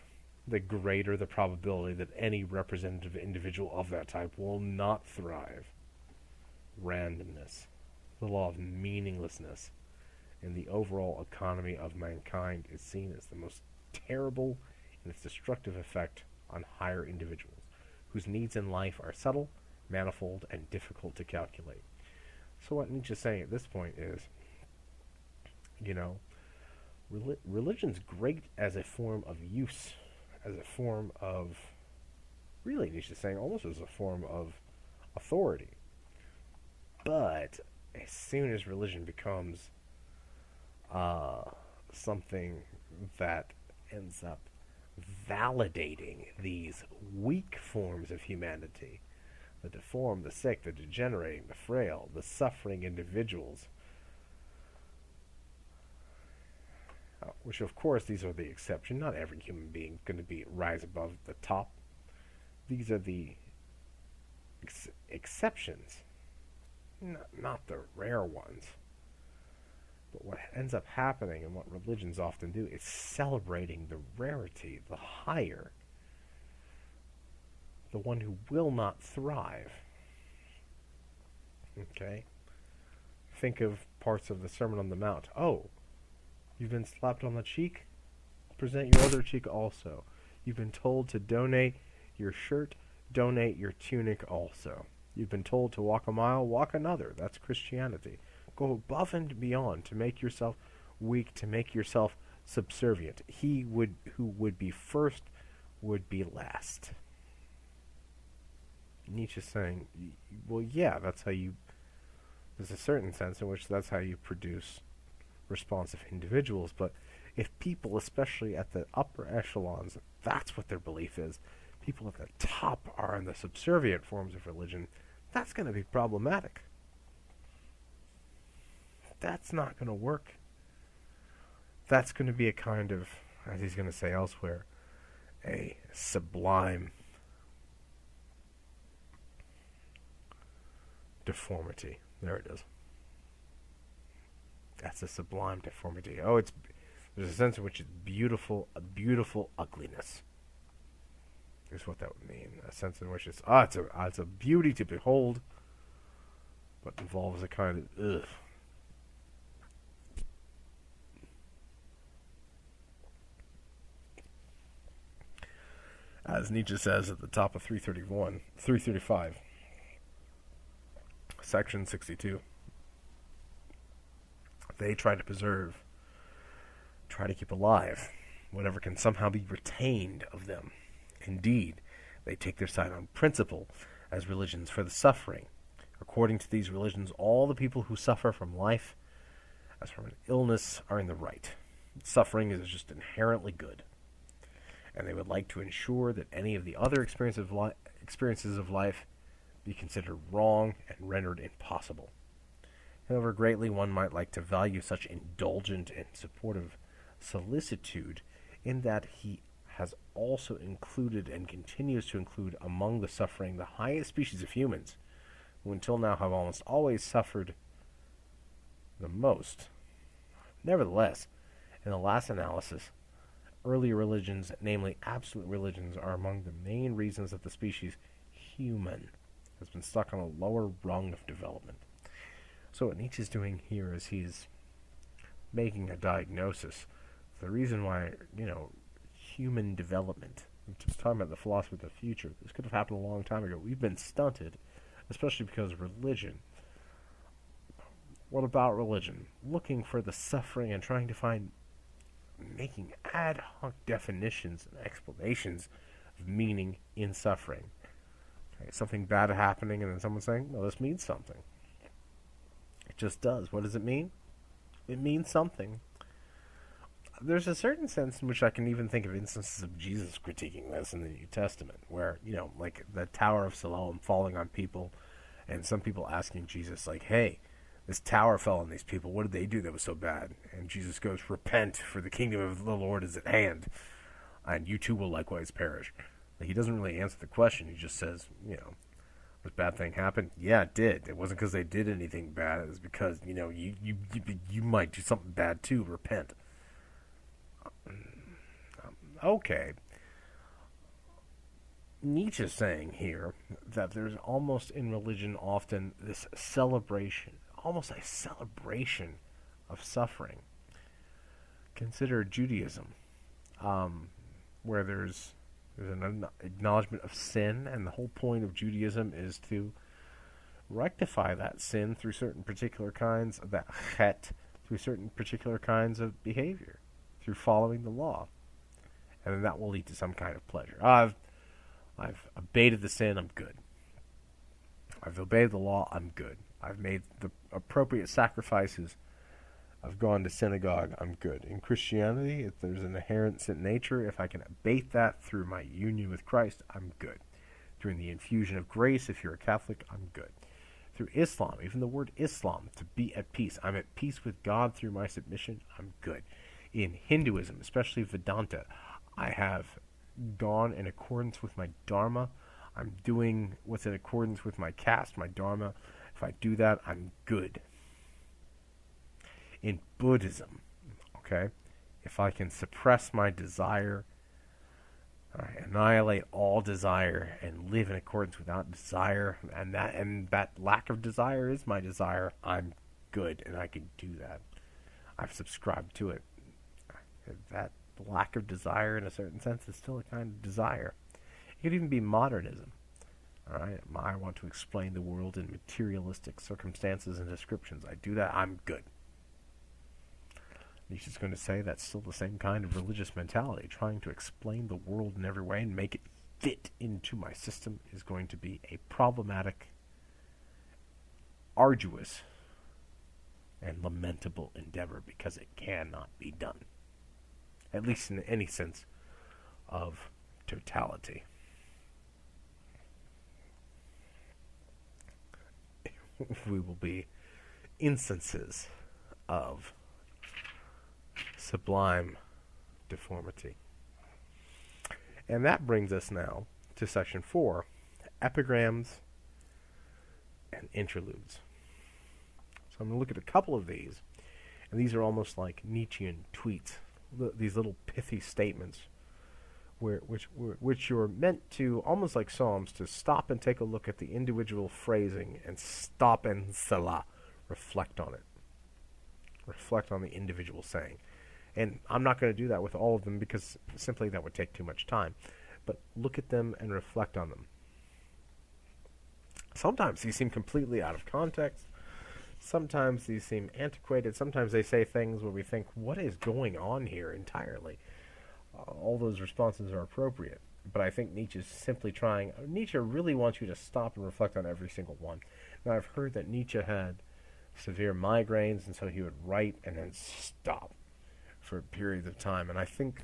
the greater the probability that any representative individual of that type will not thrive. Randomness, the law of meaninglessness, and the overall economy of mankind is seen as the most terrible in its destructive effect on higher individuals, whose needs in life are subtle, manifold, and difficult to calculate. So what Nietzsche's saying at this point is, religion's great as a form of use, as a form of, really Nietzsche's saying almost as a form of authority. But as soon as religion becomes something that ends up validating these weak forms of humanity, the deformed, the sick, the degenerating, the frail, the suffering individuals, which of course these are the exception. Not every human being is going to rise above the top. These are the exceptions, not the rare ones. But what ends up happening, and what religions often do, is celebrating the rarity, the higher, the one who will not thrive. Okay? Think of parts of the Sermon on the Mount. Oh, you've been slapped on the cheek? Present your other cheek also. You've been told to donate your shirt, donate your tunic also. You've been told to walk a mile, walk another. That's Christianity. Go above and beyond to make yourself weak, to make yourself subservient. Who would be first would be last. Nietzsche's saying, well, yeah, that's how you, there's a certain sense in which that's how you produce responsive individuals, but if people, especially at the upper echelons, that's what their belief is, people at the top are in the subservient forms of religion, that's going to be problematic. That's not going to work. That's going to be a kind of, as he's going to say elsewhere, a sublime deformity. There it is. That's a sublime deformity. Oh, there's a sense in which it's beautiful, a beautiful ugliness. Is what that would mean. A sense in which it's a beauty to behold, but involves a kind of ugh. As Nietzsche says at the top of 335, section 62, they try to preserve, try to keep alive, whatever can somehow be retained of them. Indeed, they take their side on principle as religions for the suffering. According to these religions, all the people who suffer from life as from an illness are in the right. Suffering is just inherently good. And they would like to ensure that any of the other experiences of life be considered wrong and rendered impossible. However greatly one might like to value such indulgent and supportive solicitude, in that he has also included and continues to include among the suffering the highest species of humans, who until now have almost always suffered the most. Nevertheless, in the last analysis, early religions, namely absolute religions, are among the main reasons that the species human has been stuck on a lower rung of development. So what Nietzsche's doing here is he's making a diagnosis. The reason why, human development, just talking about the philosophy of the future, this could have happened a long time ago. We've been stunted, especially because of religion. What about religion? Looking for the suffering and trying to find, making ad hoc definitions and explanations of meaning in suffering. Okay, something bad happening, and then someone saying, no, this means something. It just does. What does it mean? It means something. There's a certain sense in which I can even think of instances of Jesus critiquing this in the New Testament, where, like the Tower of Siloam falling on people, and some people asking Jesus, like, hey, this tower fell on these people. What did they do that was so bad? And Jesus goes, repent, for the kingdom of the Lord is at hand. and you too will likewise perish. Like, he doesn't really answer the question. He just says, this bad thing happened? Yeah, it did. It wasn't because they did anything bad. It was because, you might do something bad too. Repent. Okay. Nietzsche's saying here that there's almost in religion often this celebration, almost a celebration of suffering. Consider Judaism, where there's an acknowledgement of sin, and the whole point of Judaism is to rectify that sin through certain particular kinds of that chet, through certain particular kinds of behavior, through following the law. And then that will lead to some kind of pleasure. I've abated the sin, I'm good. I've obeyed the law, I'm good. I've made the appropriate sacrifices. I've gone to synagogue, I'm good. In Christianity, if there's an inherent sin nature, if I can abate that through my union with Christ, I'm good. Through the infusion of grace, if you're a Catholic, I'm good. Through Islam, even the word Islam, to be at peace. I'm at peace with God through my submission, I'm good. In Hinduism, especially Vedanta, I have gone in accordance with my dharma. I'm doing what's in accordance with my caste, my dharma. If I do that, I'm good. In Buddhism, if I can suppress my desire, annihilate all desire, and live in accordance without desire, and that lack of desire is my desire, I'm good, and I can do that. I've subscribed to it. That lack of desire, in a certain sense, is still a kind of desire. It could even be modernism. I want to explain the world in materialistic circumstances and descriptions. I do that, I'm good. Nietzsche's going to say that's still the same kind of religious mentality. Trying to explain the world in every way and make it fit into my system is going to be a problematic, arduous, and lamentable endeavor, because it cannot be done. At least in any sense of totality. We will be instances of sublime deformity. And that brings us now to section 4, epigrams and interludes. So I'm going to look at a couple of these, and these are almost like Nietzschean tweets, these little pithy statements, which you're meant to, almost like Psalms, to stop and take a look at the individual phrasing and stop and selah, reflect on it. Reflect on the individual saying. And I'm not going to do that with all of them, because simply that would take too much time. But look at them and reflect on them. Sometimes these seem completely out of context. Sometimes these seem antiquated. Sometimes they say things where we think, what is going on here entirely? All those responses are appropriate. But I think Nietzsche's simply trying... Nietzsche really wants you to stop and reflect on every single one. Now, I've heard that Nietzsche had severe migraines, and so he would write and then stop for periods of time. And I think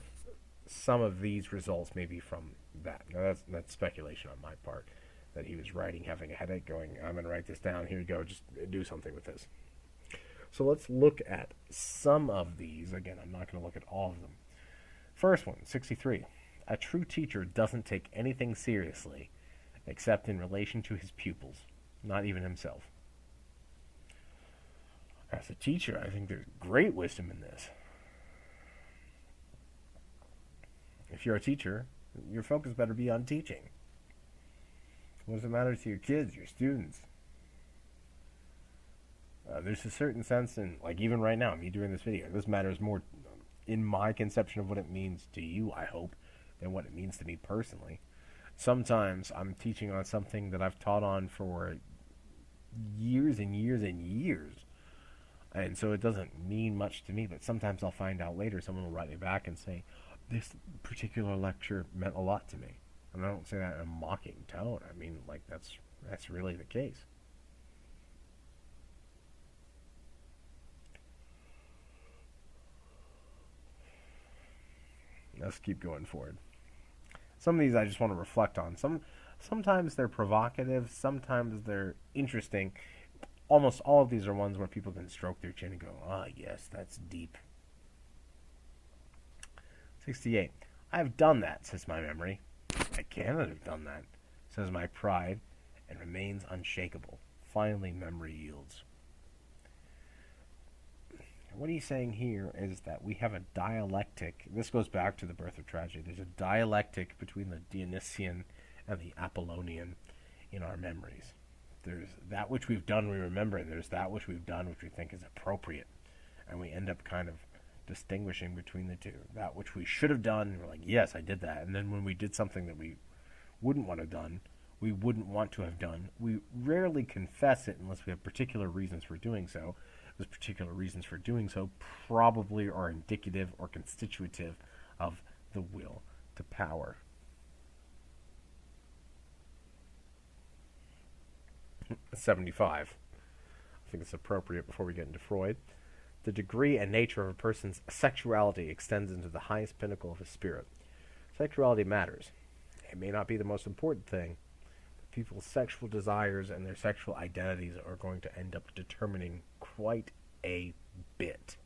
some of these results may be from that. Now, that's speculation on my part, that he was writing, having a headache, going, I'm going to write this down, here you go, just do something with this. So let's look at some of these. Again, I'm not going to look at all of them. First one, 63. A true teacher doesn't take anything seriously except in relation to his pupils, not even himself. As a teacher, I think there's great wisdom in this. If you're a teacher, your focus better be on teaching. What does it matter to your kids, your students? There's a certain sense in, like even right now, me doing this video, this matters more in my conception of what it means to you, I hope, than what it means to me personally. Sometimes I'm teaching on something that I've taught on for years and years and years. And so it doesn't mean much to me, but sometimes I'll find out later, someone will write me back and say, this particular lecture meant a lot to me. And I don't say that in a mocking tone. I mean, like, that's really the case. Let's keep going forward. Some of these I just want to reflect on. Sometimes they're provocative, sometimes they're interesting. Almost all of these are ones where people can stroke their chin and go, ah, yes, that's deep. 68. I have done that, says my memory. I cannot have done that, says my pride, and remains unshakable. Finally, memory yields. What he's saying here is that we have a dialectic. This goes back to the birth of tragedy. There's a dialectic between the Dionysian and the Apollonian in our memories. There's that which we've done we remember, and there's that which we've done which we think is appropriate. And we end up kind of distinguishing between the two. That which we should have done, we're like, yes, I did that. And then when we did something that we wouldn't want to have done, we wouldn't want to have done, we rarely confess it unless we have particular reasons for doing so. Those particular reasons for doing so probably are indicative or constitutive of the will to power. '75. I think it's appropriate before we get into Freud. The degree and nature of a person's sexuality extends into the highest pinnacle of his spirit. Sexuality matters. It may not be the most important thing, but people's sexual desires and their sexual identities are going to end up determining quite a bit.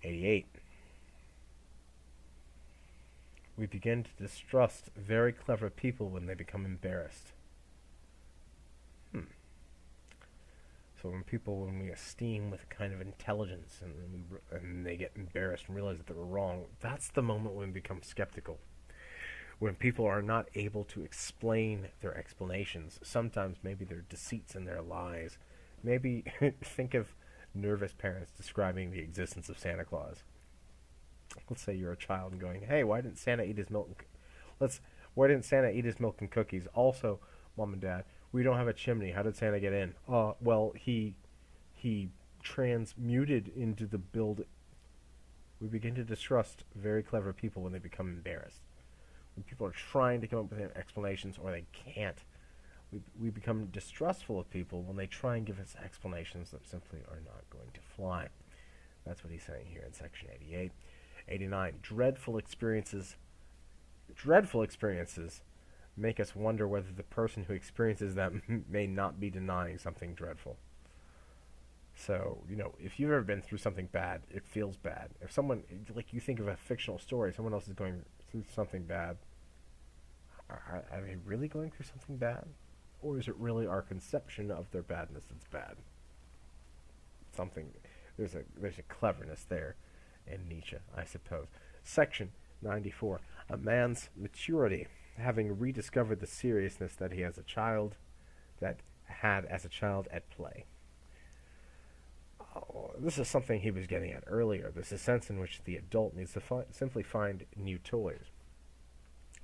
'88. We begin to distrust very clever people when they become embarrassed. So when we esteem with a kind of intelligence and they get embarrassed and realize that they were wrong, that's the moment when we become skeptical. When people are not able to explain their explanations, sometimes maybe their deceits and their lies. Maybe think of nervous parents describing the existence of Santa Claus. Let's say you're a child and going, "Hey, why didn't Santa eat his milk? Why didn't Santa eat his milk and cookies? Also, Mom and Dad, we don't have a chimney. How did Santa get in?" Well, he transmuted into the building. We begin to distrust very clever people when they become embarrassed. When people are trying to come up with explanations or they can't, we become distrustful of people when they try and give us explanations that simply are not going to fly. That's what he's saying here in section 88. 89. Dreadful experiences make us wonder whether the person who experiences them may not be denying something dreadful. So, if you've ever been through something bad, it feels bad. If someone, like you think of a fictional story, someone else is going through something bad, are they really going through something bad? Or is it really our conception of their badness that's bad? There's a cleverness there in Nietzsche, I suppose. Section 94. A man's maturity, having rediscovered the seriousness that he had as a child at play. This is something he was getting at earlier. There's a sense in which the adult needs to simply find new toys.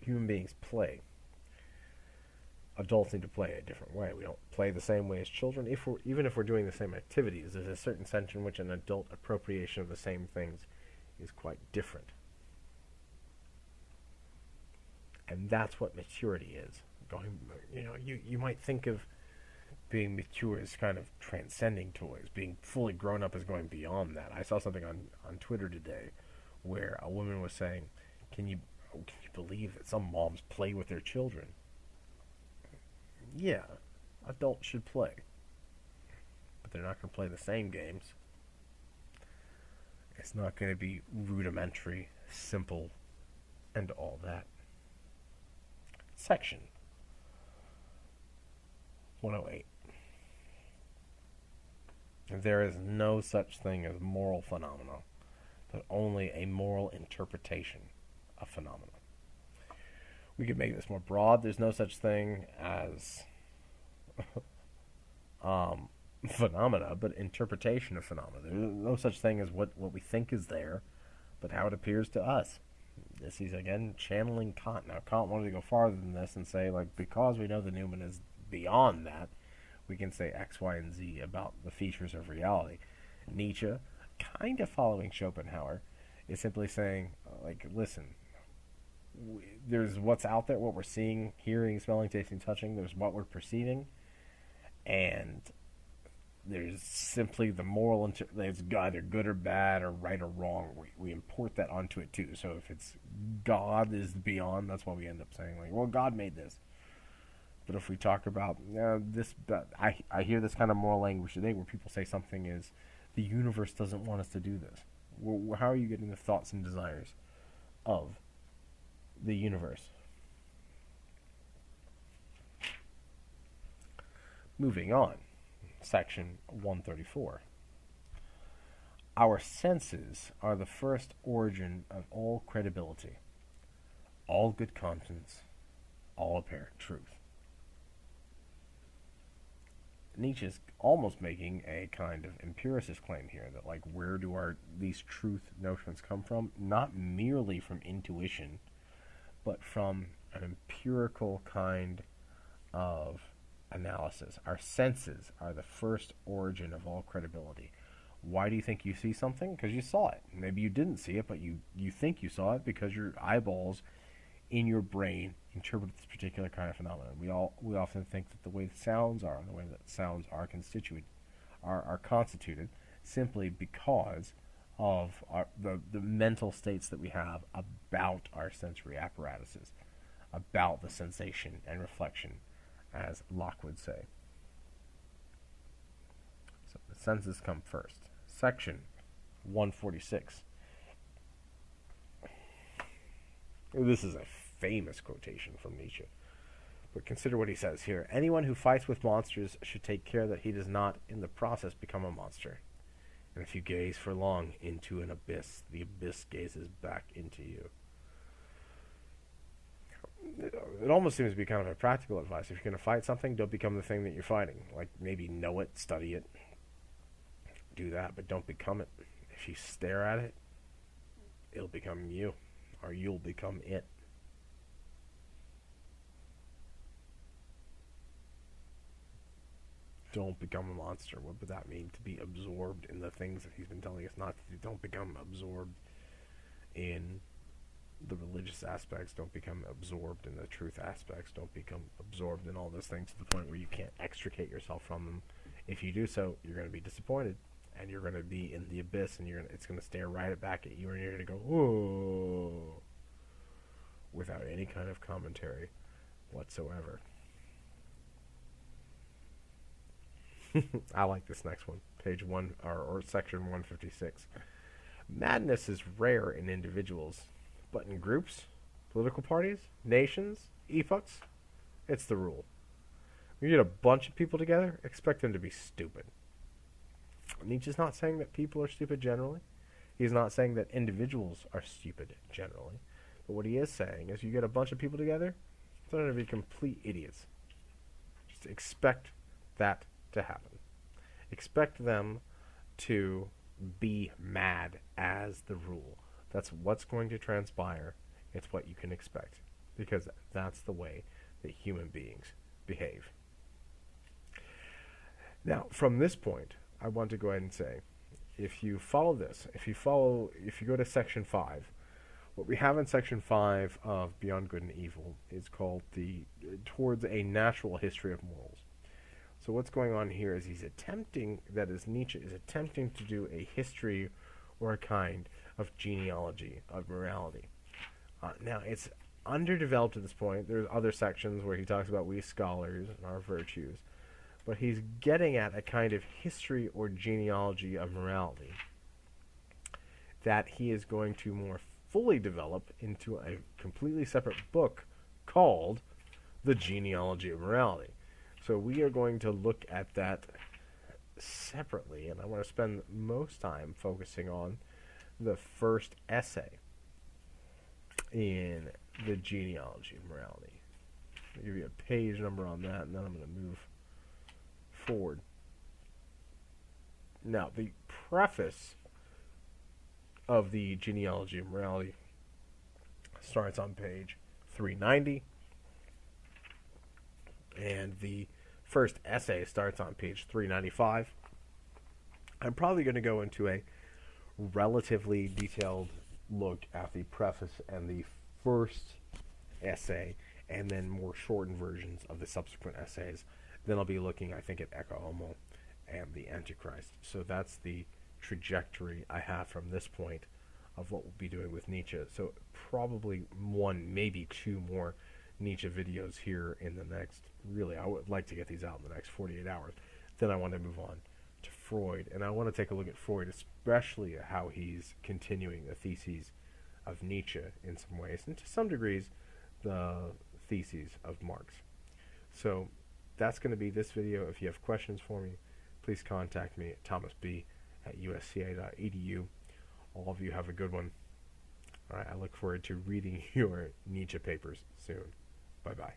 Human beings play. Adults need to play a different way. We don't play the same way as children. Even if we're doing the same activities, there's a certain sense in which an adult appropriation of the same things is quite different. And that's what maturity is. You might think of being mature as kind of transcending toys. Being fully grown up is going beyond that. I saw something on Twitter today where a woman was saying, can you believe that some moms play with their children? Yeah, adults should play. But they're not going to play the same games. It's not going to be rudimentary, simple, and all that. Section 108. There is no such thing as moral phenomena, but only a moral interpretation of phenomena. We could make this more broad. There's no such thing as phenomena, but interpretation of phenomena. There's no such thing as what we think is there, but how it appears to us. This is, again, channeling Kant. Now, Kant wanted to go farther than this and say, because we know the Newman is beyond that, we can say X, Y, and Z about the features of reality. Nietzsche, kind of following Schopenhauer, is simply saying, listen, there's what's out there, what we're seeing, hearing, smelling, tasting, touching. There's what we're perceiving, and there's simply the moral. It's either good or bad, or right or wrong. We import that onto it too. So if it's God is beyond, that's why we end up saying God made this. But if we talk about this, I hear this kind of moral language today where people say something is The universe doesn't want us to do this. How are you getting the thoughts and desires of the universe? Moving on, section 134. Our senses are the first origin of all credibility, all good conscience, all apparent truth. Nietzsche's almost making a kind of empiricist claim here, that like, where do these truth notions come from? Not merely from intuition, but from an empirical kind of analysis. Our senses are the first origin of all credibility. Why do you think you see something? Because you saw it. Maybe you didn't see it, but you think you saw it because your eyeballs in your brain interpret this particular kind of phenomenon. We often think that the way that sounds are, and the way that sounds are constituted simply because of the mental states that we have about our sensory apparatuses, about the sensation and reflection, as Locke would say. So the senses come first. Section 146. This is a famous quotation from Nietzsche. But consider what he says here. Anyone who fights with monsters should take care that he does not, in the process, become a monster. And if you gaze for long into an abyss, the abyss gazes back into you. It almost seems to be kind of a practical advice. If you're going to fight something, don't become the thing that you're fighting. Like, maybe know it, study it, do that, but don't become it. If you stare at it, it'll become you, or you'll become it. Don't become a monster. What would that mean? To be absorbed in the things that he's been telling us not to do. Don't become absorbed in the religious aspects. Don't become absorbed in the truth aspects. Don't become absorbed in all those things to the point where you can't extricate yourself from them. If you do so, you're going to be disappointed, and you're going to be in the abyss, and it's going to stare right back at you, and you're going to go, whoa, without any kind of commentary whatsoever. I like this next one, page 1 or section 156. Madness is rare in individuals, but in groups, political parties, nations, epochs, it's the rule. When you get a bunch of people together, expect them to be stupid. Nietzsche's not saying that people are stupid generally. He's not saying that individuals are stupid generally. But what he is saying is you get a bunch of people together, they're going to be complete idiots. Just expect that to happen. Expect them to be mad as the rule. That's what's going to transpire. It's what you can expect, because that's the way that human beings behave. Now, from this point, I want to go ahead and say, if you follow this, if you go to section 5, what we have in section 5 of Beyond Good and Evil is called Towards a Natural History of Morals. So what's going on here is Nietzsche is attempting to do a history or a kind of genealogy of morality. Now, it's underdeveloped at this point. There's other sections where he talks about we scholars and our virtues. But he's getting at a kind of history or genealogy of morality that he is going to more fully develop into a completely separate book called The Genealogy of Morality. So we are going to look at that separately, and I want to spend most time focusing on the first essay in The Genealogy of Morality. I'll give you a page number on that, and then I'm going to move forward. Now, the preface of The Genealogy of Morality starts on page 390, and the first essay starts on page 395. I'm probably going to go into a relatively detailed look at the preface and the first essay, and then more shortened versions of the subsequent essays. Then I'll be looking, I think, at Ecce Homo and the Antichrist. So that's the trajectory I have from this point of what we'll be doing with Nietzsche. So probably one, maybe two more Nietzsche videos here in the next, really, I would like to get these out in the next 48 hours. Then I want to move on to Freud, and I want to take a look at Freud, especially how he's continuing the theses of Nietzsche in some ways, and to some degrees, the theses of Marx. So that's going to be this video. If you have questions for me, please contact me at thomasb@usca.edu. All of you have a good one. All right, I look forward to reading your Nietzsche papers soon. Bye-bye.